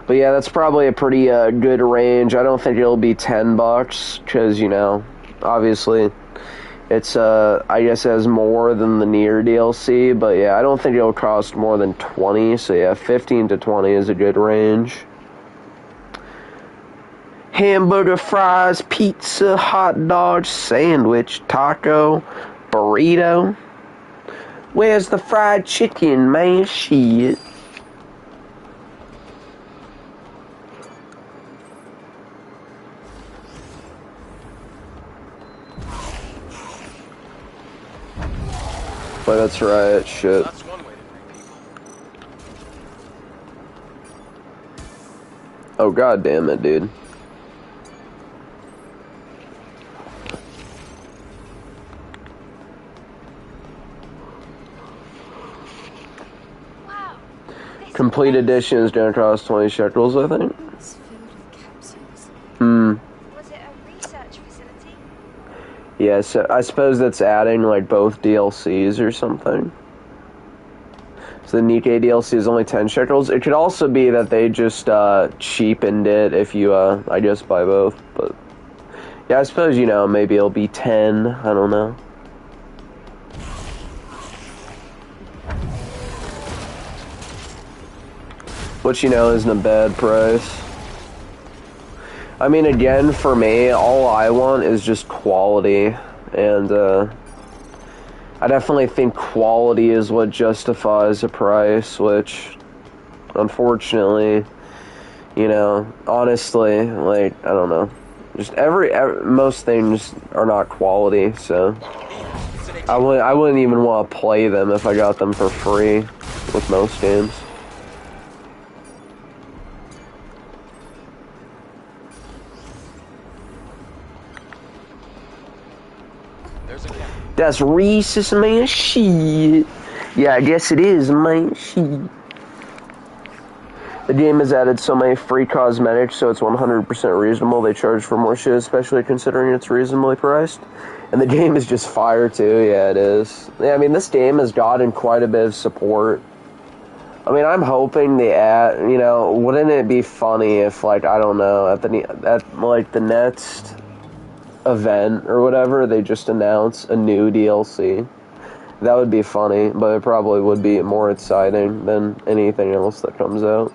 But yeah, that's probably a pretty good range. I don't think it'll be $10 because, you know, obviously it's, I guess it has more than the Nier DLC. But yeah, I don't think it'll cost more than 20. So yeah, 15 to 20 is a good range. Hamburger, fries, pizza, hot dog, sandwich, taco, burrito. Where's the fried chicken, man? Shit. But that's right, shit. That's one way to greet people. Oh, god damn it, dude. Complete edition is going to cost 20 shekels, I think. It's filled with capsules. Was it a research facility? Yeah, so I suppose that's adding, like, both DLCs or something. So the Nikkei DLC is only 10 shekels. It could also be that they just cheapened it if you, I guess, buy both. But, yeah, I suppose, you know, maybe it'll be 10. I don't know. Which, you know, isn't a bad price. I mean, again, for me, all I want is just quality. And, I definitely think quality is what justifies a price, which, unfortunately, you know, honestly, like, I don't know. Just most things are not quality, so I wouldn't even want to play them if I got them for free with most games. That's racist, man. Shit. Yeah, I guess it is, man. Shit. The game has added so many free cosmetics, so it's 100% reasonable. They charge for more shit, especially considering it's reasonably priced. And the game is just fire, too. Yeah, it is. Yeah, I mean, this game has gotten quite a bit of support. I mean, I'm hoping they add, you know, wouldn't it be funny if, like, I don't know, at the next event or whatever, they just announce a new DLC. That would be funny, but it probably would be more exciting than anything else that comes out.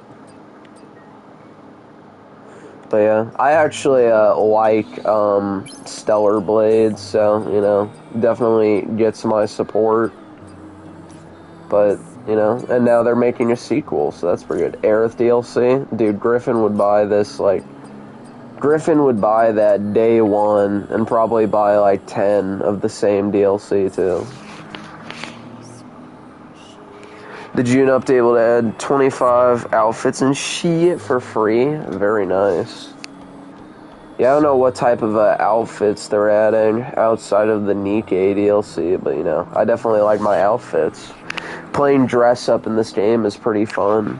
But yeah, I actually like Stellar Blade, so, you know, definitely gets my support. But, you know, and now they're making a sequel, so that's pretty good. Aerith DLC, dude, Griffin would buy this, like, Griffin would buy that day one and probably buy like 10 of the same DLC too. The June update will add 25 outfits and shit for free. Very nice. Yeah, I don't know what type of outfits they're adding outside of the Nikkei DLC, but you know, I definitely like my outfits. Playing dress up in this game is pretty fun.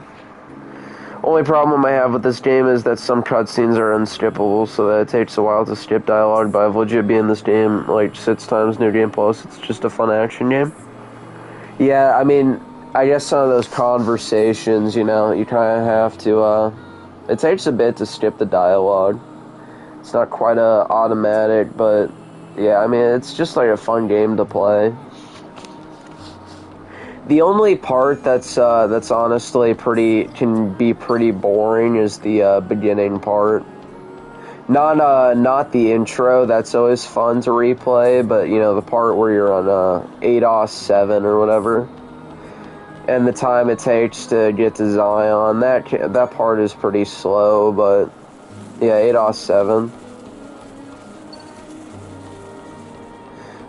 Only problem I have with this game is that some cutscenes are unskippable, so that it takes a while to skip dialogue, but I've legit been in this game like 6 times New Game Plus. It's just a fun action game. Yeah, I mean, I guess some of those conversations, you know, you kind of have to, it takes a bit to skip the dialogue. It's not quite automatic, but yeah, I mean, it's just like a fun game to play. The only part that's honestly can be pretty boring is the beginning part. Not the intro. That's always fun to replay, but you know the part where you're on ADOS 7 or whatever, and the time it takes to get to Zion. That part is pretty slow, but yeah, ADOS 7.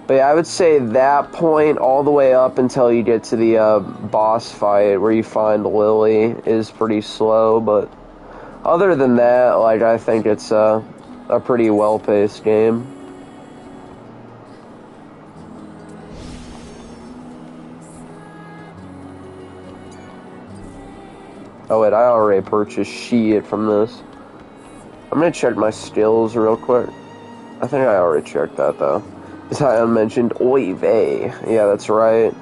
But yeah, I would say that point all the way up until you get to the boss fight where you find Lily is pretty slow, but other than that, like, I think it's a pretty well-paced game. Oh wait, I already purchased shit from this. I'm gonna check my skills real quick. I think I already checked that though. Zion mentioned Oy vey. Yeah, that's right.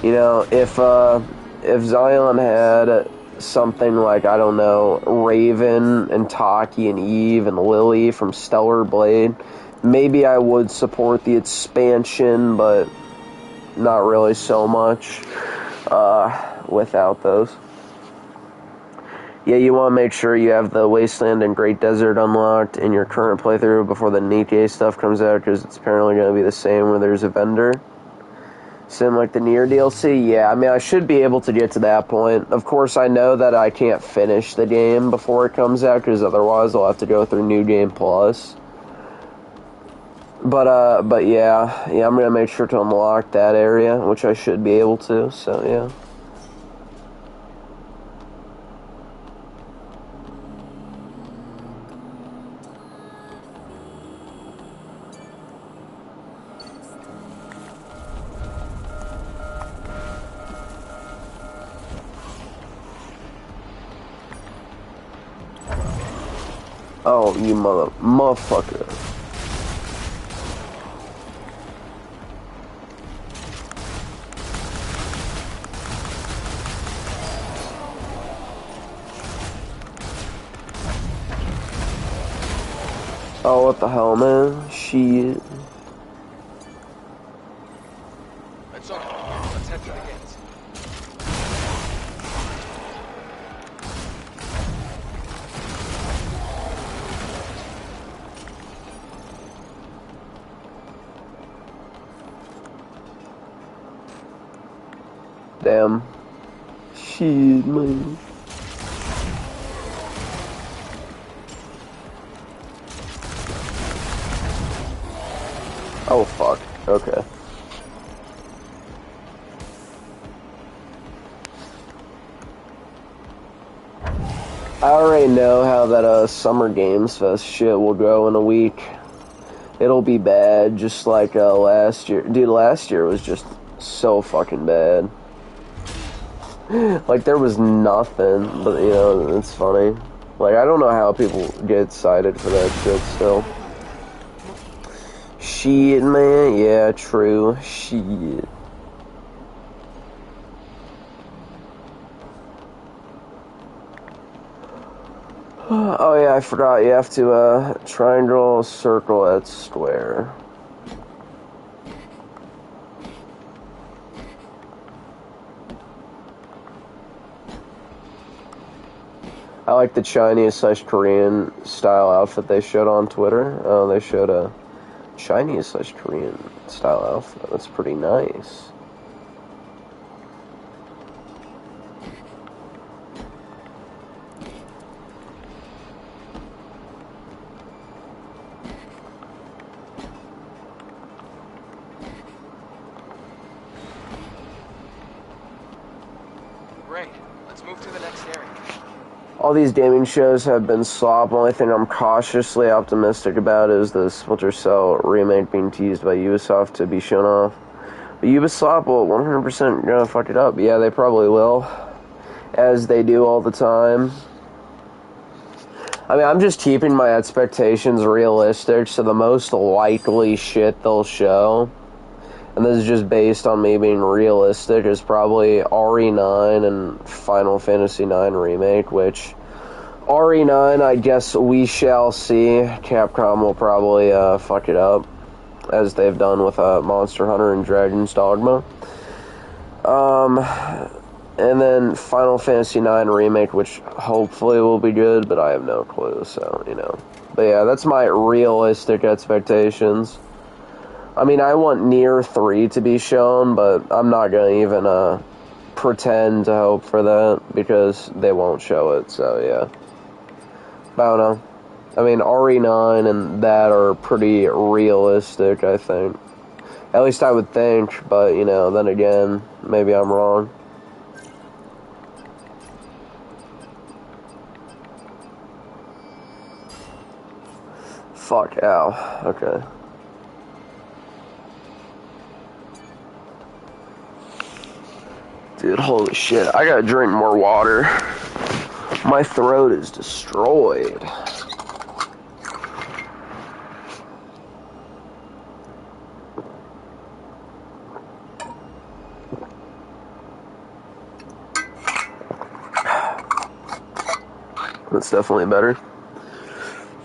You know, if Zion had something like, I don't know, Raven and Taki and Eve and Lily from Stellar Blade, maybe I would support the expansion, but not really so much without those. Yeah, you want to make sure you have the Wasteland and Great Desert unlocked in your current playthrough before the Nikke stuff comes out, because it's apparently going to be the same where there's a vendor. Same like the Nier DLC? Yeah, I mean, I should be able to get to that point. Of course, I know that I can't finish the game before it comes out, because otherwise I'll have to go through New Game Plus. But yeah, I'm going to make sure to unlock that area, which I should be able to, so yeah. Oh, you motherfucker. Oh, what the hell, man? Shit. It's okay. Let's head for the gates. Damn. Shit, man. Oh, fuck. Okay. I already know how that Summer Games Fest shit will go in a week. It'll be bad, just like last year. Dude, last year was just so fucking bad. Like, there was nothing, but, you know, it's funny. Like, I don't know how people get excited for that shit still. Shit, man. Yeah, true. Shit. Oh, yeah, I forgot. You have to, triangle, circle, at square. I like the Chinese/Korean style outfit they showed on Twitter. Oh, they showed a Chinese/Korean style outfit. That's pretty nice. Great. Let's move to the next area. All these gaming shows have been slop. The only thing I'm cautiously optimistic about is the Splinter Cell remake being teased by Ubisoft to be shown off. But Ubisoft will 100% gonna fuck it up. Yeah, they probably will. As they do all the time. I mean, I'm just keeping my expectations realistic, so the most likely shit they'll show, and this is just based on me being realistic, is probably RE9 and Final Fantasy IX Remake, which RE9, I guess we shall see. Capcom will probably fuck it up. as they've done with Monster Hunter and Dragon's Dogma. And then Final Fantasy IX Remake, which hopefully will be good, but I have no clue, so, you know. But yeah, that's my realistic expectations. I mean, I want Nier 3 to be shown, but I'm not going to even pretend to hope for that, because they won't show it, so yeah. But I don't know. I mean, RE9 and that are pretty realistic, I think. At least I would think, but, you know, then again, maybe I'm wrong. Fuck, ow. Okay. Dude, holy shit. I gotta drink more water. My throat is destroyed. That's definitely better.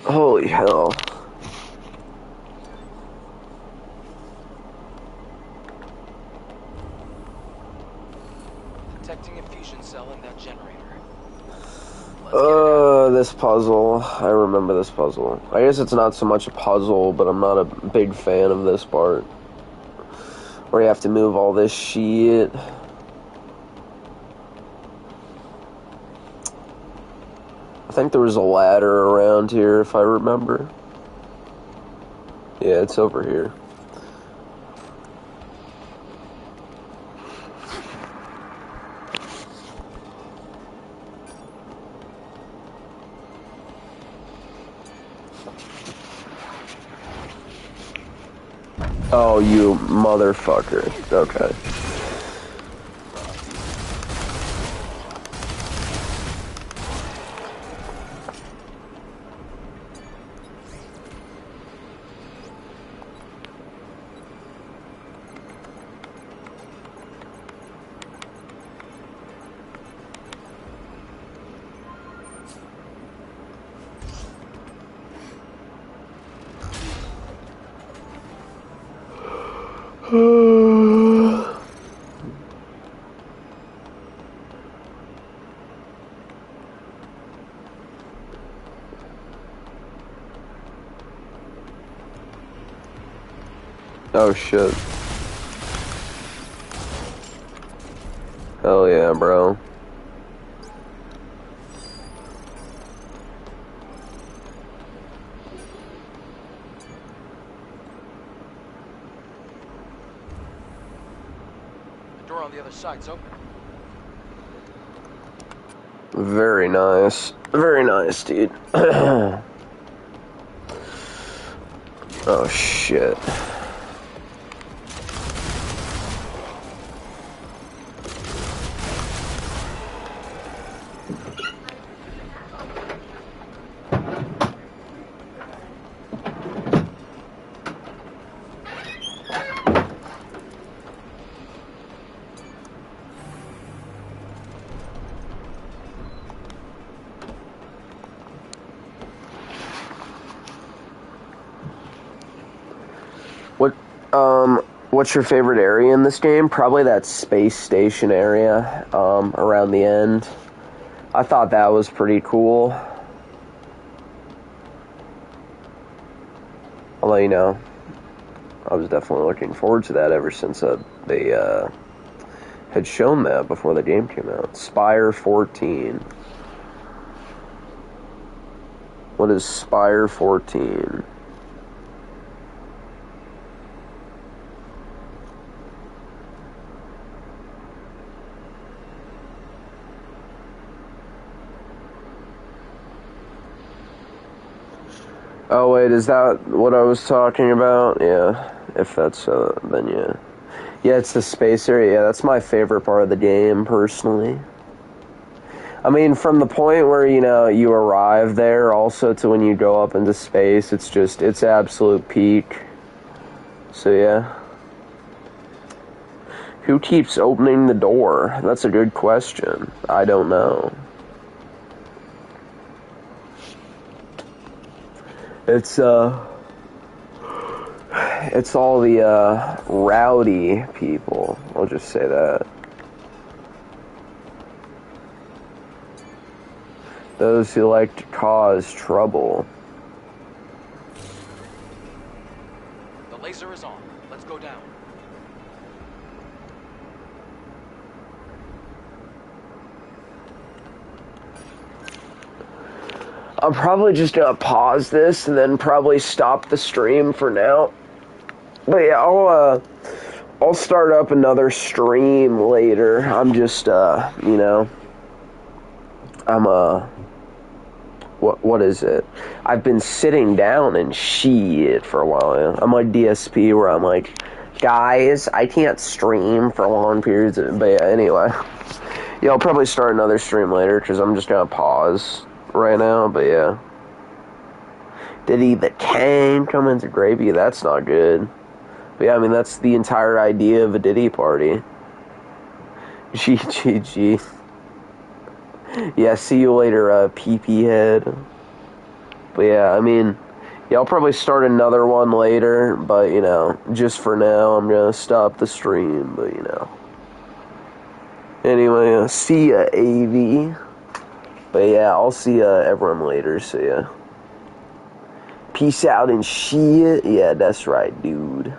Holy hell. Detecting a fusion cell in that generator. This puzzle. I remember this puzzle. I guess it's not so much a puzzle, but I'm not a big fan of this part. Where you have to move all this shit. I think there was a ladder around here, if I remember. Yeah, it's over here. Oh, you motherfucker. Okay. Oh shit. Hell yeah, bro. The door on the other side's open. Very nice. Very nice, dude. Oh shit. What's your favorite area in this game? Probably that space station area, around the end. I thought that was pretty cool. Although, you know, I was definitely looking forward to that ever since they had shown that before the game came out. Spire 14. What is Spire 14? Oh wait, is that what I was talking about? Yeah, if that's then yeah. Yeah, it's the space area. Yeah, that's my favorite part of the game, personally. I mean, from the point where, you know, you arrive there, also to when you go up into space, it's absolute peak. So yeah. Who keeps opening the door? That's a good question. I don't know. It's all the rowdy people. I'll just say that. Those who like to cause trouble. The laser is on. Let's go down. I'm probably just gonna pause this and then probably stop the stream for now. But yeah, I'll start up another stream later. I'm just you know, I'm what is it? I've been sitting down and shit for a while. I'm like DSP where I'm like, guys, I can't stream for long periods of, but yeah, anyway. Yeah, I'll probably start another stream later because I'm just gonna pause right now, but yeah. Diddy the Kang come into gravy? That's not good. But yeah, I mean, that's the entire idea of a Diddy party. GGG. Yeah, see you later, PP head. But yeah, I mean, yeah, I'll probably start another one later, but, you know, just for now, I'm gonna stop the stream, but, you know. Anyway, see ya, AV. But yeah, I'll see everyone later, so yeah. Peace out and shit. Yeah, that's right, dude.